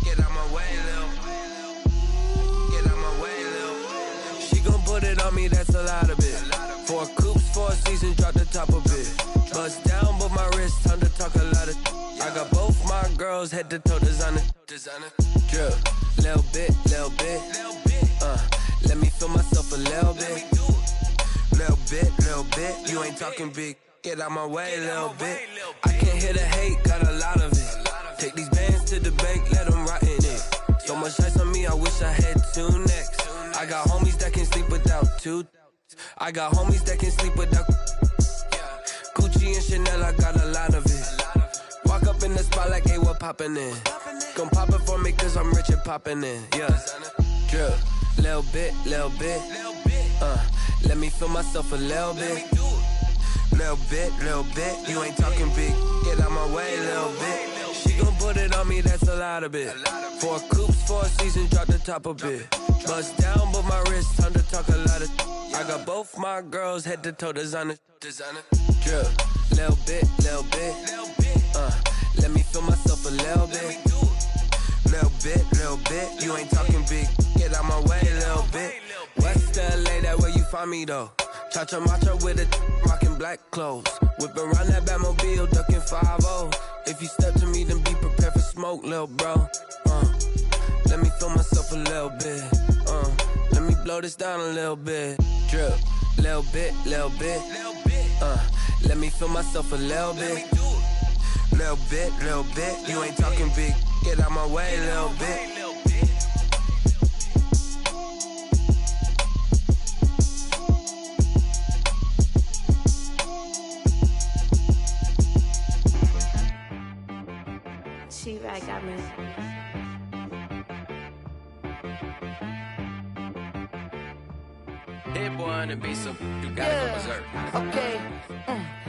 Get out my way, Lil. Get out my way, Lil. She gon' put it on me, that's a lot of it. 4 coops, 4 seasons, drop the top of it. Bust down, but my wrist, time to talk a lot of. I got both my girls, head to toe designer. Drip, little bit. Let me feel myself a little bit. Little bit. You ain't talking big. Get out my way, little bit. I can't hear the hate, got a lot of it. Take these bands to the bank, let them rot in it. So much ice on me, I wish I had 2 necks. I got homies that can sleep without 2. I got homies that can sleep without Gucci and Chanel, I got a lot of it. Walk up in the spot like, hey, what poppin' in? Gon' pop it for me cause I'm rich and poppin' in. Yeah, drip, little bit. Let me feel myself a little bit. Little bit. You ain't talking big. Get out my way, little bit. She gon' put it on me, that's a lot of it. 4 coops, 4 seasons, drop the top a bit. Bust down, but my wrist, time to talk a lot of. I got both my girls head to toe designer. Drip, little bit. Let me feel myself a little bit. Little bit. You ain't talking big. Get out my way, little bit. West LA, that where you find me though. Cha-cha matcha with a rockin' black clothes. Whip around that Batmobile, ducking 5-0. If you step to me, then be prepared for smoke, little bro. Let me feel myself a little bit. Let me blow this down a little bit. Drip, little bit. Let me feel myself a little bit. Little bit. You ain't talking big. Get out my way, little bit. She-Rag got me. Hit one and be some. You gotta go berserk. Okay.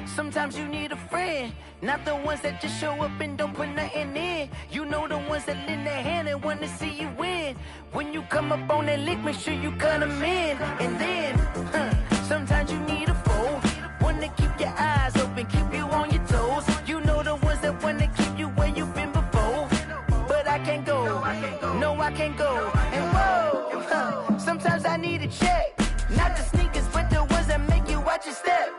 Sometimes you need a friend, not the ones that just show up and don't put nothing in. You know the ones that lend their hand and want to see you win. When you come up on that lick, make sure you cut them in. And then, sometimes you need a foe, one to keep your eyes open, keep you on your toes. You know the ones that want to keep you where you've been before. But I can't go, no I can't go. And whoa, sometimes I need a check. Not the sneakers, but the ones that make you watch your step.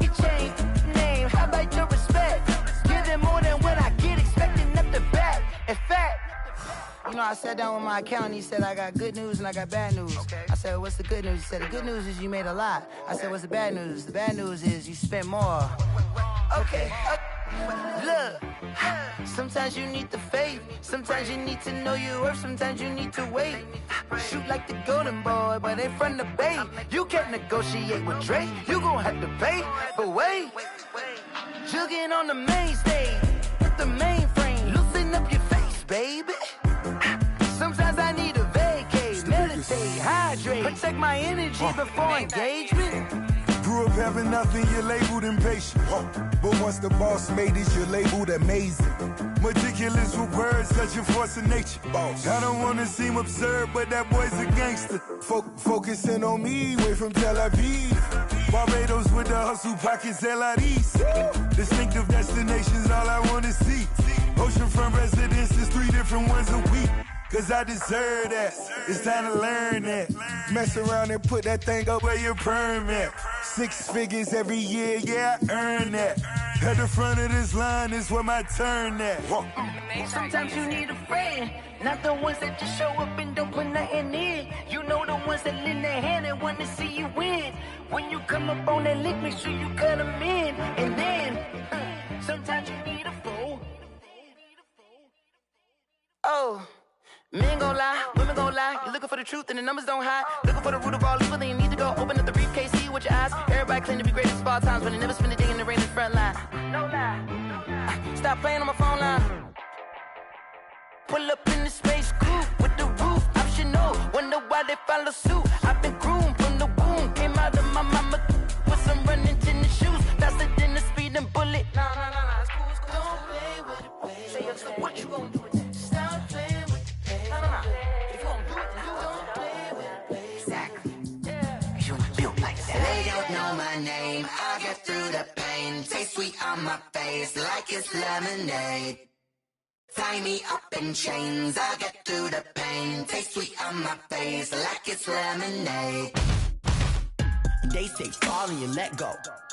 Your chain, name, how about your respect? Give them more than what I get, expecting up the back. In fact, you know, I sat down with my accountant, he said I got good news and I got bad news. I said, what's the good news? He said, the good news is you made a lot. I said, what's the bad news? The bad news is you spent more. Okay. Look, sometimes you need the faith, sometimes you need to know your worth, sometimes you need to wait. Shoot like the golden boy, but ain't from the bay. You can't negotiate with Drake, you gon' have to pay. But wait, jugging on the main stage, with the mainframe, loosen up your face, baby. Sometimes I need a vacate, meditate, hydrate, protect my energy before engagement. Grew up having nothing, you're labeled impatient. But once the boss made it, you're labeled amazing. Meticulous with words, such a force of nature. I don't wanna seem absurd, but that boy's a gangster. Focusing on me, way from Tel Aviv. Barbados with the hustle pockets, LIDs. Distinctive destinations, all I wanna see. Oceanfront residences, 3 different ones a week. Cause I deserve that, it's time to learn that. Mess around and put that thing up where your permit. 6 figures every year, yeah, I earn that. At the front of this line is where my turn at. Sometimes you need a friend, not the ones that just show up and don't put nothing in. You know the ones that lend their hand and want to see you win. When you come up on that lick, make sure you cut them in. And then, sometimes you need a fool. Oh. Men gon' lie, women gon' lie. You're looking for the truth and the numbers don't hide. Looking for the root of all evil, then you need to go open up the briefcase, see with your eyes. Everybody claim to be greatest of all times, but they never spend a day in the rain in the front line. No lie. Stop playing on my phone line. Pull up in the space coupe with the roof optional. Wonder why they follow suit. I've been groomed from the womb. Came out of my mama with some running tennis shoes. Faster than the speeding bullet. Nah, it's cool, it's cool. Don't play with it, baby. Say what you gon' do with that? Stop playing with it. If you gon' do it, then you don't play with it, baby. Exactly. Yeah. You built like that. They don't know my name. I get through the pain. Taste sweet on my face like it's lemonade. Tie me up in chains. I get through the pain. Taste sweet on my face like it's lemonade. They say fall and you let go,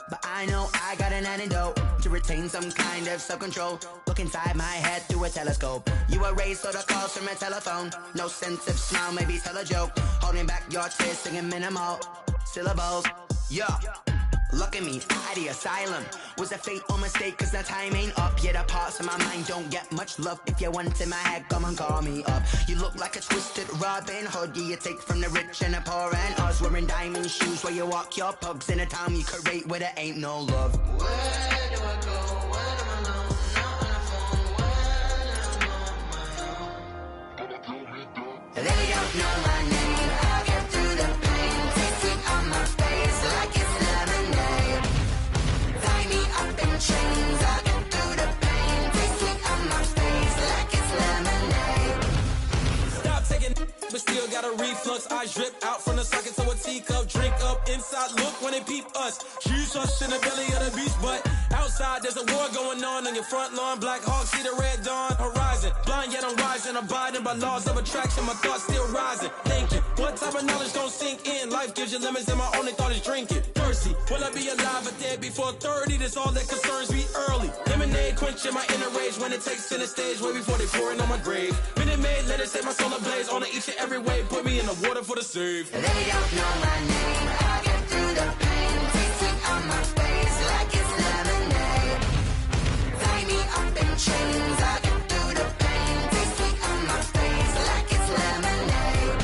but I know I got an antidote to retain some kind of self-control. Look inside my head through a telescope. You erase all the calls from a telephone. No sense of smile, maybe tell a joke. Holding back your tears, singing minimal syllables. Yeah, look at me, out the asylum. Was a fate or mistake, cause the time ain't up. Yet the parts of my mind don't get much love. If you want in my head, come and call me up. You look like a twisted Robin Hood. You take from the rich and the poor and us. Wearing diamond shoes where you walk your pugs in a town you create where there ain't no love. Where do I go? When I'm alone? Not on the phone. When I'm on my own. They don't know my name. I get through the pain. Taste sweet on my face like it's lemonade. Tie me up in chains. I get through the pain. Taste sweet on my face like reflux. Eyes drip out from the socket to a teacup. Drink up inside, look when they peep us. Jesus in the belly of the beast, but outside there's a war going on your front lawn. Black Hawk, see the red dawn horizon. Blind yet I'm rising, abiding by laws of attraction. My thoughts still rising, thinking, what type of knowledge gon' sink in? Life gives you limits and my only thought is drinking. Thirsty, will I be alive or dead before 30? That's all that concerns me early. Lemonade quenching my inner rage when it takes center stage way before they pour it on my grave. Minute Maid, let it set my soul ablaze on each and every way. Put me in the water for the save. They don't know my name. I get through the pain. Taste sweet on my face like it's lemonade. Tie me up in chains. I get through the pain. Taste sweet on my face like it's lemonade.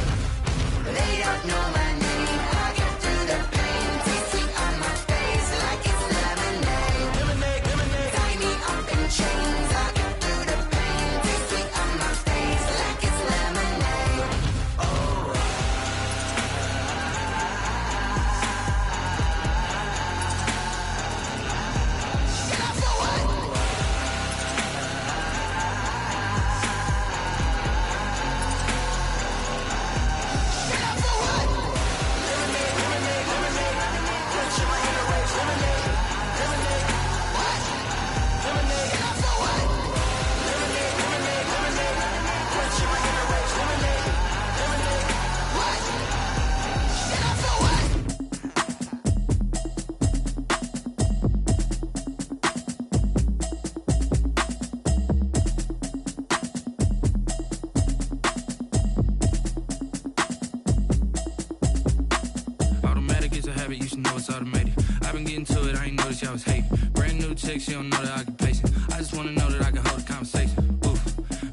They don't know my name. I get through the pain. Taste sweet on my face like it's lemonade. Lemonade, lemonade. Tie me up in chains. I get through the pain. Taste sweet on my face like it's lemonade. Oh. Automatic is a habit, you should know it's automated. I've been getting to it, I ain't noticed y'all was hating. Brand new chick, she don't know that I can pace it. I just wanna know that I can hold a conversation. Oof,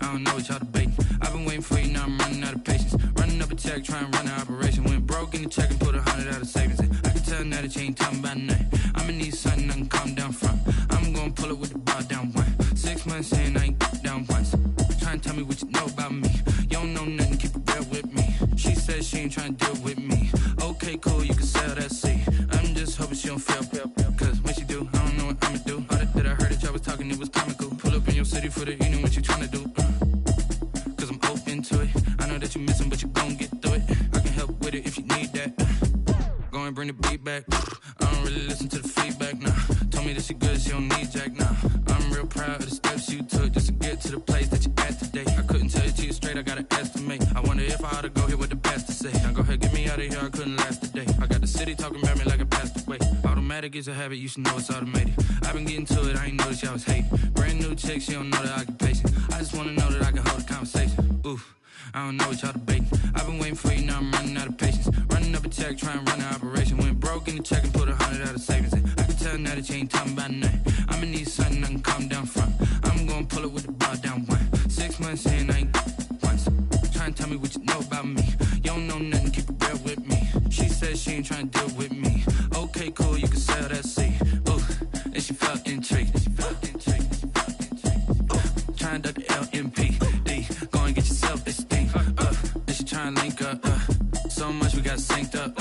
I don't know what y'all debating. I've been waiting for you, now I'm running out of patience. Running up a check, trying to run an operation. Went broke in the check and put 100 out of savings in. I can tell now that you ain't talking about nothing. I'ma need something I can calm down from. I'm gonna pull it with the bar down one. 6 months in, I ain't down once. Trying to tell me what you know about me. You don't know nothing, keep it real with me. She says she ain't trying to deal with me. Okay, cool, you can sell that seed. I'm just hoping she don't fail. Cause when she do, I don't know what I'ma do. All that I heard that y'all was talking, it was comical. Pull up in your city for the evening, what you tryna do? Cause I'm open to it. I know that you missing, but you gon' get through it. I can help with it if you need that. Go and bring the beat back. I don't really listen to the feedback, nah. Told me that she good, she don't need jack, nah. I'm real proud of the steps you took just to get to the place that you at today. I couldn't tell you to you straight, I gotta estimate. I wonder if I ought to go here with the best to say. Now go ahead, get me out of here, I couldn't last a day. I got the city talking about me like I passed away. Automatic is a habit, you should know it's automated. I've been getting to it, I ain't noticed y'all was hating. Brand new chick, she don't know the occupation. I just wanna know that I can hold a conversation. Oof, I don't know what y'all debating. I've been waiting for you, now I'm running out of patience. Running up a check, trying to run an operation. Went broke in the check and put 100 out of savings in. I can tell now that you ain't talking about nothing. I'ma need something I can calm down from. I'm gonna pull it with the bar down one. 6 months in, I ain't once. Trying to tell me what you know about me. You don't know nothing, keep it real with me. She says she ain't trying to deal with me. Okay, cool, you can sell that seed. Ooh, and she felt intrigued. Trying to duck the LMP. Go and get yourself this thing. Then she trying to link up. So much we got synced up.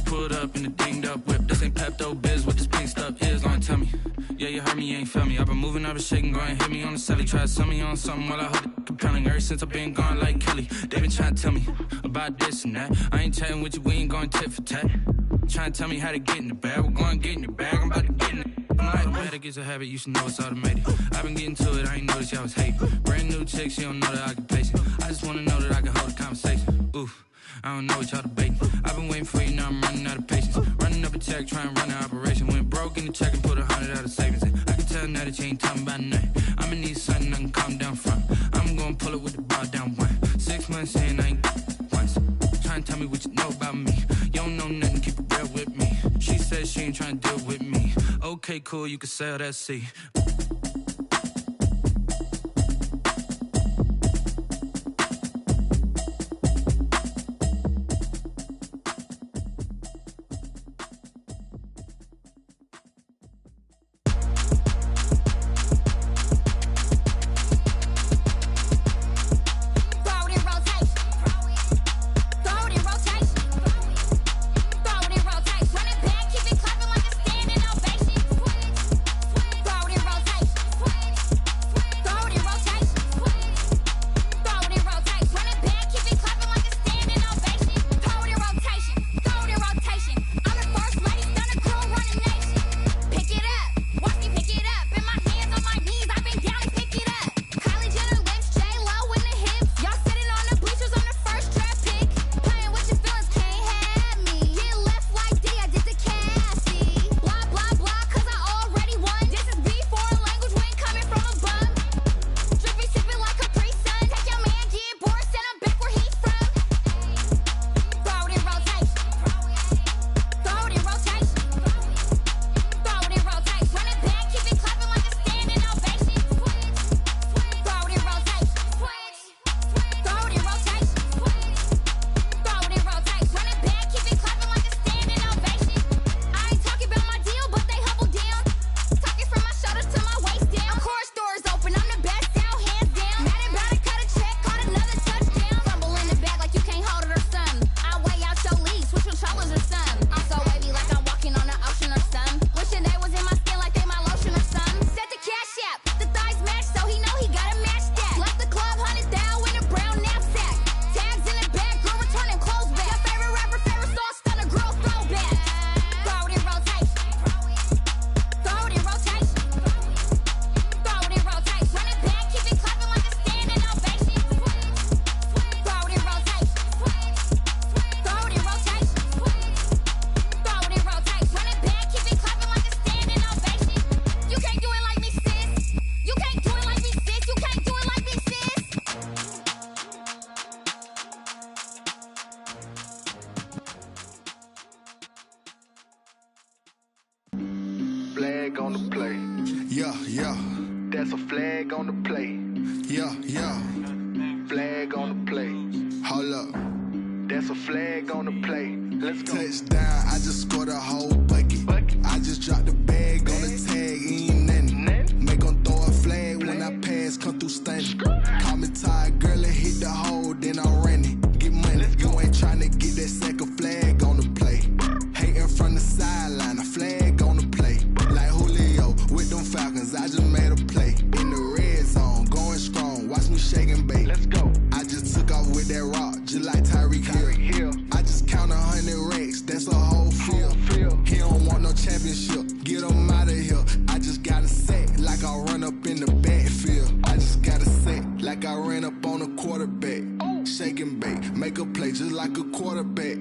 Pulled up in the dinged up whip. This ain't Pepto Biz, what this pink stuff is. Don't tell me. Yeah, you heard me, you ain't felt me. I've been moving, I've been shaking, go and hit me on the celly. Try to sell me on something while I hold it compelling. Ever since I've been gone like Kelly, they been trying to tell me about this and that. I ain't chatting with you, we ain't going tit for tat. Trying to tell me how to get in the bag. We're going to get in the bag, I'm about to get in it. Automatic is a habit, you should know it's automated. I've been getting to it, I ain't noticed y'all was hating. Brand new chick, she don't know the occupation. I just wanna know that I can hold a conversation. Oof, I don't know what y'all debating. I've been waiting for you, now I'm running out of patience. Running up a check, trying to run an operation. Went broke in the check and put 100 out of savings in. I can tell now that you ain't talking about nothing. I'ma need something I can calm down from. I'm gonna pull it with the bar down one. 6 months in, I ain't once. Trying to tell me what you know about me. You don't know nothing, keep it real with me. She says she ain't trying to deal with me. Okay, cool, you can sell that seed. Throw it in rotation. flag on the play. Yeah. Flag on the play. Hold up. That's a flag on the play. Let's go. Touchdown, I just scored a whole bucket. I just dropped the bag on the tag, ain't nothing. Make 'em throw a flag when I pass, come through stunning. Call me tired, girl, and hit the hole, then I'm running. Get money, you ain't tryna get that second flag on the play. Hating from the sideline, a flag on the play. Like Julio with them Falcons, I just made a play. In the red zone, going strong, watch me shake and bake. Let's go. I just took off with that rock, just like Tyreek Hill. I just count 100 racks, that's a whole field. He don't want no championship, get him out of here. I just gotta set like I run up in the backfield. I just gotta set like I ran up on a quarterback. Shake and bake, make a play just like a quarterback.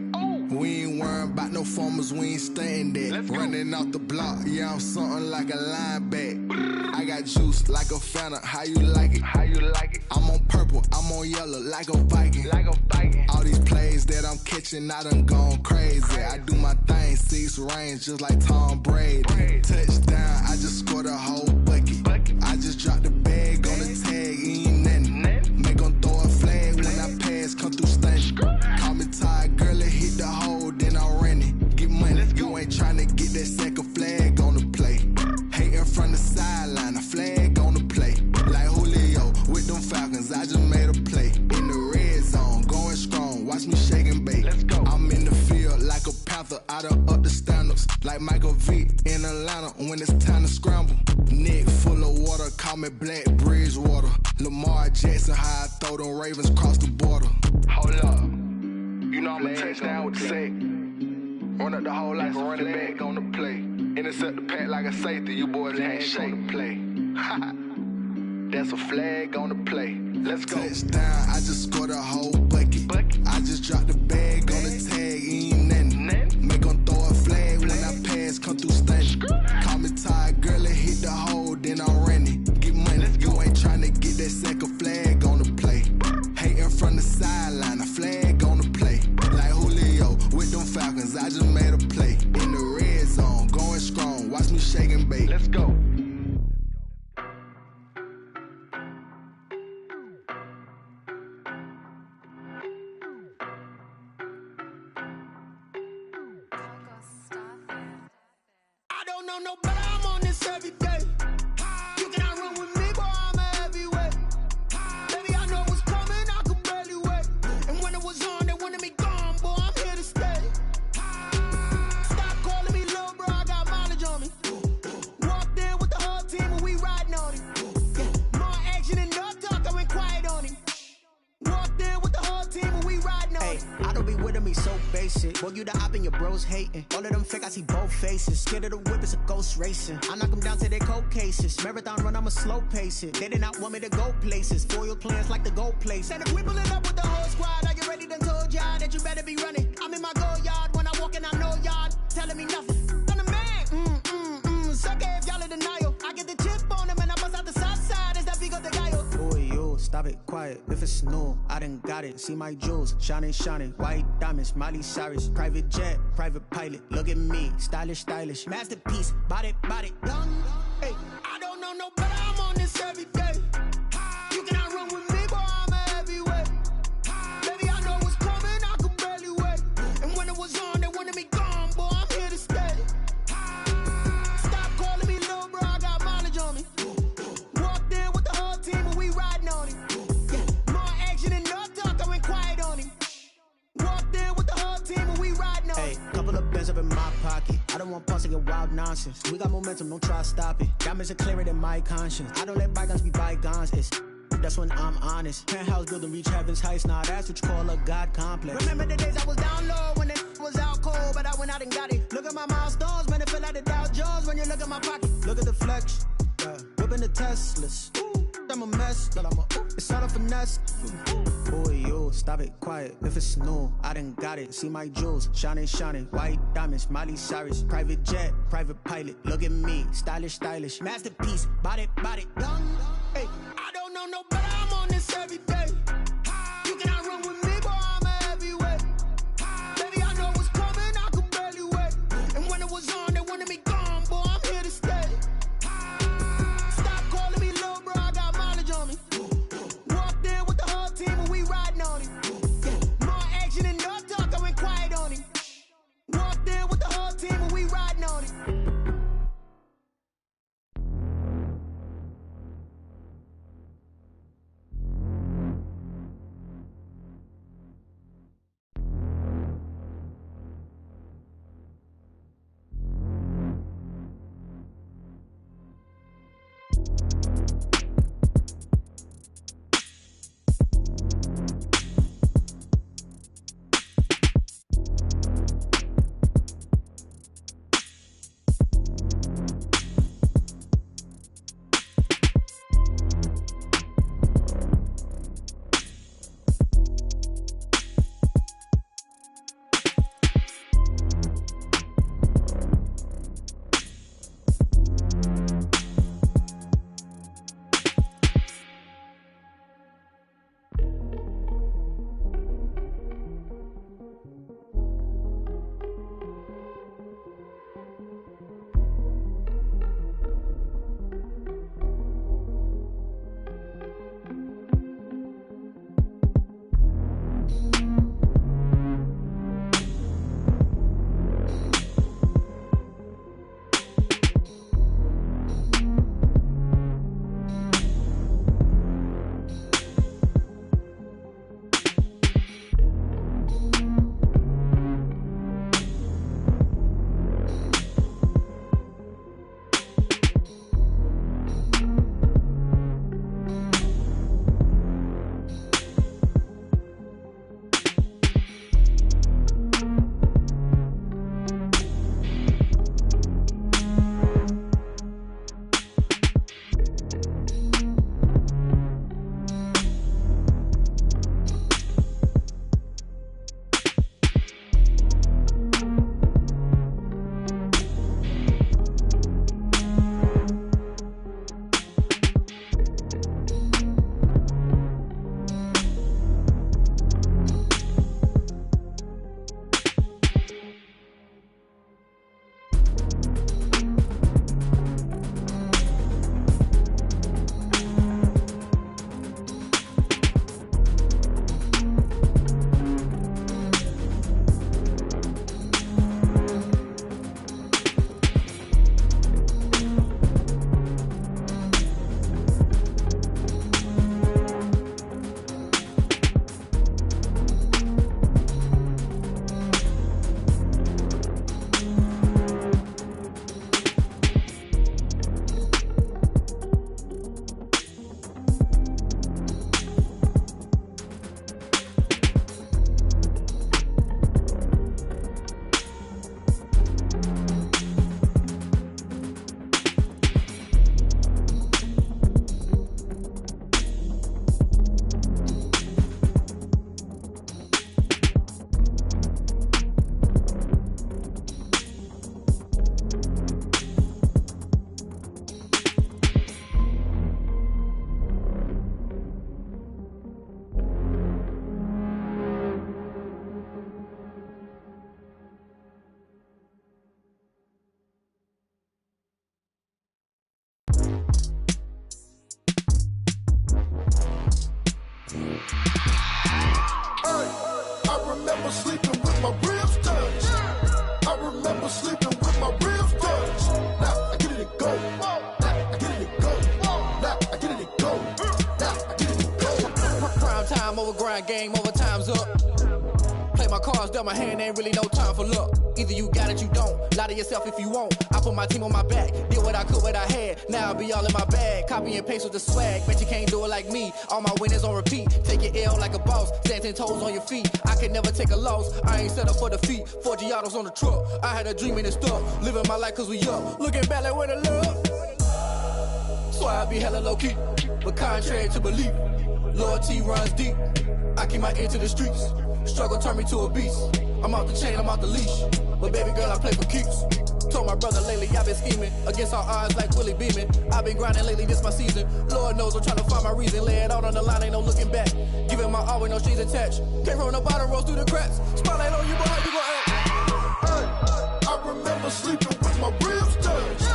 We ain't worrying about no formers, we ain't staying there. Running off the block, yeah, I'm something like a linebacker. I got juice like a Fanta, how you like it? I'm on purple, I'm on yellow like a Viking. All these plays that I'm catching, I done gone crazy. I do my thing, 6 range just like Tom Brady. Touchdown, I just scored a whole bucket. I just dropped the bag on the tag, ain't nothing. Make 'em throw a flag when I pass, come through stunning. Call me tired, girl, and hit the hole, then I'm running. Get money, you ain't tryna get that second flag on the play. Hating from the sideline, a flag on the play. Like Julio with them Falcons, I just made a play. In the red zone, going strong, watch me shake and bake. Let's go. I'm in the field like a Panther, I done up the standards. Like Michael Vick in Atlanta when it's time to scramble. Neck full of water, call me Black Bridgewater. Lamar Jackson, how I throw them Ravens across the border. Hold up. You know I'm a touchdown with the sack. Run up the whole like a running back on the play. Intercept the pack like a safety, you boys ain't shake the play. That's a flag on the play. Let's go. Touchdown, I just scored a whole bucket. I just dropped the bag on the tag, ain't nothing. Make 'em throw a flag when I pass, come through stunning. Call me tired, girl, and hit the hole, then I'm running. Get money, you ain't tryna get that second flag on the play. Hating from the sideline, a flag on the play. Like Julio with them Falcons, I just made a play. In the red zone, going strong, watch me shake and bake. Let's go. I don't know no better, I'm on this every day. You cannot run with me, boy, I'm a heavyweight. Baby, I know what's coming, I could barely wait. And when it was on, they wanted me gone, boy, I'm here to stay. Stop calling me little bro, I got mileage on me. Walked in with the whole team and we riding on him. More action and no talk, I went quiet on him. Walked in with the whole team and we riding on him. I don't be with him, he's so basic. Boy, you the op and your bros hating. All of them fake, I see both faces. Scared of the whip, it's a ghost racing. I knock them down to their cold cases. Marathon run, I'ma slow pace it. They did not want me to go places. Foil plans like the gold place. And if we pulling up with the whole squad, I get ready done told y'all that you better be running. I'm in my go yard, when I walk in, I know y'all telling me nothing. I'm the man, suck it if y'all in denial. I get the chip on them and I bust out the south side, it's that big of the guy. Boy, yo, stop it, quiet. If it's new, I done got it. See my jewels, shining, white diamonds, Miley Cyrus, private jet, private pilot. Look at me, stylish, masterpiece, body, young. Hey, I don't know no better, I'm on this every day. You cannot run with me, boy, I'm a heavyweight. Baby, I know what's coming, I could barely wait. And when it was on, they wanted me gone, boy, I'm here to stay. Stop calling me little bro, I got mileage on me. Walked in with the whole team and we riding on him. More action and no talk, I went quiet on him. Walked in with the whole team and we riding on him. Couple of bands up in my pocket. I don't want pulse and wild nonsense. We got momentum, don't try to stop it. Diamonds are clearer than my conscience. I don't let bygones be bygones. That's when I'm honest. Penthouse building, reach heaven's heights. Nah, that's what you call a God complex. Remember the days I was down low when it was out cold, but I went out and got it. Look at my milestones, man, it feel like the Dow Jones when you look at my pocket. Look at the flex, whipping the Teslas. I'm a mess, but it's all a finesse. Boy, yo, stop it, quiet. If it's new, I done got it. See my jewels, shining, white diamonds, Miley Cyrus, private jet, private pilot. Look at me, stylish, masterpiece, body, young. Hey, I don't know no better, I'm on this every day. You cannot run with me, boy, I'm a heavyweight. Baby, I know what's coming, I could barely wait. And when it was on, they wanted me gone, boy, I'm here to stay. Stop calling me little bro, I got I remember sleeping with my ribs touched. I remember sleeping with my ribs touched. Now I get it and go. Now I get it and go. Now I get it and go. Now I get it and go. Prime time over grind game, over time's up. Play my cards, dealt my hand, ain't really no time for luck. Either you got it, you don't. Lie to yourself if you won't. I put my team on my back, did what I could, what I had. Now I'll be all in my bag, copy and paste with the swag. Bet you can't do it like me. All my winners on repeat. Take your L like a boss, stand 10 toes on your feet. I can never take a loss. I ain't set up for defeat. 4 Giottos on the truck. I had a dream and it stuck. Living my life cause we up. Looking back like where the love. So I be hella low key, but contrary to belief, loyalty runs deep. I keep my ear to the streets. Struggle turned me to a beast. I'm out the chain, I'm out the leash. But baby girl, I play for keeps. Told my brother lately, I've been scheming against all odds like Willie Beeman. I've been grinding lately, this my season. Lord knows I'm trying to find my reason. Lay it out on the line, ain't no looking back. Giving my all with no strings attached. Came from the bottom, rose through the cracks. Spotlight on you, boy, how you gon' act? I remember sleeping with my ribs touched.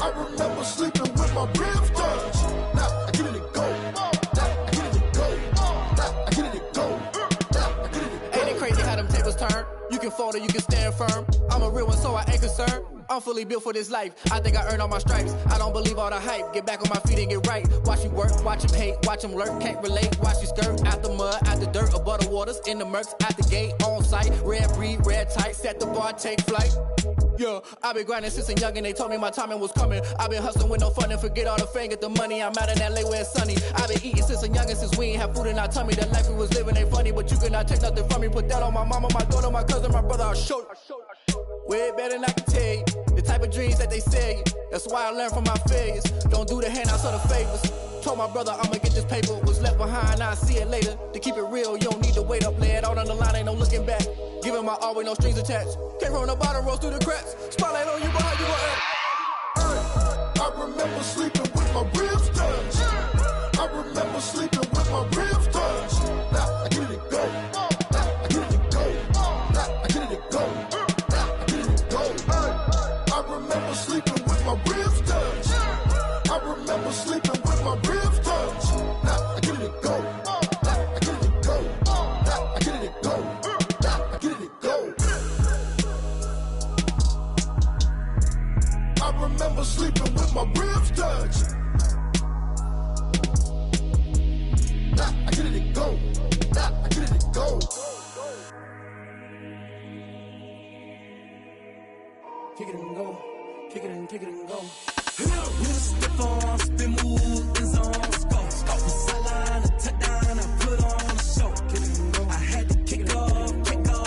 I remember sleeping with my ribs touched. Now I get it and go. Now I get it and go. Now I get it and go. Ain't it crazy how them tables turn? You can fold or you can stand firm. I'm a real one, so I ain't concerned. I'm fully built for this life. I think I earned all my stripes. I don't believe all the hype. Get back on my feet and get right. Watch you work, watch him hate, watch him lurk. Can't relate, watch you skirt. Out the mud, out the dirt, above the waters, in the murks, out the gate, on site. Red breed, red tight, set the bar, take flight. Yeah, I've been grinding since a youngin', they told me my timing was coming. I've been hustling with no fun and forget all the fame, get the money. I'm out in LA where it's sunny. I've been eating since a youngin', since we ain't have food in our tummy. The life we was living ain't funny, but you cannot take nothing from me. Put that on my mama, my daughter, my cousin, my brother, I'll show you. Way better than I can tell you. The type of dreams that they sell you. That's why I learned from my failures. Don't do the handouts or the favors. Told my brother I'ma get this paper. Was left behind, I'll see it later. To keep it real, you don't need to wait up. Lay it out on the line, ain't no looking back. Giving my all with no strings attached. Came from the bottom, rose through the cracks. Spotlight on you, but how you gon' act? I remember sleeping with my ribs touched. I remember sleeping with my ribs touched. Now I get it and go. Now I get it and go. Now I get it and go. Now I get it and go. I remember sleeping with my ribs touched. I remember sleeping with my ribs touched. Now I get it and go. Now I get it and go. Now I get it and go. Now I get it and go. I remember sleeping with my ribs touched. Now I get it and go. Now I get it and go. Kick it and go. Kick it and go. We just step on, spin, move, and zone, go. From sideline to touchdown, I put on a show. I had to kick off and go.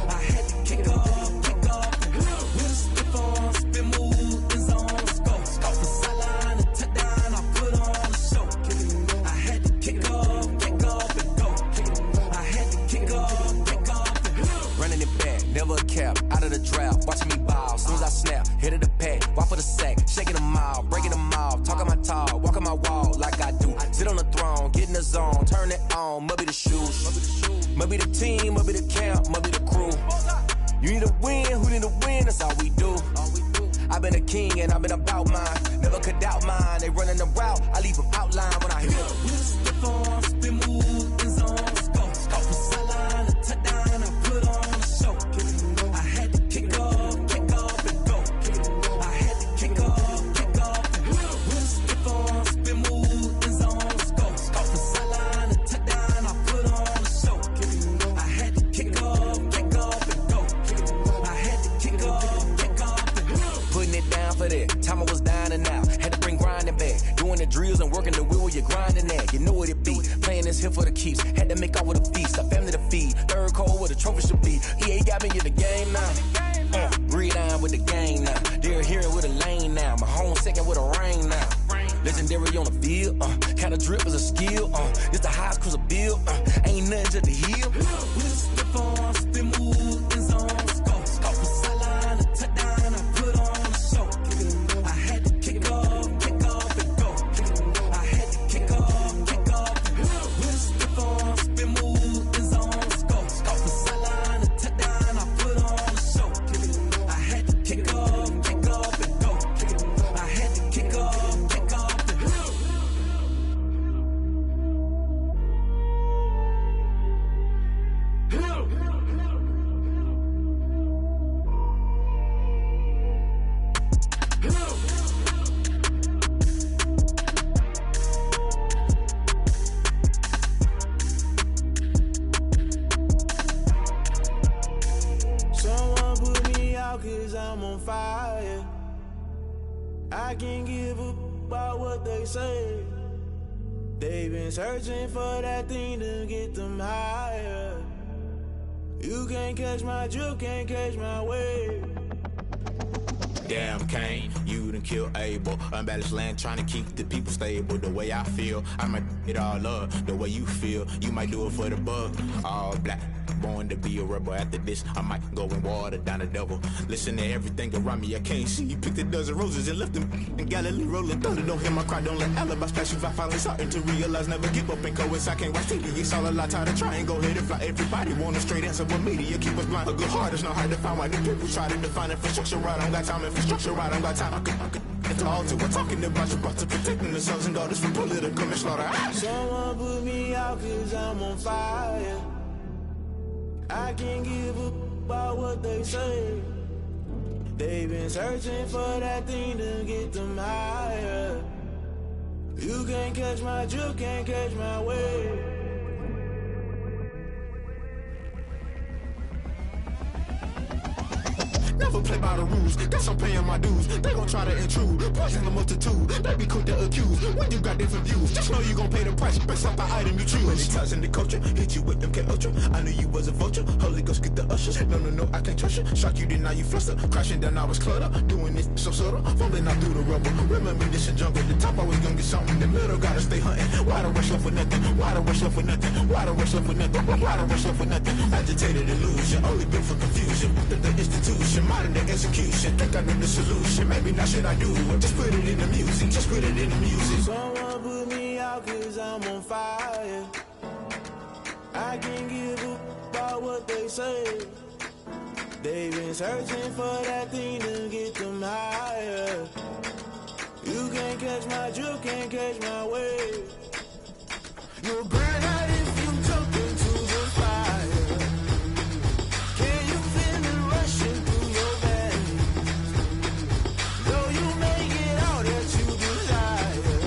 I had to kick off and go. We just step on, spin, move, and zone, go. From sideline to touchdown, I put on a show. I had to kick off and go. I had to kick off and go. Running it back, never a cap, out of the draft, watching me ball. Soon as I snap, hit of the pack, walk for the sack, shaking them all, breaking them off, talking my talk, walking my wall like I do. Sit on the throne, get in the zone, turn it on, must be the shoes, must be the team, must be the camp, must be the crew. You need a win, who need a win, that's all we do. I've been a king and I've been about mine, never could doubt mine. They running the route, I leave them outline when I hear them. We just step on, spin, move, and zone, go. From sideline to touchdown, I put on a show. I had to kick off and go. I had to kick off and go. We just step on, spin, move, and zone, go. From sideline to touchdown, I put on a show. I had to kick off and go. I had to kick off and go. Putting it down for that, time I was down and out, had to bring grinding back, doing the drills and working the wheel where you're grinding at, you know what it be, playing this here for the keeps, had to make out with a feast, a family to feed, third cold where the trophy should be, EA got me in the game now, breathe on with the game now, they're hearing with a lane now, my home second with a rain now, legendary on the field, kind of drip is a skill, it's the highest cruiser bill, ain't nothing just the heel. We just step on, spin, move, and zone, go. From sideline to touchdown, I put on a show. I had to kick off and go. I had to kick off and go. We just step on, spin, move, and zone, go. From sideline to touchdown, I put on a show. I had to kick off and go. I had to kick off and go. fire. I can't give up about what they say. They've been searching for that thing to get them higher. You can't catch my drift, can't catch my wave. Damn, Kane, you done killed Abel. Unbalanced land, trying to keep the people stable. The way I feel, I might it all up. The way you feel, you might do it for the buck. All black, born to be a rebel. After this, I might go and water down the devil. Listen to everything around me, I can't see. You picked a dozen roses and left them in Galilee rolling thunder. Don't hear my cry, don't let alibis pass you. I finally starting to realize, never give up and coast. I can't watch TV, it's all a lot. Tired of trying, go ahead and fly. Everybody want a straight answer, but media keep us blind. A good heart is not hard to find. Why the people try to define infrastructure right? I don't got time, infrastructure right, I don't got time. I could it's all to we're talking about you, about to protecting the sons and daughters from political manslaughter. Someone put me out cause I'm on fire. I can't give up about what they say. They've been searching for that thing to get them higher. You can't catch my drift, can't catch my wave. Never play by the rules, guess I'm paying my dues. They gon' try to intrude, poison the multitude. They be quick to accuse, when you got different views. Just know you gon' pay the price, based off the item you choose. Many times in the culture, hit you with them K Ultra. I knew you was a vulture, Holy Ghost get the ushers. No, I can't trust you. Shock you, then now you fluster. Crashing down, I was cluttered. Doing this so subtle, falling out through the rubble. Remember this a jungle, the top always gonna get something. The middle gotta stay hunting. Why the rush left for nothing? Why the rush left for nothing? Why the rush left for nothing? Why the rush left for nothing? Agitated illusion, only built for confusion. The institution, modern day execution. Think I know the solution. Maybe not should I do it? Just put it in the music. Just put it in the music. Someone put me out cause I'm on fire. I can't give up about what they say. They've been searching for that thing to get them higher. You can't catch my drift, can't catch my wave. You'll burn out if you jump into the fire. Can you feel it rushing through your veins? Though you may get all that you desire,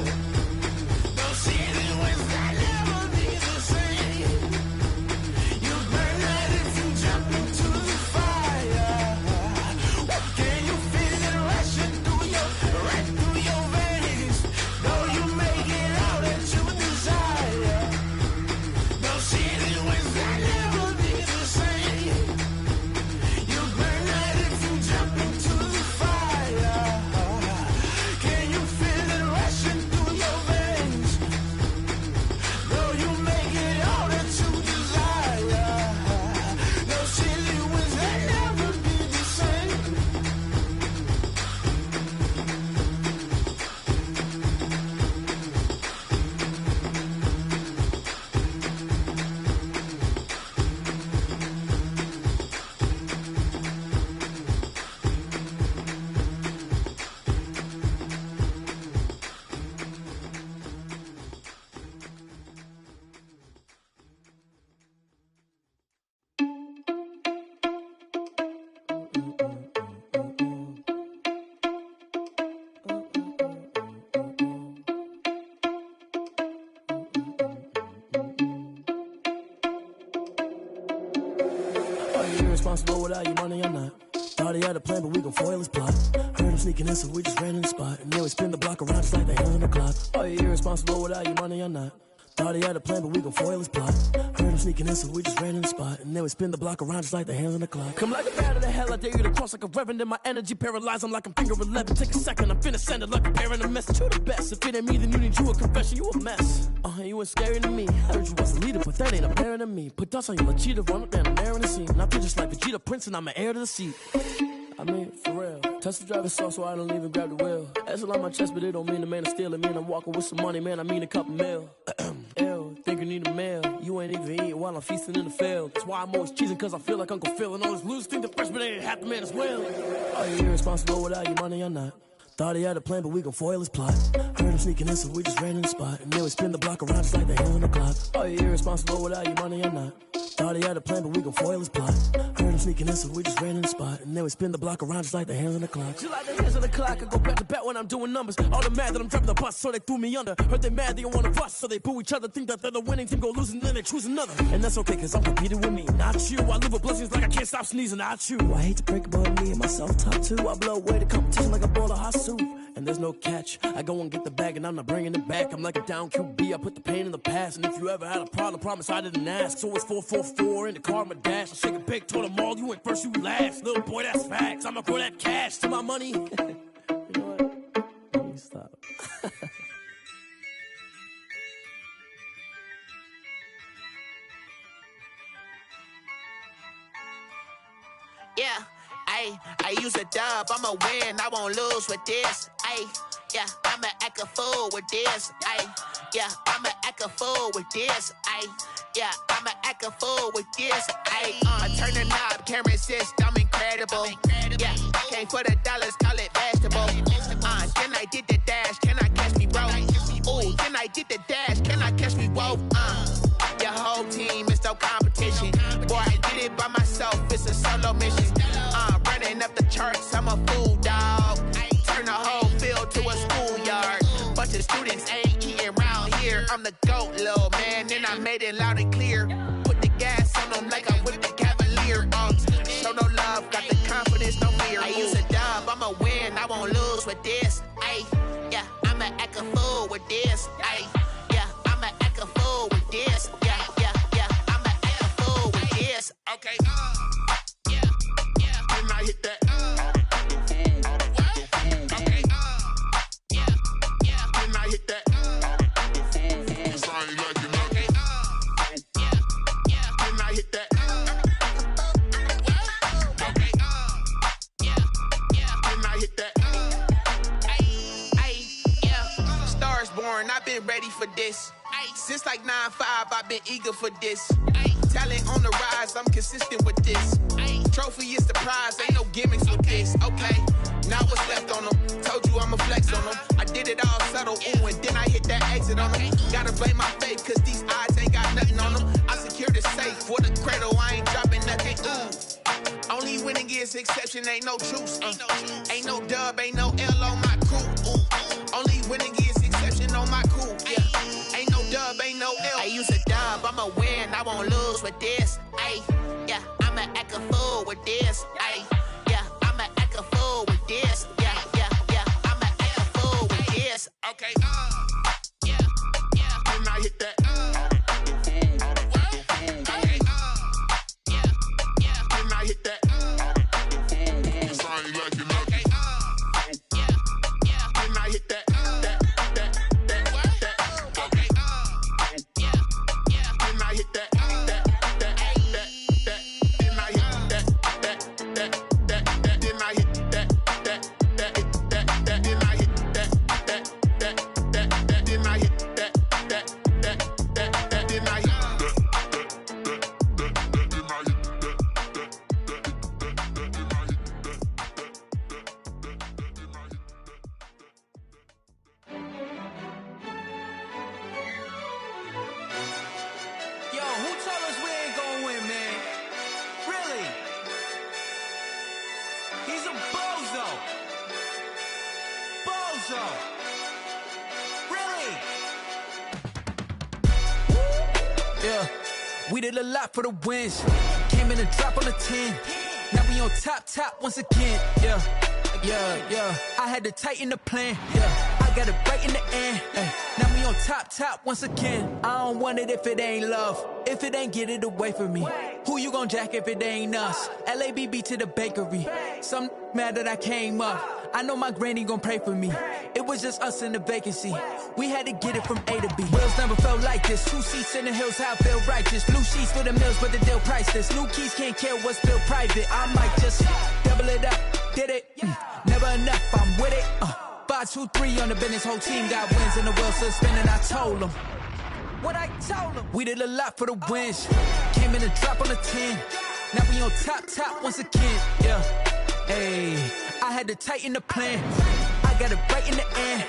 those city winds that never be the same. You burn out if you jump into the fire. Can you feel it rushing through your veins? Though you may get all that you desire, those city winds that never be the same. You burn out if you jump into the fire. Can you feel it rushing through your veins? Though you may get all that you desire, those city winds that never be the same. Are you irresponsible without your money or not? Thought he had a plan, but we gon' foil his plot. Heard him sneaking in, so we just ran in the spot. And then we spin the block around just like the hands on the clock. Are you irresponsible without your money or not? Thought he had a plan, but we gon' foil his plot. Heard him sneaking in, so we just ran in the spot. And then we spin the block around just like the hands on the clock. Come like a bat of the hell, I dare you to cross like a reverend. In my energy paralyzed, I'm like I'm finger 11. Take a second, I'm finna send it like a parent a message. You the best, if it ain't me, then you need you a confession. You a mess. You ain't scary to me. Heard you was a leader, but that ain't apparent to me. Put dust on you, cheetah, run up down, I'm there in the scene. And I feel just like Vegeta Prince, and I'm an heir to the seat. I mean, for real. Touch the driver's soft, so I don't even grab the wheel. That's on my chest, but it don't mean the man is stealing. Man, I'm walking with some money, man, I mean a couple mil. Ew, think you need a meal. You ain't even eating while I'm feasting in the field. That's why I'm always cheesing, cause I feel like Uncle Phil. And all this losers think the freshman ain't half the man as well. Are you irresponsible without your money or not? Thought he had a plan, but we gon' foil his plot. Heard him sneaking in, so we just ran in the spot. And then we spin the block around just like the hand on the clock. Are you irresponsible without your money or not? Thought he had a plan, but we gon' foil his plot. Heard him sneaking in, so we just ran in the spot. And then we spin the block around just like the hands on the clock. Just like the hands on the clock, I go back to back when I'm doing numbers. All the mad that I'm driving the bus, so they threw me under. Heard they mad, they don't wanna bust, so they boo each other. Think that they're the winning team, go losing, then they choose another. And that's okay, cause I'm competing with me, not you. I live with blessings like I can't stop sneezing, not you. I hate to break about me and myself top two. I blow away the competition like a bowl of hot soup. And there's no catch. I go and get the bag and I'm not bringing it back. I'm like a down QB, I put the pain in the past. And if you ever had a problem, promise I didn't ask. So it's 444 in the car, my dash. I shake a big, told them all, you ain't first, you last. Little boy, that's facts. I'ma grow that cash to my money. You know what? Let me stop. Yeah, I use a dub, I'ma win, I won't lose with this. Yeah, I'ma act a fool with this. Yeah, I'ma act a fool with this. Yeah, I'ma act a fool with this. Turn the knob, camera assist, I'm incredible. Yeah, came for the dollars, call it vegetable. Then I did the dash, can I catch me, bro? Ooh, then I did the dash, can I catch me, whoa? Your whole team is no competition. Boy, I did it by myself, it's a solo mission. Running up the charts, I'm a fool, dog. Turn the whole field to a schoolyard. Bunch of students ain't eating round here. I'm the GOAT, little man, and I made it loud and clear. Put the gas on them like I'm with the Cavalier. Show no love, got the confidence, no fear. I use a dub, I'ma win, I won't lose with this. Yeah, I'ma act a fool with this. Yeah, I'ma act a fool with this. Yeah, I'ma act a fool with this. Okay, yeah, and I hit that. Okay, yeah, and I hit that. Cause I ain't like it. Okay, yeah, and I hit that. Okay, yeah, and I hit that. Yeah, Stars born, I've been ready for this. Since like 9-5, I've been eager for this. Talent on the rise, I'm consistent with this. Trophy is the prize, ain't no gimmicks with this. Okay, now what's left on them? Told you I'ma flex on them. I did it all subtle, ooh, and then I hit that exit on them. Gotta blame my faith, cause these odds ain't got nothing on them. I secure the safe for the cradle, I ain't dropping nothing, ooh. Only winning is exception, ain't no truce. Ain't no dub, ain't no L on my crew, ooh. Only winning is exception on my crew, yeah. Ain't no dub, ain't no L. I use a dub, I'ma win, I won't lose with this. Yeah, I'ma act a fool with this. Yeah, I'ma act a fool with this. Yeah, I'ma act a fool with this. Okay, yeah, and I hit that. Okay, yeah, and I hit that. Cause I ain't like it. Okay, yeah, and I hit that. We did a lot for the wins. Came in a drop on the 10. Now we on top once again. Yeah. I had to tighten the plan. Yeah, I got it right in the end. Now we on top once again. I don't want it if it ain't love. If it ain't, get it away from me. Who you gon' jack if it ain't us? LABB to the bakery. Some mad that I came up. I know my granny gon' pray for me. It was just us in the vacancy. We had to get it from A to B. Wheels never felt like this. 2 seats in the hills, how I feel righteous. Blue sheets for the mills, but the deal priceless. New keys can't care what's still private. I might just double it up. Did it? Never enough, I'm with it. 5, 2, 3 on the business. Whole team got wins and the wheels still spinning. I told them what I told them. We did a lot for the wins. Came in a drop on the 10. Now we on top once again. Yeah. Hey, I had to tighten the plan. I I got it right in the end.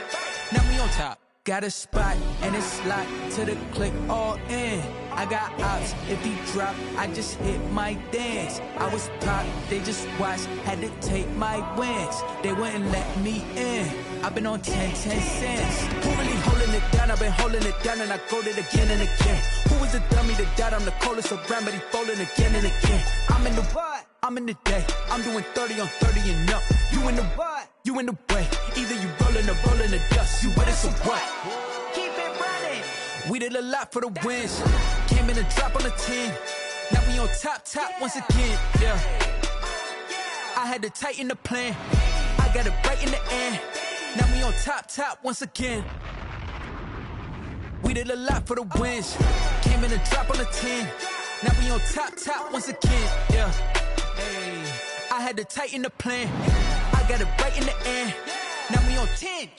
Now we on top. Got a spot and it's locked to the click all in. I got ops, if he drop, I just hit my dance. I was top, they just watched, had to take my wins. They wouldn't let me in. I've been on 10 cents. Who really holding it down? I've been holding it down and I go it again and again. Who was the dummy that died? I'm the coldest around, but he folding again and again. I'm in the what? I'm in the day. I'm doing 30 on 30 and up. You in the what? You in the way. Either you rolling or rolling the dust. You with us or what? Keep it running. We did a lot for the wins. Came in and drop on the 10. Now we on top once again. Yeah. I had to tighten the plan. I got it right in the end. Now we on top once again. We did a lot for the wins. Came in and drop on the 10. Now we on top once again. Yeah. Hey. I had to tighten the plan. I got it right in the end. Now we on 10.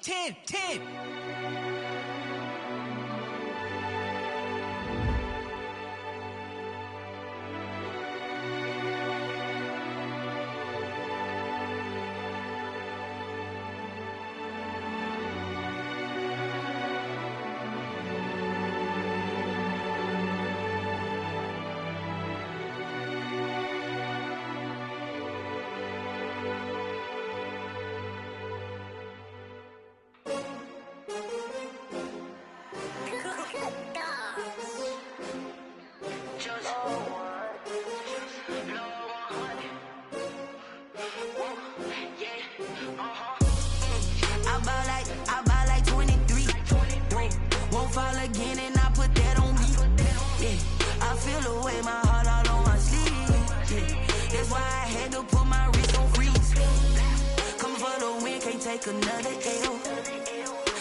Take another L.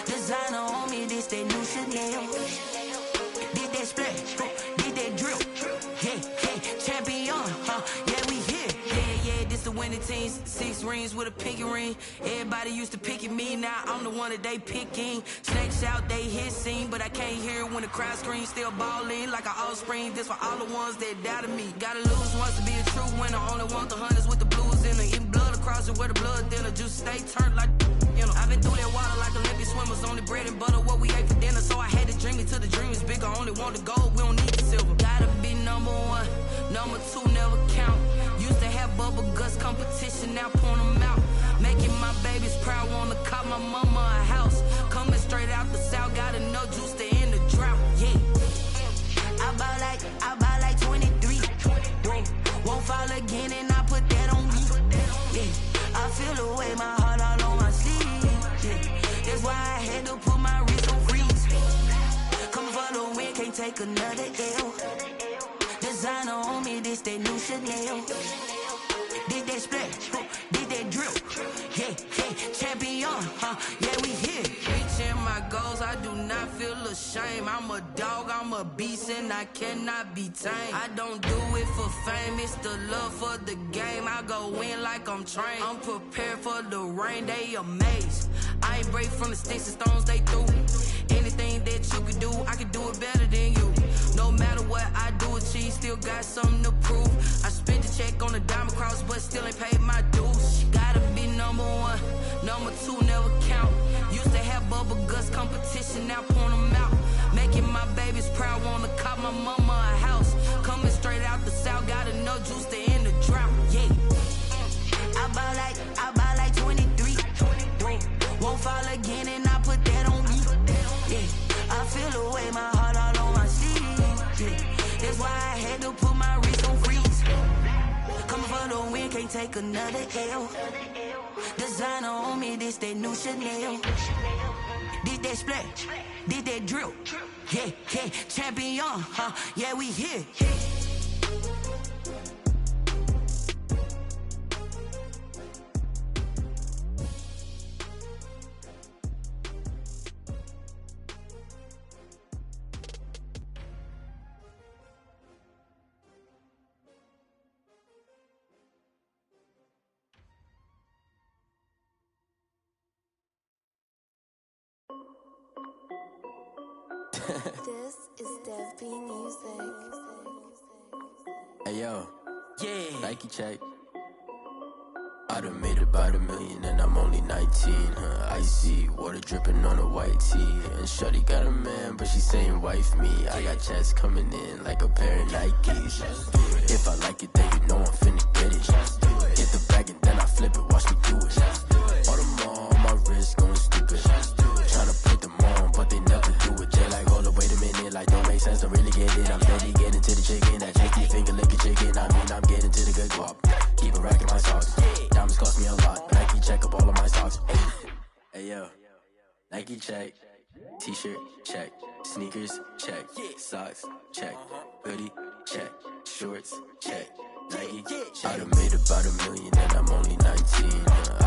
Designer on me, this that new Chanel. Did that splash, did that drill. Yeah, champion, yeah, we here. Yeah, this the winning teams. 6 rings with a pinky ring. Everybody used to pick at me, now I'm the one that they picking. Snakes out, they hit scene, but I can't hear it when the crowd screams. Still balling like an offspring. This for all the ones that doubted me. Gotta lose once to be a true winner. Only want the hunters with the blues in it. Eating blood across it where the blood thinner. Juice stay turned like, you know. I've been through that water like Olympic swimmers. Only bread and butter what we ate for dinner. So I had to dream it till the dream is bigger. Only want the gold, we don't need the silver. Gotta be number 1, number 2 never count. Used to have bubble guts competition, now point them out. Making my babies proud, wanna cop my mama a house. Coming straight out the south, got enough juice to end the drought. Yeah, I buy like 23. Won't fall again and I put that on me. Yeah, I feel the way, my heart all on my sleeve. Yeah, that's why I had to put my wrist on freeze. Come for the win, can't take another L. Designer on me, this that new Chanel. Did that splash, did that drill. Yeah, champion, yeah, we here. Reaching my goals, I do not feel ashamed. I'm a dog, I'm a beast, and I cannot be tamed. I don't do it for fame, it's the love for the game. I go in like I'm trained. I'm prepared for the rain, they amazed. I ain't break from the sticks and stones they threw. Anything that you could do, I could do it better than you. No matter what I do, achieve, still got something to prove. I spent the check on the diamond cross, but still ain't paid my dues. Gotta be number 1, number 2 never count. Used to have bubble guts competition, now point them out. Making my babies proud, wanna cop my mama a house. Coming straight out the south, got enough juice to end the drought. Yeah, I buy like 23. Won't fall again and I put that on me. Yeah, I feel the way, my heart all on my sleeve. Yeah, that's why I had to put my wrist on freeze. Coming for the win, can't take another L. Designer on me, this that new Chanel. Did that splash, did that drill. Yeah, champion, yeah, we here. This is Dev B Music. Hey yo, yeah, Nike check. I done made about $1 million and I'm only 19. Icy water dripping on a white tee. And shorty got a man, but she saying wife me. I got checks coming in like a pair of Nikes. If I like it, then you know I'm finna get it. Get the bag and then I flip it, watch me do it. All them on my wrist going stupid. Tryna put them on, but they never do it. They like, hold up, wait a minute, like don't make sense, don't really get it. I'm steady getting to the chicken, that chicky finger licking chicken. I mean, I'm getting to the good guap. Keep a rack in my socks. Diamonds cost me a lot. Nike check up all of my socks. Hey yo, Nike check. T-shirt check. Sneakers check. Socks check. Hoodie check. Shorts check. Nike I done made about $1 million and I'm only 19.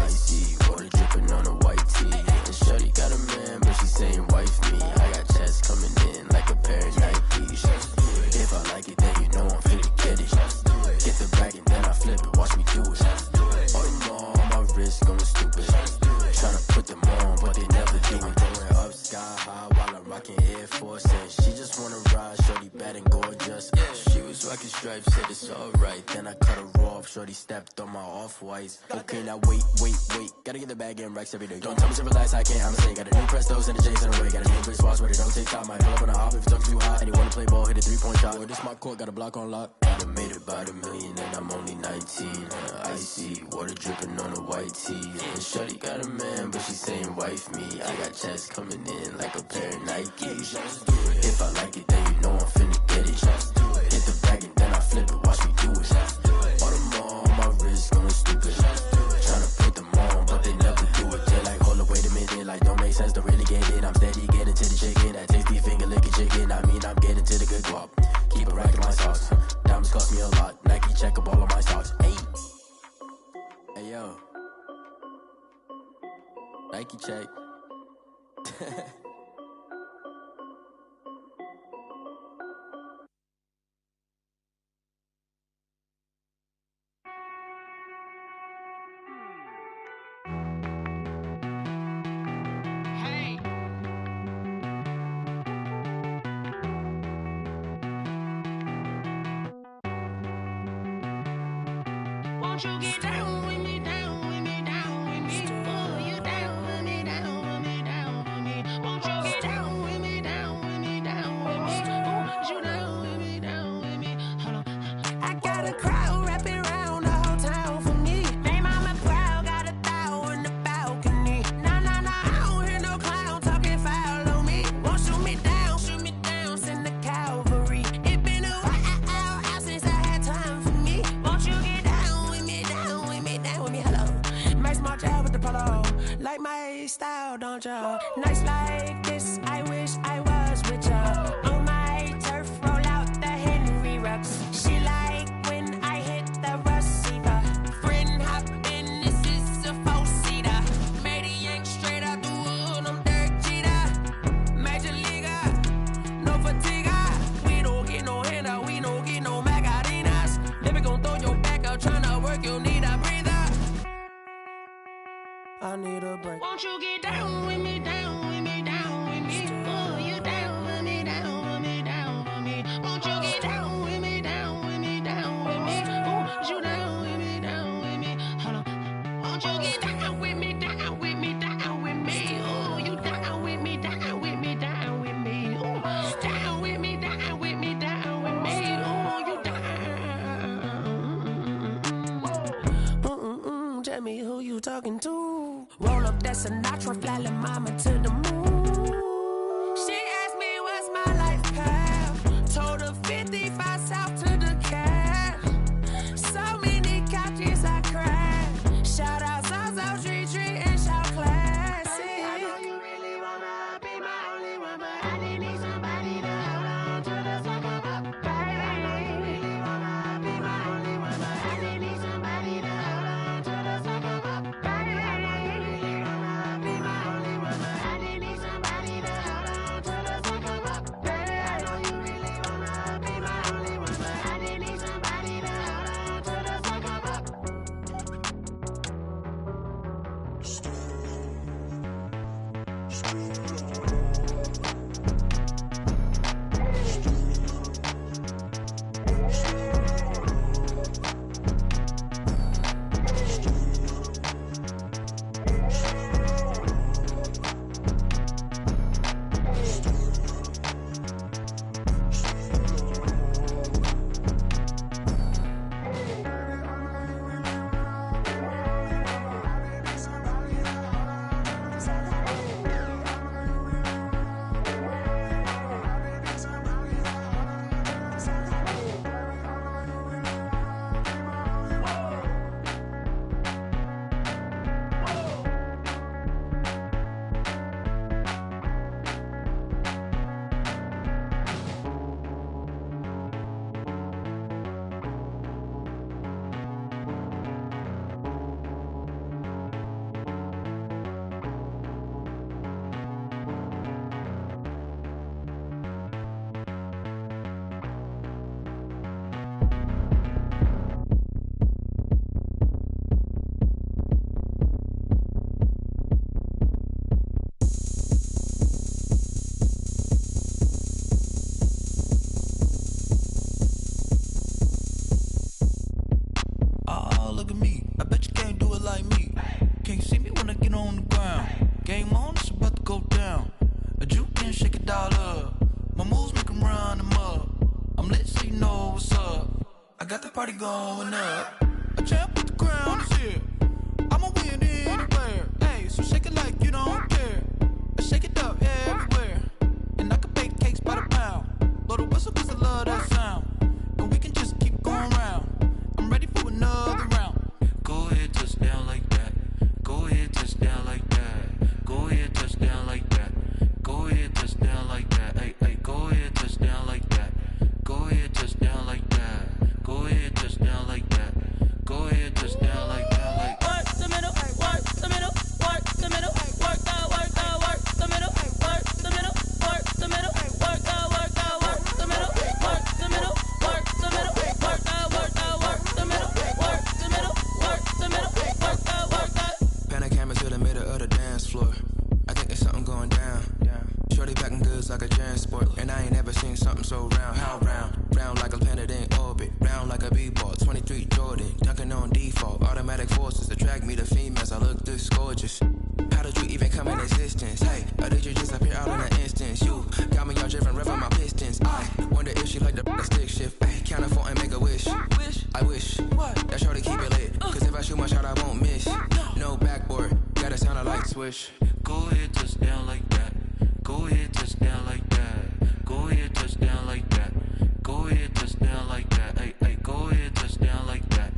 Icy water dripping on a white tee. And shorty got a man, but she saying wife me. I got checks coming in like a pair of Nikes. If I like it, then you know I'm finna get it. Get the bag and then I flip it, watch me do it. All them on my wrist going stupid. Tryna put them on, but they never do it. Going up sky high while I'm rocking Air Force. And she just wanna ride, shorty bad and gorgeous. She was rocking stripes, said it's alright. Then I cut her off, shorty stepped on my off-whites. Okay, now wait. Gotta get the bag and racks every day. Don't tell me to relax, I can't, I'm saying. Got a new Prestos and a J's in the way. Got a new bitch spots, but it don't take time. Might pull up on a hop if it talks too hot. And you wanna play ball, hit a 3-point shot. Or this my court, got a block on lock. I done made about $1 million and I'm only 19. Icy water dripping on a white tee. And shorty got a man, but she saying wife me. I got checks coming in like a pair of Nikes. If I like it, then you know I'm finna get it. Hit the bag and then I flip it, watch me do it. All them on my wrist going stupid. Tryna put them on, but they never do it. They like, hold up, wait a minute, like don't make sense, don't really get it. I'm steady getting to the chicken, that tasty finger licking chicken. I mean, I'm getting to the good guap. Keep a rack in my socks. Diamonds cost me a lot. Nike check up all of my socks. Hey yo, Nike check. Won't you get down with me, down with me, down with me? Oh, you down with me, down with me, down with me. Won't you get down with me, down with me, down with me? Oh, you down with me, down with me? Hold on. I got a crowd wrapping around the whole town for me. They mama proud, got a thou on the balcony. Nah, I don't hear no clown talking foul on me. Won't shoot me down, send the cavalry. It been a while since I had time for me. Won't you get down with me, down with me, down with me? Hello. Max March out with the polo. Like my style, don't ya? Nights like this, I wish I was with ya. On my turf, roll out the Henry Rux. She like when I hit the receiver. Friend hop in, this is a 4-seater. Made a yank straight out the wood, I'm Derek Jeter. Major leaguer, no fatigue. We don't get no handout, we don't get no Macarinas. Never gon' throw your back out, tryna work, you need a breather. I need a break. Won't you get down with me, down with me, down with me? Oh, you down with me, down with me, down with me? Won't you get down with me, down with me, down with me? Oh, you down with me, down with me? Hold on. Won't you get down with me, down with me, down with me? Oh, you down with me, down with me, down with me? Oh, down with me, down with me, down with me? Oh, you down. Tell me who you talking to. Roll up that Sinatra, fly la mama to the moon. She asked me what's my life path. Told her 55 south to the cab. So many couches I crashed. Shout out South Street and shout classic. I know you really wanna be my only one, but I didn't need somebody to hold on to the second up. Baby, I know you really wanna be my only one, but I didn't need somebody to hold on to the second up. Baby, I know you really wanna be my only one, but I got the party going up. A champ with the crown is here. I'ma win anywhere. Hey, so shake it like you don't care. I shake it up everywhere. And I can bake cakes by the pound. Blow the whistle cause I love that sound. And we can just keep going round. I'm ready for another round. Go ahead, touch down like that. Go ahead, touch down like that. Go ahead, touch down like that. Go ahead, touch down like that. Hey, hey, go ahead, touch down like that. Go ahead, touch down like that. Go ahead, touch down like that. Go ahead, touch down like that. Like work the middle, work the middle, work the middle, work out, work out, work the middle, work the middle, work the middle, work out, work out, work the middle, work the middle, work the middle, work out, work out, work the middle, work the middle, work the middle, work out, work out. Pan a camera to the middle of the dance floor. I think there's something going down. Shorty packing goods like a transport, and I ain't never seen something so round. How round? Round like a planet in orbit, round like a b-ball. 23 Jordan, dunking on default. Automatic forces attract me to females. I look this gorgeous. How did you even come in existence? Hey, or did you just appear out in an instance? You got me all driven, revving my pistons. I wonder if she like the stick shift. Hey, count a 4 and make a wish. I wish that shorty keep it lit. Cause if I shoot my shot, I won't miss. No backboard, gotta sound a light switch. Go ahead, touch down like that. Go ahead, touch down like that. Go ahead, touch down like that. Go ahead, touch down like that. Hey, hey, go ahead, touch down like that.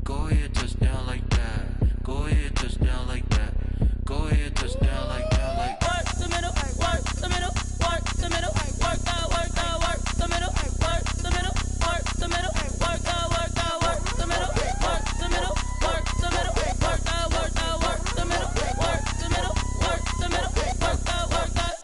Go ahead, touch down like that. Go ahead, touch down like that. Go ahead, touch down like that. Like work the middle, work the middle, work the middle, work out, work out, work the middle, work the middle, work the middle, work out, work out, work the middle, work the middle, work the middle, work out, work out, work the middle, work the middle, work the middle, work out, work out.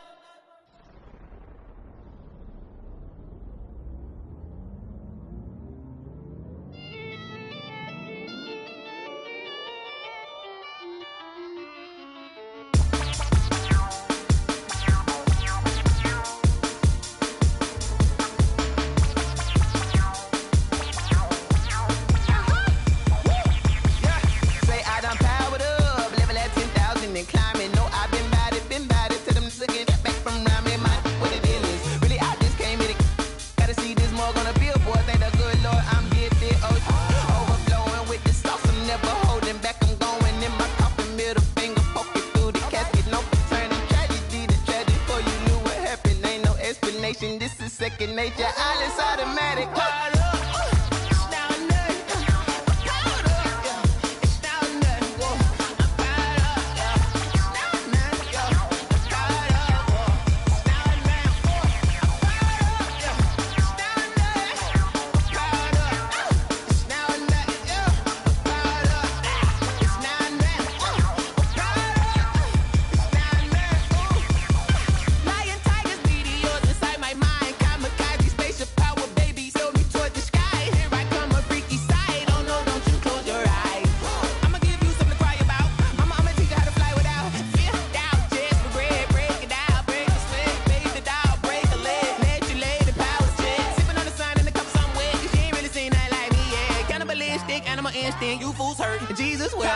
This is second nature, all is automatic. You fools hurt. Jesus will.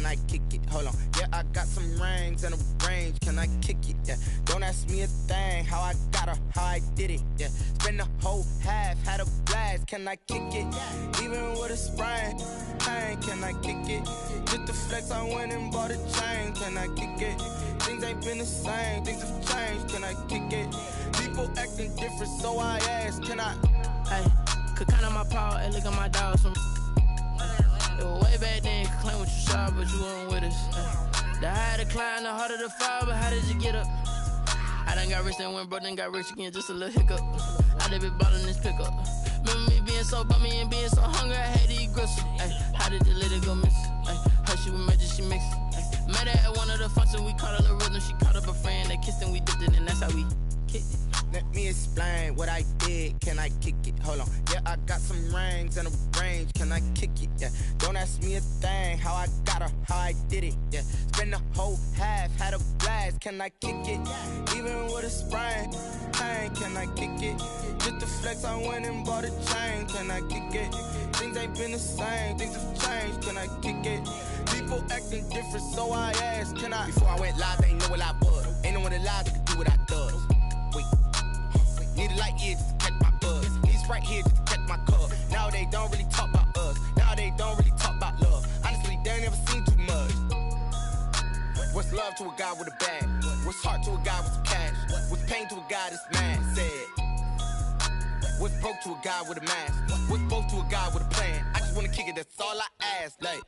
I kick it? Hold on. Yeah, I got some rings and a range. Can I kick it? Yeah. Don't ask me a thing. How I got her, how I did it. Yeah. Spend the whole half, had a blast. Can I kick it? Even with a sprain, pain. Can I kick it? Just the flex, I went and bought a chain. Can I kick it? Things ain't been the same. Things have changed. Can I kick it? People acting different, so I ask. Can I? Hey, could count on my power and look at my dogs. Way back then, you could claim what you saw, but you weren't with us. The higher the climb, the harder the fall, but how did you get up? I done got rich, then went broke, then got rich again, just a little hiccup. I done been ballin' this pickup. Remember me being so bummy and being so hungry, I had to eat gristle. Ay, how did you let it go miss? Ay, how she was magic, she mixed. Met her at one of the functions, we caught a little rhythm, she caught up a friend, they kissed and we dipped it, and that's how we kicked it. Let me explain what I did. Can I kick it? Hold on. Yeah, I got some rings and a range. Can I kick it? Yeah. Don't ask me a thing. How I got her, how I did it. Yeah. Spend the whole half, had a blast. Can I kick it? Even with a sprain, pain. Can I kick it? Just the flex, I went and bought a chain. Can I kick it? Things ain't been the same. Things have changed. Can I kick it? People acting different, so I asked. Can I? Before I went live, they ain't know what I was. Ain't no one alive that could do what I does. Wait. Need a light year just to catch my buzz. Need Sprite here just to catch my cup. Now they don't really talk about us. Now they don't really talk about love. Honestly, they ain't never seen too much. What's love to a guy with a bag? What's heart to a guy with some cash? What's pain to a guy that's mad? Said. What's broke to a guy with a mask? What's both to a guy with a plan? I just wanna kick it, that's all I ask. Like,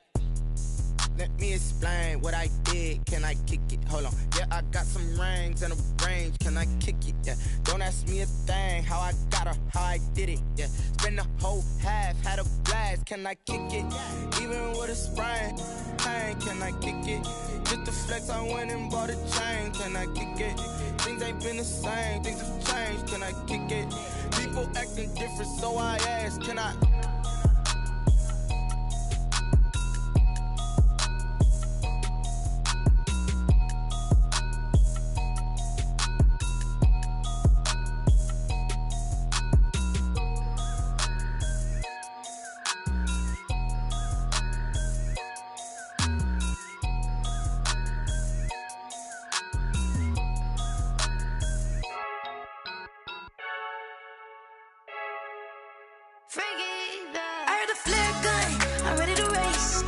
let me explain what I did. Can I kick it? Hold on. Yeah, I got some rings and a range. Can I kick it? Yeah. Don't ask me a thing. How I got her, how I did it. Yeah. Spend the whole half, had a blast. Can I kick it? Even with a sprain, pain. Can I kick it? Just the flex, I went and bought a chain. Can I kick it? Things ain't been the same. Things have changed. Can I kick it? People acting different, so I ask. Can I? I heard the flare gun, I'm ready to race.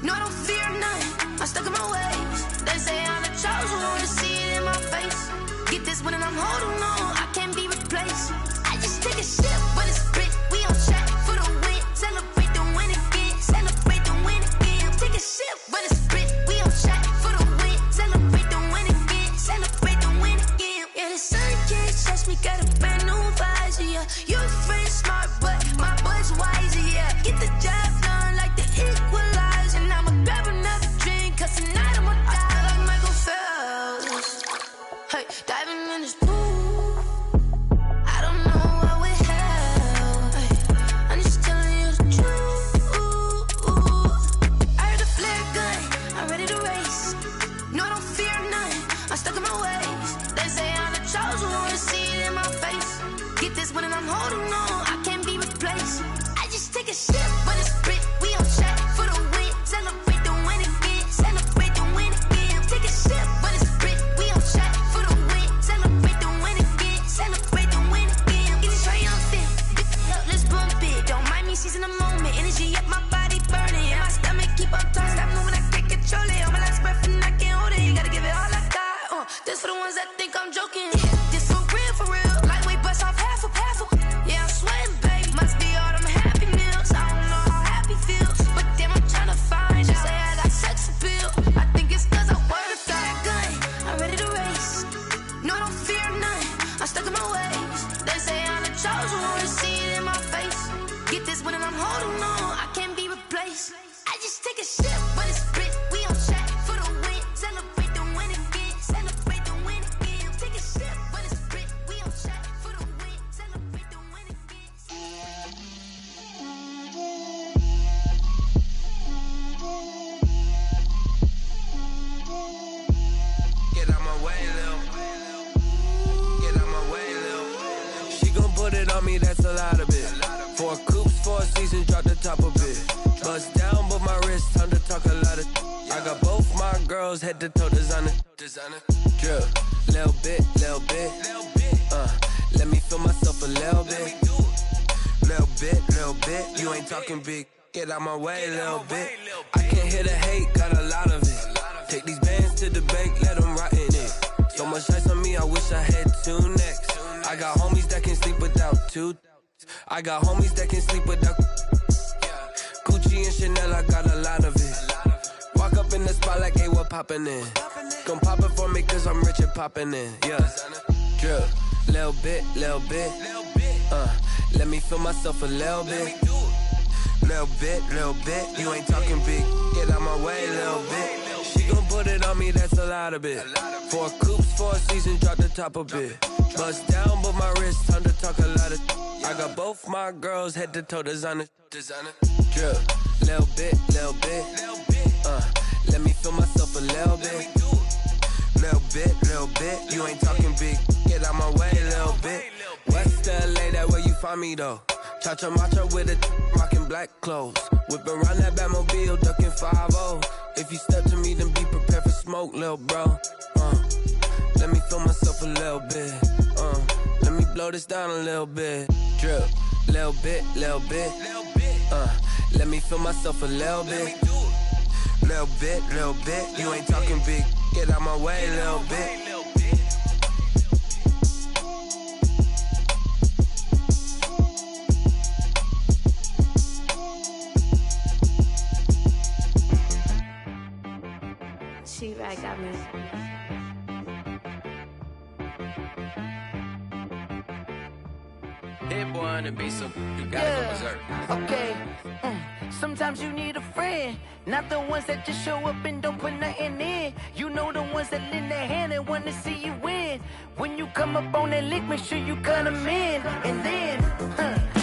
No, I don't fear none, I'm stuck in my ways. They say I'm the chosen one, to see it in my face. Get this one and I'm holding on, I can't be replaced. I just take a sip, but it's split, we on track for the win. Celebrate the win again, celebrate the win again. Take a sip, but it's split, we on track for the win. Celebrate the win again, celebrate the win again. Yeah, the sun can't touch me, got a brand new visor, yeah. You friend smart, but my boy's wiser, yeah. Get the job done like the equalizer. And I'ma grab another drink, cause tonight I'ma die like Michael Phelps. Hey, diving in this pool, I don't know what we have. Hey, I'm just telling you the truth. I heard the flare gun, I'm ready to race. No, I don't fear none, I'm stuck in my ways. They say I'm the chosen one, to see it in my face. Get this one and I'm holding on, I can't be replaced. I just take a sip, but it's split, we on track for the win. Celebrate the win again, celebrate the win again. Take a sip, but it's split, we on track for the win. Celebrate the win again, celebrate the win again. Get it triumphant, let's bump it. Don't mind me seizing the moment, energy up my body burning. And my stomach keep up tight, stop moving, I can't control it. On my last breath and I can't hold it, you gotta give it all I got. This for the ones that think I'm joking. This for real, lightweight bust off half a. Yeah, I'm sweating, babe. Must be all them happy meals. I don't know how happy feels, but damn, I'm tryna find you. Say I got sex appeal. I think it's cause I work that gun. I'm ready to race. No, I don't fear none. I'm stuck in my ways. They say I'm the chosen one, to see it in my face. Get this one and I'm holding on, I can't be replaced. I just take a sip, but it's split. We on track for the win. Celebrate the win again. Celebrate the win again. Take a sip, but it's split. We on track for the win. Celebrate the win again. Get out my way, Lil. Get out my way, Lil. She gon' put it on me, that's a lot of it. 4 coops, 4 seasons, drop the top of it. Bust down, but my wrist, time to talk a lot of. I got girls head to toe designer. Drip, little bit. Let me feel myself a little bit. Little bit. You ain't talking big. Get out my way, little bit. I can't hear the hate, got a lot of it. Take these bands to the bank, let them rot in it. So much ice on me, I wish I had two necks. I got homies that can sleep without two. I got homies that can sleep without Gucci and Chanel, I got a lot of it. Walk up in the spot like, hey, what poppin' in? Gon' pop it for me cause I'm rich and poppin' in, yeah. Drip, little bit. Let me feel myself a little bit. Little bit. You ain't talking big. Get out my way, little bit. She gon' put it on me, that's a lot of it. 4 coops, 4 seasons, drop the top a bit. Bust down, but my wrist, time to talk a lot of. I got both my girls head to toe designer. Drip, little bit. Let me feel myself a little bit. Little bit. You ain't talking big. Get out my way, little bit. West LA, that where you find me though. Cha-cha matcha with a rockin' black clothes. Whip around that Batmobile, ducking 5-0. If you step to me, then be prepared for smoke, lil' bro. Let me feel myself a little bit. Let me blow this down a little bit. Drip, little bit. Let me feel myself a little bit. Little bit. You ain't talking big. Get out my way, little bit. T-Rag got me. Hit boy on the beat, so you gotta go berserk. Okay. Sometimes you need a friend, not the ones that just show up and don't put nothing in. You know the ones that lend their hand and want to see you win. When you come up on that lick, make sure you cut them in. And then,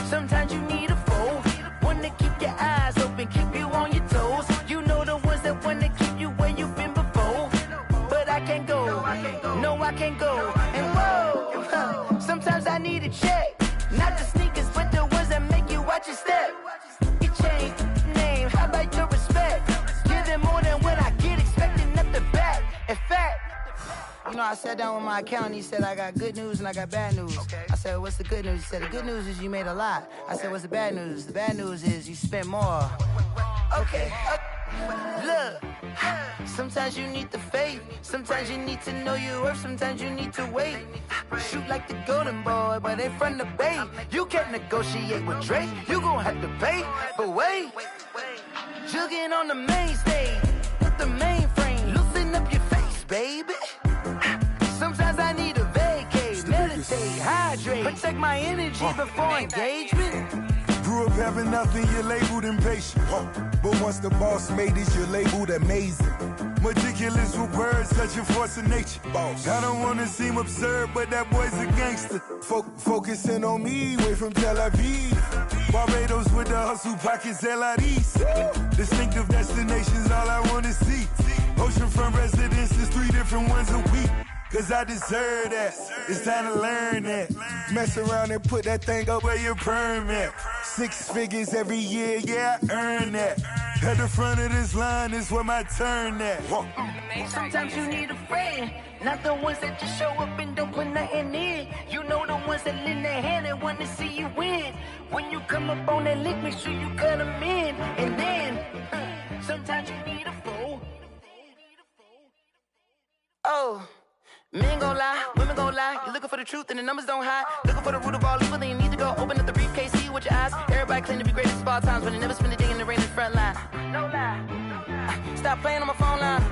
sometimes you need a foe, one to keep your eyes open, keep you on your toes. You know the ones that want to keep you where you've been before. But I can't go, no I can't go. And whoa, sometimes I need a check, not the sneakers, but the ones that make you watch your step. Your chain, name, how about your respect? Give them more than what I get, expecting up the back. In fact, you know, I sat down with my accountant, he said I got good news and I got bad news. I said, what's the good news? He said, the good news is you made a lot. I said, what's the bad news? The bad news is you spent more. Okay. Look, sometimes you need the faith, sometimes you need to know your worth, sometimes you need to wait. Shoot like the golden boy, but in front of the bay. You can't negotiate with Drake, you gon' have to pay. But wait, jugging on the main stage, with the mainframe, loosen up your face, baby. Sometimes I need a vacate, meditate, hydrate, protect my energy before engagement. Grew up having nothing, you're labeled impatient. But once the boss made it, you're labeled amazing. Meticulous with words, such a force of nature. I don't wanna seem absurd, but that boy's a gangster. Focusing on me, way from Tel Aviv. Barbados with the hustle pockets, LIDs. Distinctive destinations, all I wanna see. Oceanfront residences, 3 different ones a week. Cause I deserve that, it's time to learn that. Mess around and put that thing up where your permit. 6 figures every year, yeah, I earn that. At the front of this line is where my turn at. Sometimes you need a friend, not the ones that just show up and don't put nothing in. You know the ones that lend their hand and want to see you win. When you come up on that lick, make sure you cut them in. And then, sometimes you need a foe. Oh. Men gon' lie, women gon' lie. You're looking for the truth and the numbers don't hide. Looking for the root of all evil, then you need to go open up the briefcase, see with your eyes. Everybody claim to be greatest of all times, but they never spend a day in the rain in the front line. No lie. Stop playing on my phone line.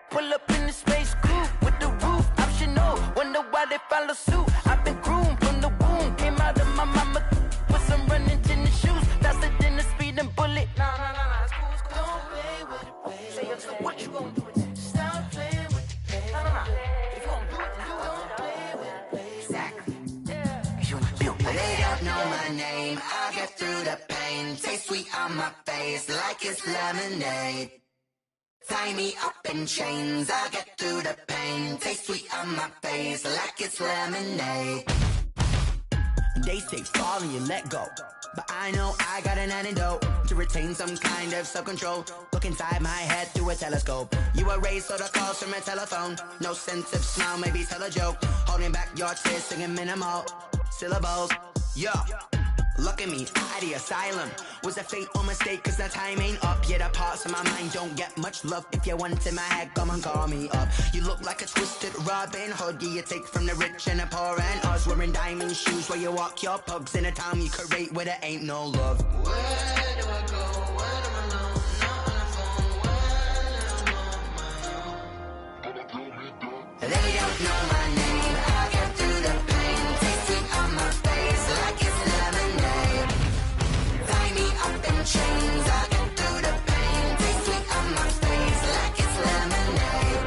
Pull up in the space coupe with the roof optional. Wonder why they follow suit. I've been groomed from the womb. Came out of my mama with some running tennis shoes. Faster than a speeding bullet. Nah, it's cool, it's cool. Don't play with it, baby. So what you gon' do with it? Stop playing with it. If you gon' do it, then don't play with it, baby. Exactly. They don't know my name, I'll get through the pain. Taste sweet on my face like it's lemonade. Tie me up in chains, I'll get through the pain. Taste sweet on my face like it's lemonade. They say fall and you let go, but I know I got an antidote to retain some kind of self-control. Look inside my head through a telescope. You erase all the calls from a telephone. No sense of smile, maybe tell a joke. Holding back your tears, singing minimal syllables. Yo, look at me, out of the asylum. Was a fate or mistake, cause the time ain't up. Yeah, the parts of my mind don't get much love. If you want in my head, come and call me up. You look like a twisted Robin Hood. Yeah, you take from the rich and the poor and us. Wearing diamond shoes where you walk your pugs. In a town you create where there ain't no love. Where do I go? When I'm alone? Not on the phone. When I'm on my own. They don't know my name. I get through the pain. Taste sweet on my face like it's lemonade. Tie me up in chains. I get through the pain. Taste sweet on my face like it's lemonade.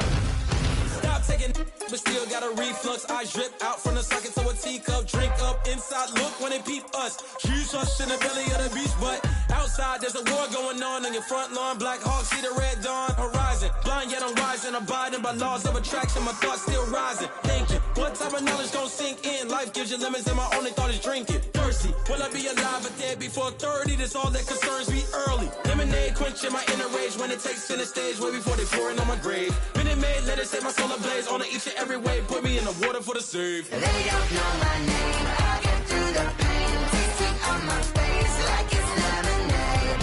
Stop taking but still got a reflux. Eyes drip out from the socket to a teacup. Drink up inside, look when they peep us. Shoes us in the belly of the beast, but outside there's a war going on your front lawn. Black Hawk, see the red dawn horizon. Blind yet I'm wise and abiding by laws of attraction. My thoughts still rising. Thinking, what type of knowledge gon' sink in? Life gives you lemons and my only thought is drinking. Thirsty, will I be alive or dead before 30? That's all that concerns me early. Lemonade quenching my inner rage when it takes center stage way before they pour it on my grave. Minute Maid, let it set my soul ablaze on each and every way. Put me in the water for the save. They don't know my name. I get through the pain. Taste sweet on my face like it's lemonade.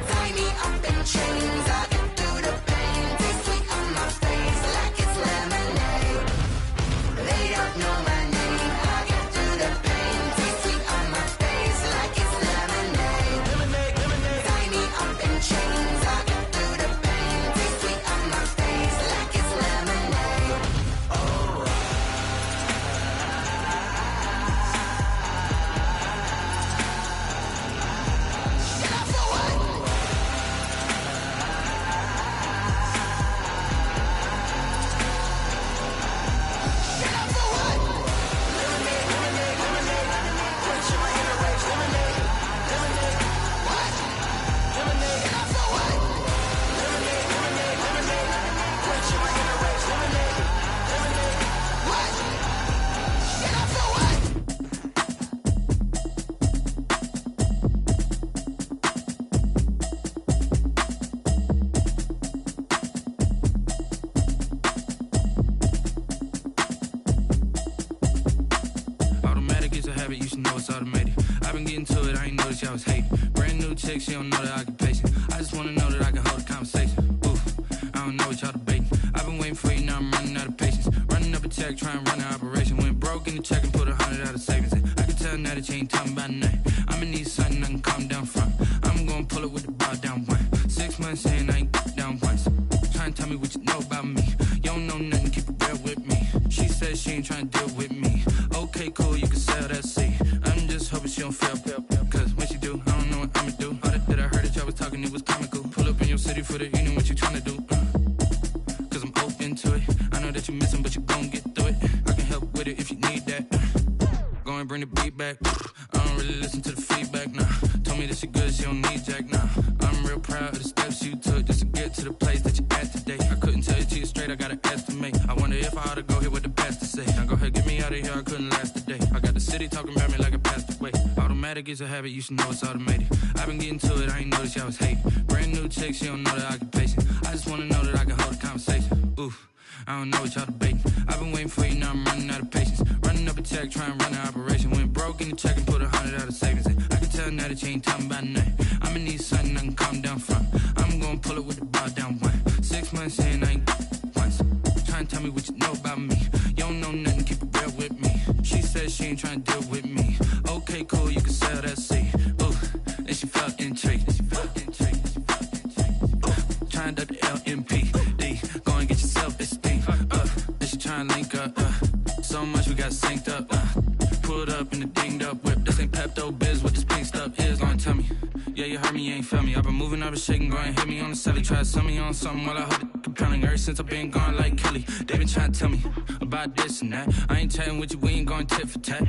Tie me up in chains. I get through the pain. Taste sweet on my face like it's lemonade. They don't know my name. I get through the pain. Taste sweet on my face like it's lemonade. Tie me up in chains. I get through the pain. Taste sweet on my face like it's lemonade. Oh. Automatic is a habit, you should know it's automated. I've been getting to it, I ain't noticed y'all was hating. Brand new chick, she don't know the occupation. I just wanna know that I can hold a conversation. Oof, I don't know what y'all debating. I've been waiting for you, now I'm running out of patience. Running up a check, trying to run an operation. Went broke in the check and put 100 out of savings. I can tell now that you ain't talking about nothing. I'ma need something I can calm down from. I'm gonna pull it with the bar down one. 6 months saying I ain't down once. Trying to tell me what you know about me. You don't know nothing, keep it real with me. She said she ain't trying to deal with me. Okay, cool, you can sell that seed. I'm just hoping she don't fail. Cause when she do, I don't know what I'ma do. All that I heard that y'all was talking, it was comical. Pull up in your city for the evening, what you tryna do? Cause I'm open to it. I know that you missing, but you gon' get through it. I can help with it if you need that. Go and bring the beat back. I don't really listen to the feedback, nah. Told me that she good, she don't need jack, nah. I'm real proud of the steps you took just to get to the place that you at today. I couldn't tell you to you straight, I gotta estimate. I wonder if I ought to go here with the pastor say. Now go ahead, get me out of here, I couldn't last a day. I got the city talking about me like a passed away. Automatic is a habit, you should know it's automated. I've been getting to it, I ain't noticed y'all was hating. Brand new chick, she don't know the occupation. I just wanna know that I can hold a conversation. Oof, I don't know what y'all debating. I've been waiting for you, now I'm running out of patience. Running up a check, trying to run an operation. Went broke in the check and put 100 out of savings. I can tell now that you ain't talking about nothing. I'ma need something I can calm down from. I'm gonna pull it with the bar down one. 6 months saying I ain't once. Trying to tell me what you know about me. You don't know nothing, keep it real with me. She said she ain't trying to deal with me. Okay, cool, you can sell that seed. Ooh, then she felt intrigued. Trying to the LMPD. Go and get your self-esteem. Then she trying to link up. So much we got synced up. Pulled up in the dinged up whip. This ain't Pepto-Biz, what this pink stuff is. Long tell me. Yeah, you heard me, you ain't felt me. I've been moving, I've been shaking, go and hit me on the celly. Try to sell me on something while I hold it compelling. Ever since I've been gone like Kelly, they been trying to tell me about this and that. I ain't chatting with you, we ain't going tit for tat.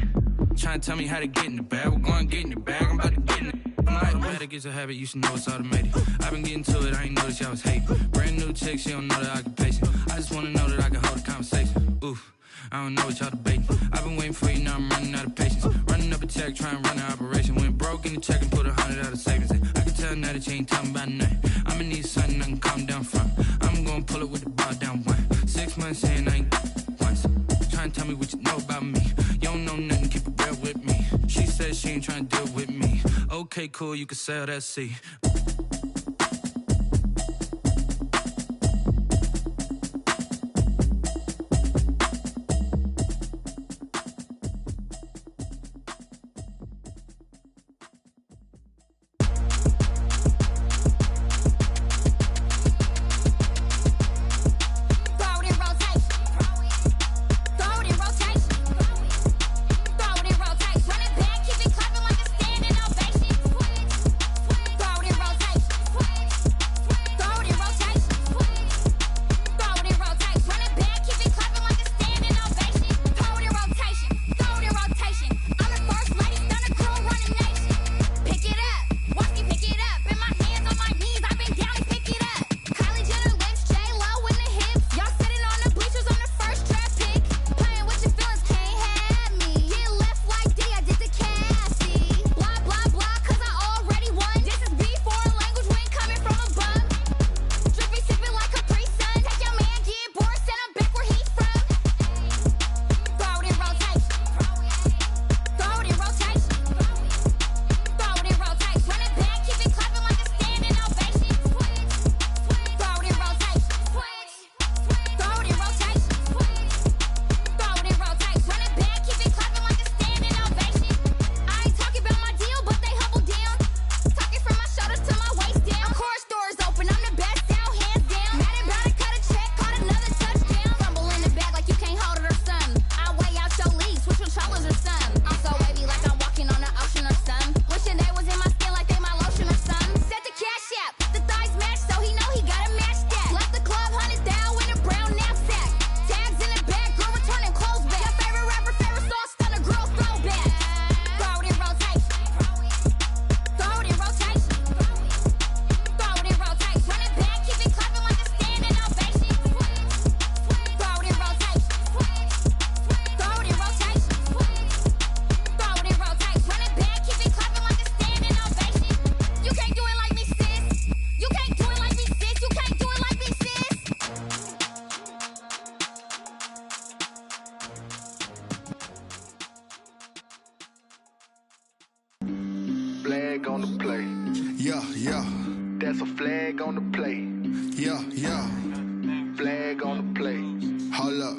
Trying to tell me how to get in the bag. We're going to get in the bag, I'm about to get in it. Automatic is a habit, you should know it's automated. I've been getting to it, I ain't noticed y'all was hating. Brand new chick, she don't know the occupation. I just wanna know that I can hold a conversation. Oof, I don't know what y'all debating. I've been waiting for you, now I'm running out of patience. Running tech, try and run an operation. Went broke in the check and put 100 out of savings in. I can tell now that you ain't talking about nothing. I'ma need something I can calm down from. I'm gonna pull it with the bar down one. 6 months in, I ain't once. Try and tell me what you know about me. You don't know nothing, keep it real with me. She said she ain't trying to deal with me. Okay, cool, you can sell that C. Flag on the play. Yeah, yeah. That's a flag on the play. Yeah, yeah. Flag on the play. Hold up.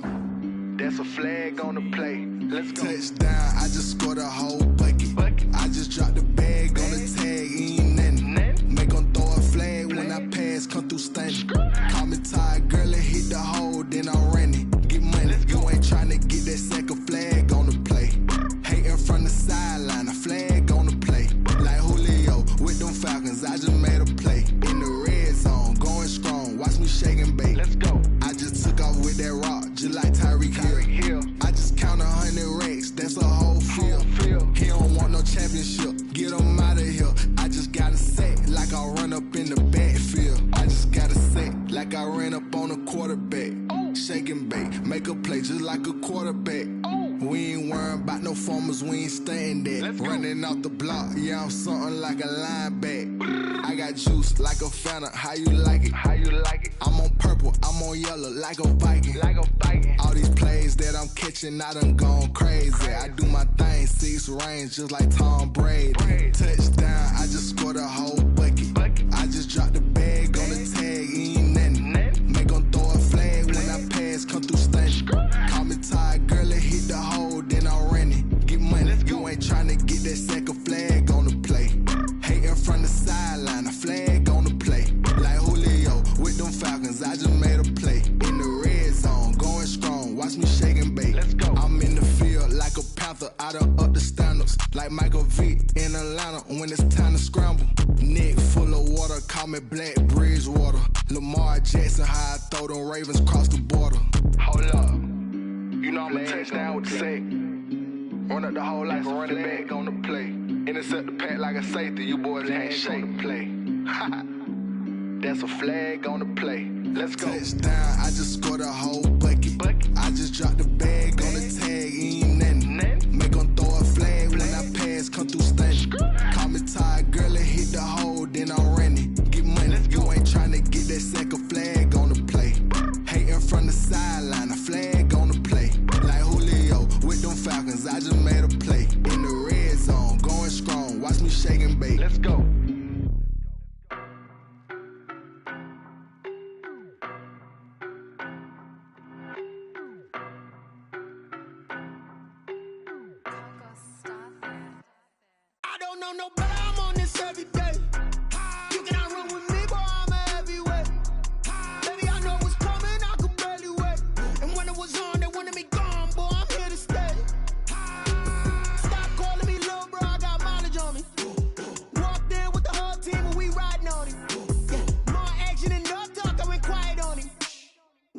That's a flag on the play. Let's go. Touchdown, I just scored a whole bucket. I just dropped the bag on the tag, ain't nothing. Make 'em throw a flag when I pass, come through stunning. Call me tired, girl, and hit the hole, then I'm running. Get money, you ain't tryna get that second flag on the play. Hating from the sideline, a flag on the play. Like Julio with them Falcons, I just made a play. In the red zone, going strong, watch me shake and bake. Let's go. I just took off with that rock, just like Tyreek Hill. I just count 100 racks, that's a whole field. He don't want no championship, get him out of here. I just gotta set like I run up in the backfield. I just gotta set like I ran up on a quarterback. Shake and bake, make a play just like a quarterback. We ain't worrying about no formers, we ain't staying there. Running off the block, yeah, I'm something like a lineback. I got juice like a Fanta, how you like it? How you like it? I'm on purple, I'm on yellow like a Viking. Like a Viking. All these plays that I'm catching, I done gone crazy. I do my thing, 6 range just like Tom Brady. Touchdown, I just scored a whole bucket. I just dropped the bag on the tag, ain't nothing. Make 'em throw a flag when I pass, come through stunning. Call me tired, girl, and hit the hole, then I'm running. Get money, you ain't tryna get that second flag on the play. Hating from the sideline, a flag on the play. Like Julio with them Falcons, I just made a play. In the red zone, going strong, watch me shake and bake. Let's go. I'm in the field like a Panther, I done up the standards. Like Michael Vick in Atlanta when it's time to scramble. Neck full of water, call me Black Bridgewater. Lamar Jackson, how I throw them Ravens cross the border. Hold up. You know I'm a touchdown with the sack. Run up the whole like a running back on the play. Intercept the pack like a safety, you boys ain't shake the play. That's a flag on the play. Let's go. Touchdown, I just scored a whole bucket. I just dropped the bag on the tag, ain't nothing. Make 'em throw a flag when I pass. know no better, I'm on this every day. You cannot run with me, boy, I'm a heavyweight. Baby, I know what's coming, I could barely wait. And when it was on, they wanted me gone, boy, I'm here to stay. Stop calling me little bro, I got mileage on me. Walked in with the whole team and we riding on him. Yeah, more action and no talk, I went quiet on him.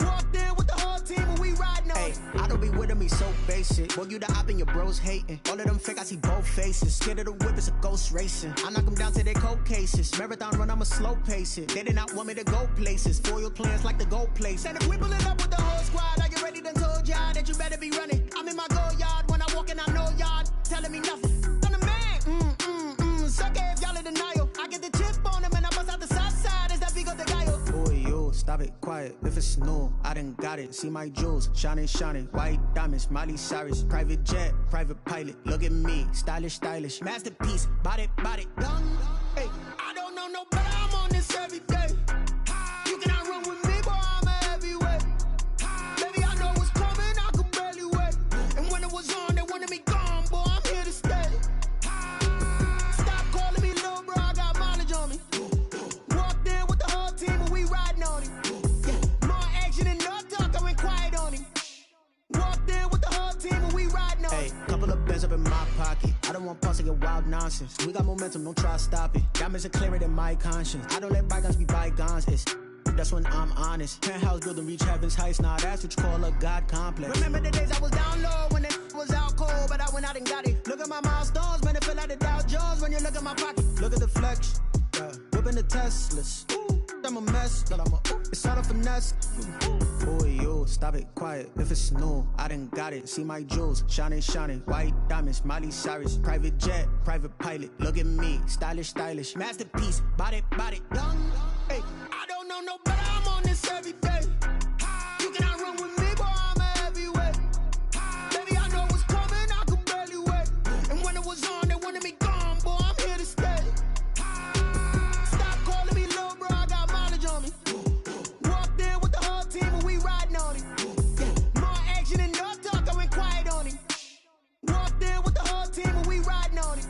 Walked in with the whole team and we riding on him. I don't be with him, he's so basic. Boy, you the op and your bros hating. All of them fake, I see both faces. Scared of the whip, it's a ghost racing. I knock them down to their cold cases. Marathon run, I'ma slow pace it. They did not want me to go places. Foil plans like the gold place. And if we pull it up with the whole squad, I get ready to told y'all that you better be running. I'm in my go yard when I walk in, I know y'all telling me nothing. I'm the man, suck it if y'all in denial. I get the chip on them and I bust out the south side. Is that big of the guy? Boy, yo, stop it, quiet. If it's new, I done got it. See my jewels, shining, shining. White diamonds, Miley Cyrus. Private jet, private pilot. Look at me, stylish, stylish. Masterpiece, body, young. Hey, I don't know no better, I'm on this every day. You cannot run with me, boy, I'm a heavyweight. Baby, I know what's coming, I could barely wait. And when it was on, they wanted me gone, boy, I'm here to stay. Stop calling me little bro, I got mileage on me. Walked in with the whole team and we riding on him. Yeah, more action and no talk, I went quiet on him. Walked in with the whole team and we riding on him. Couple of bands up in my pocket. I don't want pause to get wild nonsense. We got momentum, don't try to stop it. Diamonds are clearer than my conscience. I don't let bygones be bygones. That's when I'm honest. Penthouse building reach heaven's heights. Now that's what you call a God complex. Remember the days I was down low when it was out cold, but I went out and got it. Look at my milestones, man, it feel like the Dow Jones when you look at my pocket. Look at the flex, whipping the Teslas. I'm a mess, but it's all a finesse. Boy, yo, stop it, quiet. If it's new, I done got it. See my jewels, shining, shining. White diamonds, Miley Cyrus. Private jet, private pilot. Look at me, stylish, stylish. Masterpiece, body, young. Hey, I don't know no better, I'm on this every day. You cannot run with me, boy, I'm a heavyweight. Baby, I know what's coming, I could barely wait. And when it was on, they wanted me gone, boy, I'm here to stay. Stop calling me little bro, I got mileage on me. Walked in with the whole team and we riding on him. Yeah, more action and no talk, I went quiet on him. Walked in with the whole team and we riding on him.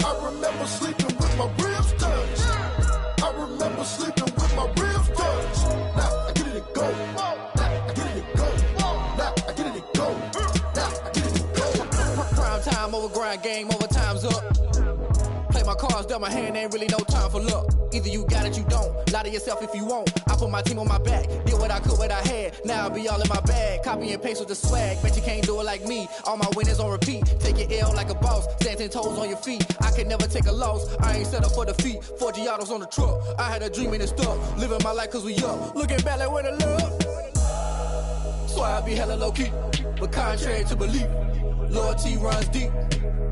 I remember sleeping with my ribs touched. I remember sleeping with my ribs touched. Now I get it and go. Now I get it and go. Now I get it and go. Now I get it and go. Prime time over grind game, over time's up. Play my cards, dealt my hand, ain't really no time for luck. Either you got it, you don't. Lie to yourself if you won't. I put my team on my back, did what I could, what I had. Now I'll be all in my bag, copy and paste with the swag. Bet you can't do it like me. All my winners on repeat. Take your L like a boss, stand 10 toes on your feet. I can never take a loss. I ain't set up for defeat. 4 Giottos on the truck. I had a dream and it stuck. Living my life cause we up. Looking back like where the love. So I be hella low key, but contrary to belief, loyalty runs deep.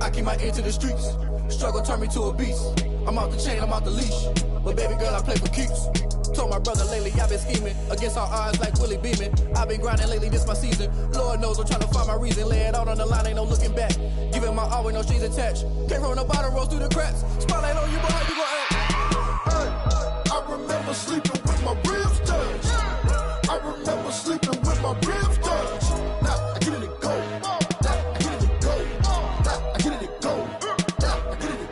I keep my ear to the streets. Struggle turned me to a beast. I'm out the chain, I'm out the leash. But baby girl, I play for keeps. Told my brother lately, I've been scheming against all odds like Willie Beeman. I've been grinding lately, this my season. Lord knows I'm trying to find my reason. Lay it out on the line, ain't no looking back. Giving my all with no strings attached. Came from the bottom, rose through the cracks. Spotlight on you, but how you gon' act? I remember sleeping with my ribs touched. I remember sleeping with my ribs touched. Now I get it and go. Now I get it and go. Now I get it and go.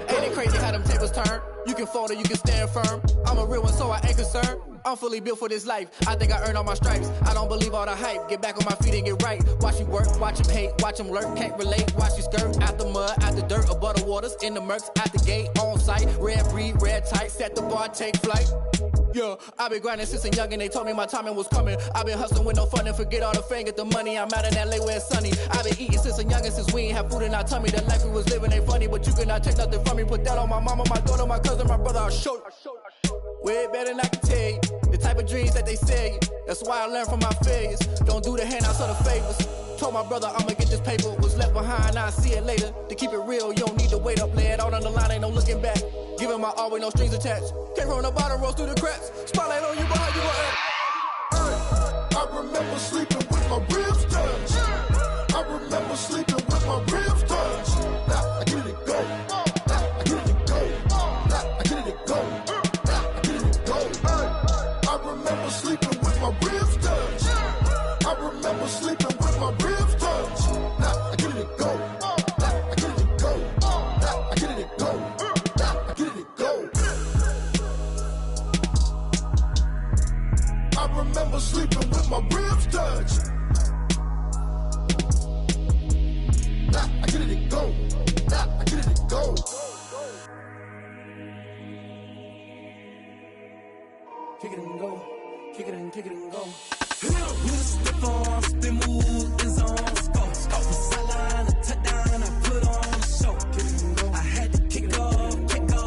Ain't it crazy how them tables turn? You can fold or you can stand firm. I'm a real one, so I ain't concerned. I'm fully built for this life. I think I earned all my stripes. I don't believe all the hype. Get back on my feet and get right. Watch you work, watch him hate, watch him lurk. Can't relate, watch you skirt. Out the mud, out the dirt, above the waters, in the murks, out the gate, on site. Red breed, red tight, set the bar, take flight. Yeah, I been grinding since a youngin', they told me my timing was coming. I been hustling with no fun and forget all the fame, get the money. I'm out in LA where it's sunny. I been eating since a youngin', since we ain't have food in our tummy. The life we was living ain't funny, but you cannot take nothing from me. Put that on my mama, my daughter, my cousin, my brother, I'll show you. Way better than I can tell you. The type of dreams that they sell you. That's why I learned from my failures. Don't do the handouts or the favors. Told my brother I'ma get this paper. Was left behind, I'll see it later. To keep it real, you don't need to wait up. Lay it out on the line, ain't no looking back. Giving my all with no strings attached. Came from the bottom, rose through the cracks. Spotlight on you, but how you gon' act? I remember sleeping with my ribs touched. I remember sleeping with my ribs touched. Now I get it and go. Now I get it and go. Now I get it and go. Now I get it and go. I remember sleeping with my ribs touched. I remember sleeping with my ribs touched. Now I get it and go. Now I get it and go. Now I get it and go. Now I get it and go. I remember sleeping with my ribs touched. Now I get it and go. Now I get it and go. Kick it and go. Kick it and go. Step on, spin move, is on scope. Scope the sideline, a touchdown, I put on a show. I had to kick off and go.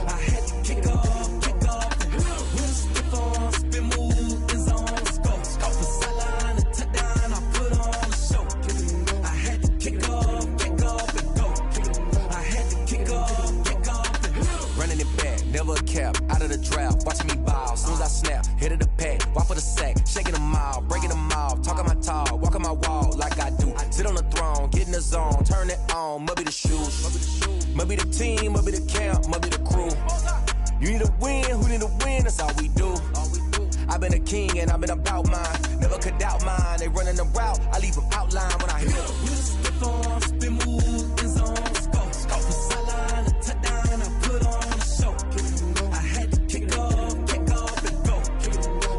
I had to kick off and go. Step on, spin move, is on scope. Scope the sideline, a touchdown, I put on a show. I had to kick off and go. I had to kick off and go. Running it back, never a cap, out of the draft, watching me bow. Soon as I snap, hit of the pack, walk for the sack, shaking them out, breaking them out, talking my talk, walking my wall like I do. Sit on the throne, get in the zone, turn it on, must be the shoes, must be the team, must be the camp, must be the crew. You need a win, who need a win, that's all we do. I've been a king and I've been about mine, never could doubt mine. They running the route, I leave them outline when I hit them. You step on, spin move, is on scope. Scope the sideline, a touchdown, I put on a show. I had to kick off and go.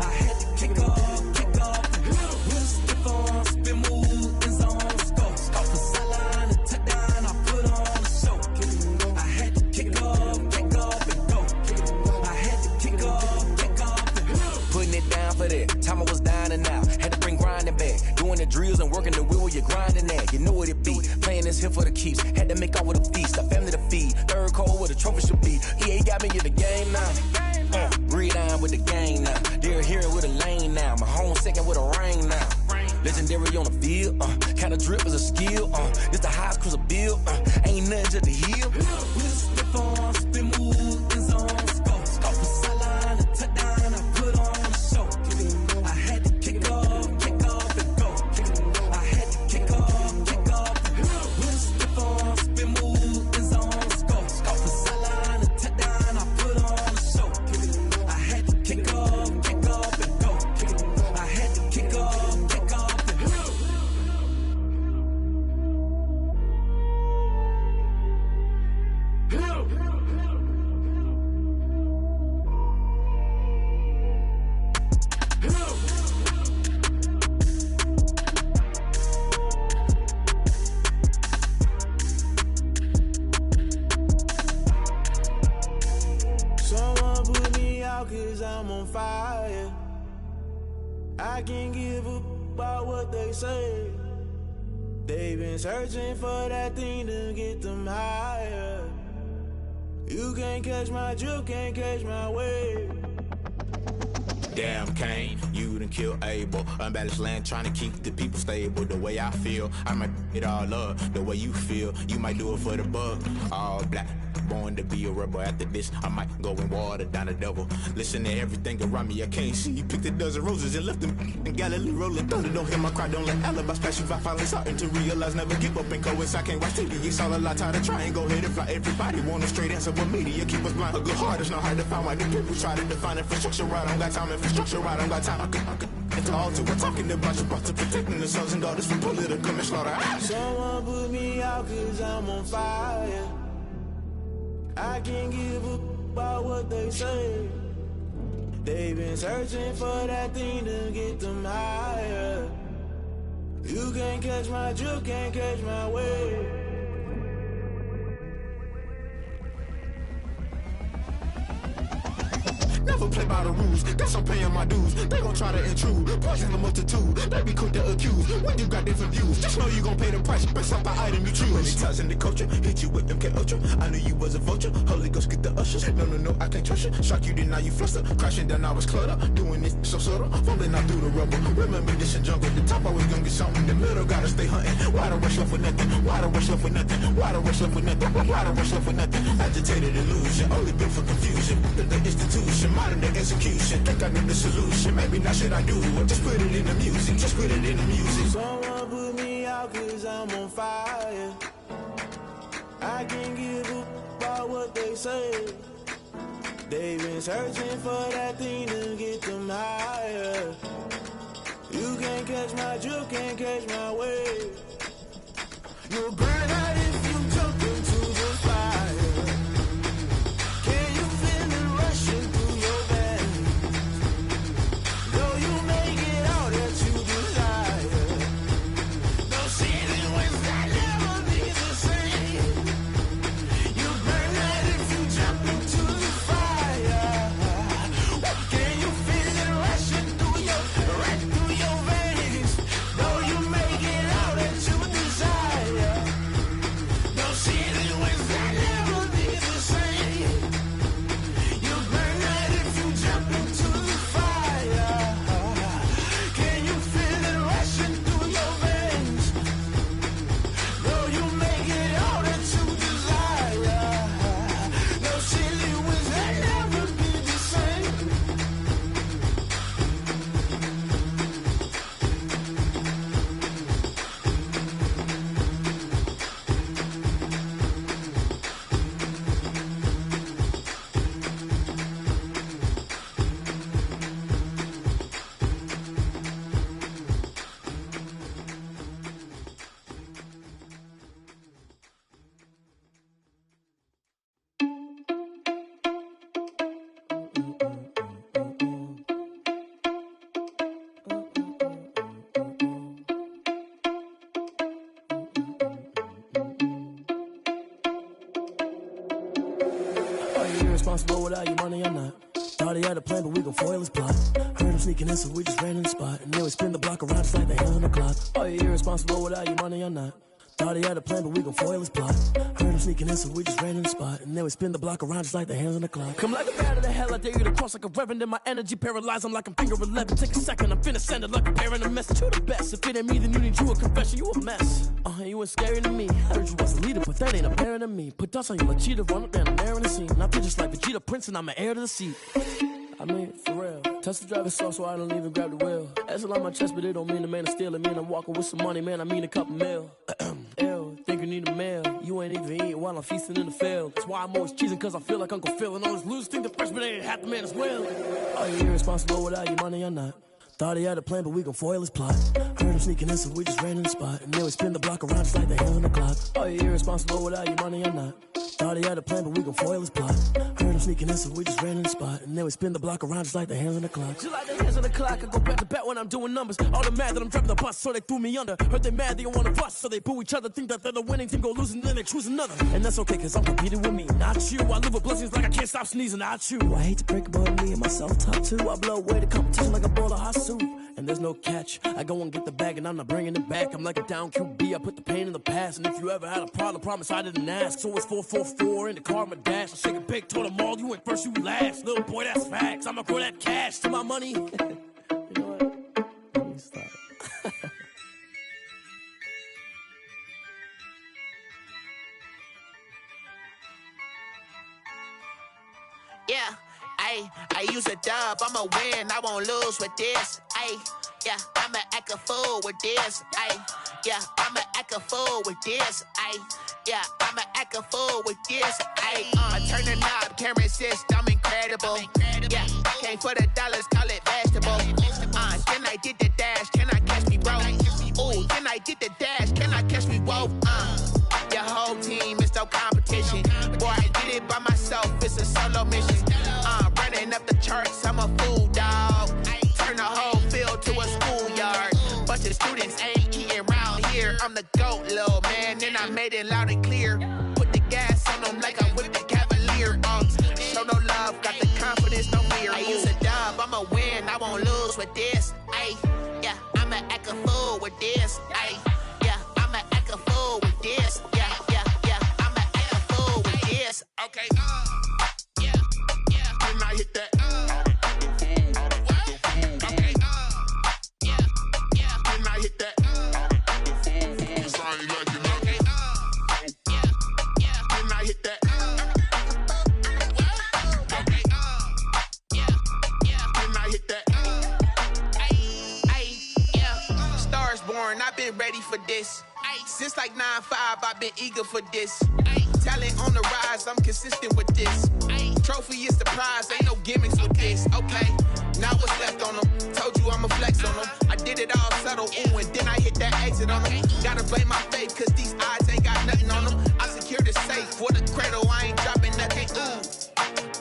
I had to kick off and go. You step on, spin move, is on scope. Scope the sideline, a touchdown, I put on a show. I had to kick off and go. I had to kick off and go. Putting it down for that, time I was down and out. Had to bring grinding back, doing the drills and working the wheel where you're grinding at. You know what it be, playing this here for the keeps. Had to make off with a feast, a family to feed. Third cold where the trophy should be. EA got me in the game now. Breathe down with the gang now. They're here with a lane now. My home second with a ring now. Legendary on the field, kinda drip as a skill. This the highest cruiser bill, ain't nothing just to heal. Step on, spin move, is on scope. Scope the sideline, a touchdown, I put on a show. I had to kick off and go. I had to kick off and go. Step on, spin move, is on scope. Scope the sideline, a touchdown, I put on a show. I had to kick off and go. I had to kick off and go. I'm on fire. I can't give up about what they say. They've been searching for that thing to get them higher. You can't catch my drift, can't catch my wave. Damn Kane, you done killed Abel. Unbalanced land trying to keep the people stable. The way I feel, I might it all up. The way you feel, you might do it for the bug. All black, born to be a rebel. After this, I might go and water down the devil. Listen to everything around me, I can't see. You picked a dozen roses and left them in Galilee rolling thunder. Don't hear my cry, don't let alibis pass you by. Finally starting to realize, never give up and coincide. Can't watch TV, it's all a lot. Tired of trying, go ahead and fly. Everybody want a straight answer, but media keep us blind. A good heart is not hard to find. Why the people try to define infrastructure right? I don't got time, infrastructure right, I don't got time. I could it's all to we're talking about you, about to protecting the sons and daughters from political manslaughter. Someone put me out cause I'm on fire. I can't give up about what they say. They've been searching for that thing to get them higher. You can't catch my drift, can't catch my wave. Never play by the rules, guess I'm paying my dues. They gon' try to intrude, poison the multitude. They be quick to accuse, when you got different views. Just know you gon' pay the price, based off the item you choose. Many times in the culture, hit you with MK Ultra. I knew you was a vulture, Holy Ghost get the ushers. No, I can't trust you. Shock you, then now you fluster. Crashing down, I was cluttered. Doing this so subtle, fumbling out through the rubble. Remember this in jungle, the top always gonna get something. In the middle, gotta stay hunting. Why the rush left with nothing? Why the rush left with nothing? Why the rush left with nothing? Why the rush left with nothing? Agitated illusion, only built for confusion. The institution, modern day execution. Think I know the solution. Maybe not should I do it? Just put it in the music. Just put it in the music. Someone put me out cause I'm on fire. I can't give up about what they say. They've been searching for that thing to get them higher. You can't catch my drift, can't catch my wave. You'll burn out if you jump into the fire. Can you feel it rushing through your veins? Though you make it all that you desire. No ceiling wins that never be the same. You burn out if you jump into the fire. Can you feel it rushing through your veins? Though you make it all that you desire. No ceiling wins that never be the same. You burn out if you jump into the fire. Can you feel it rushing through your veins? Though you make it all that you desire. No ceiling wins that never be the same. Are you irresponsible without your money or not? Thought he had a plan, but we gon' foil his plot. Heard him sneaking in, so we just ran in the spot. And then we spin the block around just like the hands on the clock. Are you irresponsible without your money or not? Thought he had a plan, but we gon' foil his plot. Heard him sneaking in, so we just ran in the spot. And then we spin the block around just like the hands on the clock. Come like a bat of the hell, I dare you to cross like a reverend. In my energy paralyzed, I'm like I'm finger 11. Take a second, I'm finna send it like a parent a message. You the best, if it ain't me, then you need you a confession. You a mess, you ain't scary to me. Heard you was a leader, but that ain't apparent to me. Put dust on you like cheetah, run up down the air in the scene. And I feel just like Vegeta Prince, and I'm an heir to the seat. I mean, for real. Touch the driver's soft, so I don't even grab the wheel. That's on my chest, but it don't mean the man is stealing. Man, I'm walking with some money, man, I mean a couple mil. Ew, think you need a meal. You ain't even eating while I'm feasting in the field. That's why I'm always cheesing, cause I feel like Uncle Phil. And all this losers think the freshman ain't half the man as well. Are you irresponsible without your money or not? Thought he had a plan, but we gon' foil his plot. Heard him sneaking in, so we just ran in the spot. And then we spin the block around just like the hands on the clock. Are you irresponsible without your money or not? Thought he had a plan, but we gon' foil his plot. Heard Heard them sneaking in, so we just ran in the spot. And then we spin the block around just like the hands on the clock. Just like the hands on the clock, I go back to back when I'm doing numbers. All the mad that I'm driving the bus, so they threw me under. Heard they mad, they don't want to bust, so they boo each other. Think that they're the winning team, go losing, then they choose another. And that's okay, cause I'm competing with me, not you. I live with blessings like I can't stop sneezing, not you. I hate to break about me and myself top two. I blow away the competition like a bowl of hot soup. And there's no catch, I go and get the bag and I'm not bringing it back. I'm like a down QB, I put the pain in the past. And if you ever had a problem, promise I didn't ask. So it's 444 in the car, my dash. I shake a big, told them all, you went first, you last. Little boy, that's facts, I'ma grow that cash to my money. You know what? Let me stop. Yeah, I use a dub, I'ma win, I won't lose with this. Yeah, I'ma act a fool with this. Yeah, I'ma act a fool with this. Yeah, I'ma act a fool with this. I turn the knob, can't resist, I'm incredible. Yeah, came for the dollars, call it vegetable. Then I did the dash, can I catch me, bro? Ooh, then I did the dash, can I catch me, whoa? Your whole team is no competition. Boy, I did it by myself, it's a solo mission. Running up the charts, I'm a fool, dog. Turn the whole field to a schoolyard. Bunch of students ain't eating round here. I'm the GOAT, little man, and I made it loud and clear. Put the gas on them like I whipped the Cavalier. Show no love, got the confidence, no fear. I use a dub, I'ma win, I won't lose with this. Yeah, I'ma act a fool with this. Yeah, I'ma act a fool with this. Yeah, I'ma act a fool with this. Okay, yeah, when I hit that. I've been ready for this. Since like 9-5, I've been eager for this. Talent on the rise, I'm consistent with this. Trophy is the prize, ain't no gimmicks with this. Okay, now what's left on them? Told you I'ma flex on them. I did it all subtle, ooh, and then I hit that exit on them. Gotta blame my faith, cause these odds ain't got nothing on them. I secure the safe for the cradle, I ain't dropping nothing, ooh.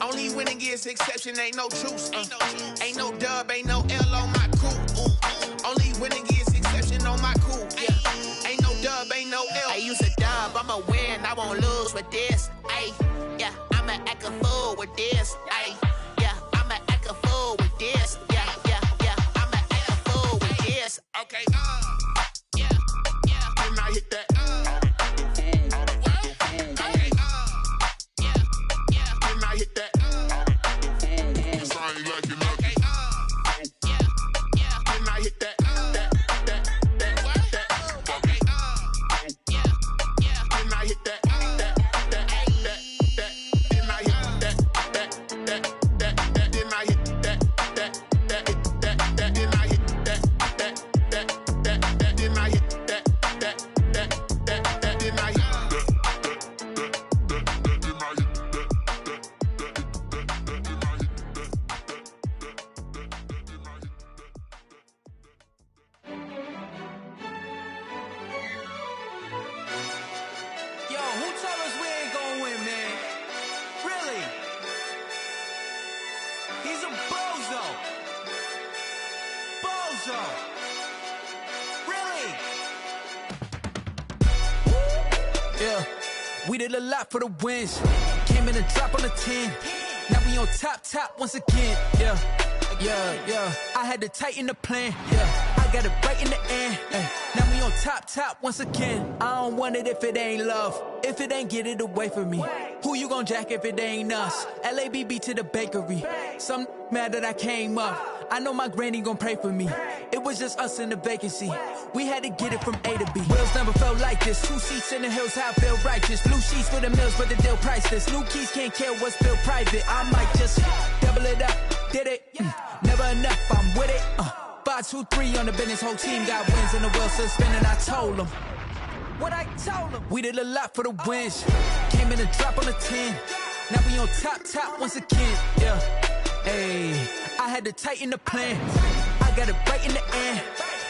Only winning is exception, ain't no truce. Ain't no dub, ain't no L on my crew. Only winning is exception on my crew. Yeah, ain't no dub, ain't no L. I use a dub, I'ma win, I won't lose with this. Yeah, I'ma act a fool with this. Yeah, I'ma act a fool with this. Yeah, I'ma act a fool with this. Okay, yeah, when I hit that. We did a lot for the wins. Came in a drop on the 10. Now we on top once again. Yeah. I had to tighten the plan. Yeah, I got it right in the end. Now we on top once again. I don't want it if it ain't love. If it ain't, get it away from me. Who you gon' jack if it ain't us? LABB to the bakery. Some mad that I came up. I know my granny gon' pray for me. It was just us in the vacancy. We had to get it from A to B. Wheels never felt like this. 2 seats in the hills, how I feel righteous. Blue sheets for the mills, but the deal priceless. New keys can't kill what's still private. I might just double it up. Did it? Never enough, I'm with it. 5, 2, 3 on the business. Whole team got wins and the wheels still spinning. I told them what I told them. We did a lot for the wins. Came in a drop on the 10. Now we on top once again. Yeah. Hey, I had to tighten the plan. I got it right in the end.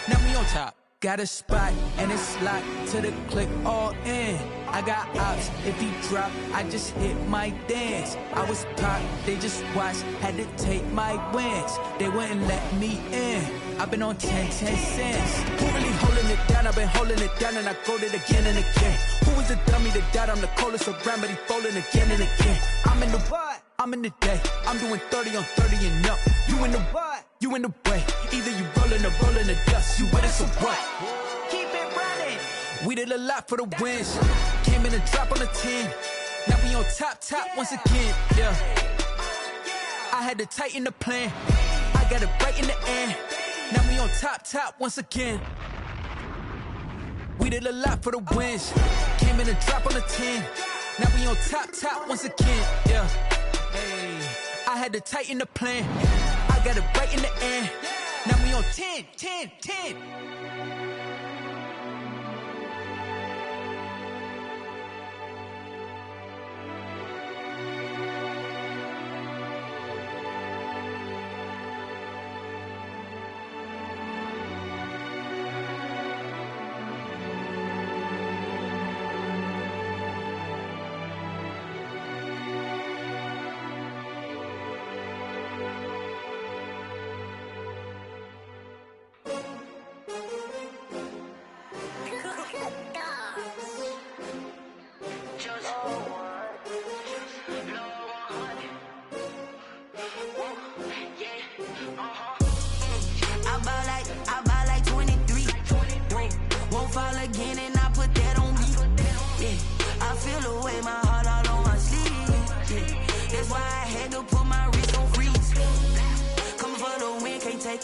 Now we on top. Got a spot and it's locked to the click all in. I got ops, if he drop, I just hit my dance. I was pop, they just watched, had to take my wins. They wouldn't let me in. I've been on 10 cents. Who really holding it down? I've been holding it down and I go it again and again. Who was the dummy that died? I'm the coldest around, but he folding again and again. I'm in the what? I'm in the day. I'm doing 30 on 30 and up. You in the what? You in the way. Either you rolling or rolling the dust. You with us or what? Keep it running. We did a lot for the wins. Came in and drop on the 10. Now we on top once again. Yeah. I had to tighten the plan. I got it right in the end. Now we on top once again. We did a lot for the wins. Came in and drop on the 10. Now we on top once again. Yeah. Hey. I had to tighten the plan. I got it right in the end. Now we on 10.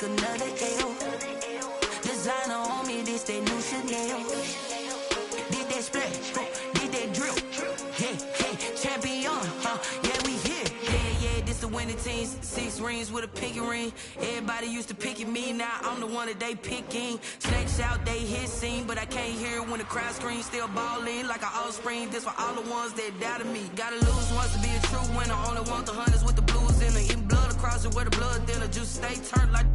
Another L. Designer on me, this that new Chanel. Did that splash, did that drill. Yeah, champion, yeah, we here. Yeah, this the winning teams. 6 rings with a pinky ring. Everybody used to picking me, now I'm the one that they picking. Snakes out, they hit scene, but I can't hear when the crowd screams. Still balling like an offspring. This for all the ones that doubted me. Gotta lose once to be a true winner. Only want the hunters with the blues in it. Eating blood across it where the blood thinner. Juice stay turned like.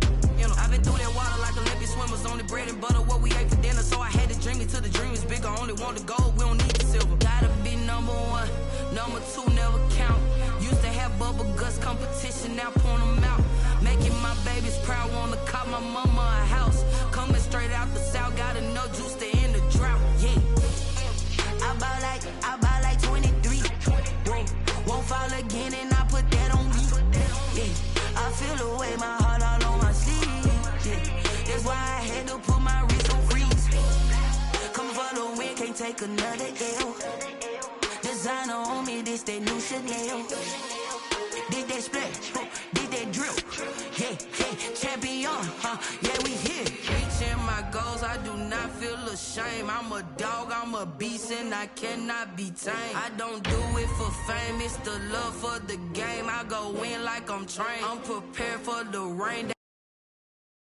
I've been through that water like Olympic swimmers. Only bread and butter, what we ate for dinner. So I had to dream it till the dream is bigger. Only want the gold, we don't need the silver. Gotta be number 1, number 2 never count. Used to have bubble guts competition, now point them out. Making my babies proud, wanna call my mama a house. Coming straight out the south, got enough juice to end the drought. Yeah, I bought like 23. Won't fall again and I put that on me. Yeah, I feel the way my heart all on my sleeve. That's why I had to put my wrist on freeze. Come for the win, can't take another L. Designer on me, this that new Chanel. Did that splash, did that drill. Yeah, champion, yeah, we here. Reaching my goals, I do not feel ashamed. I'm a dog, I'm a beast, and I cannot be tamed. I don't do it for fame, it's the love for the game. I go in like I'm trained. I'm prepared for the rain.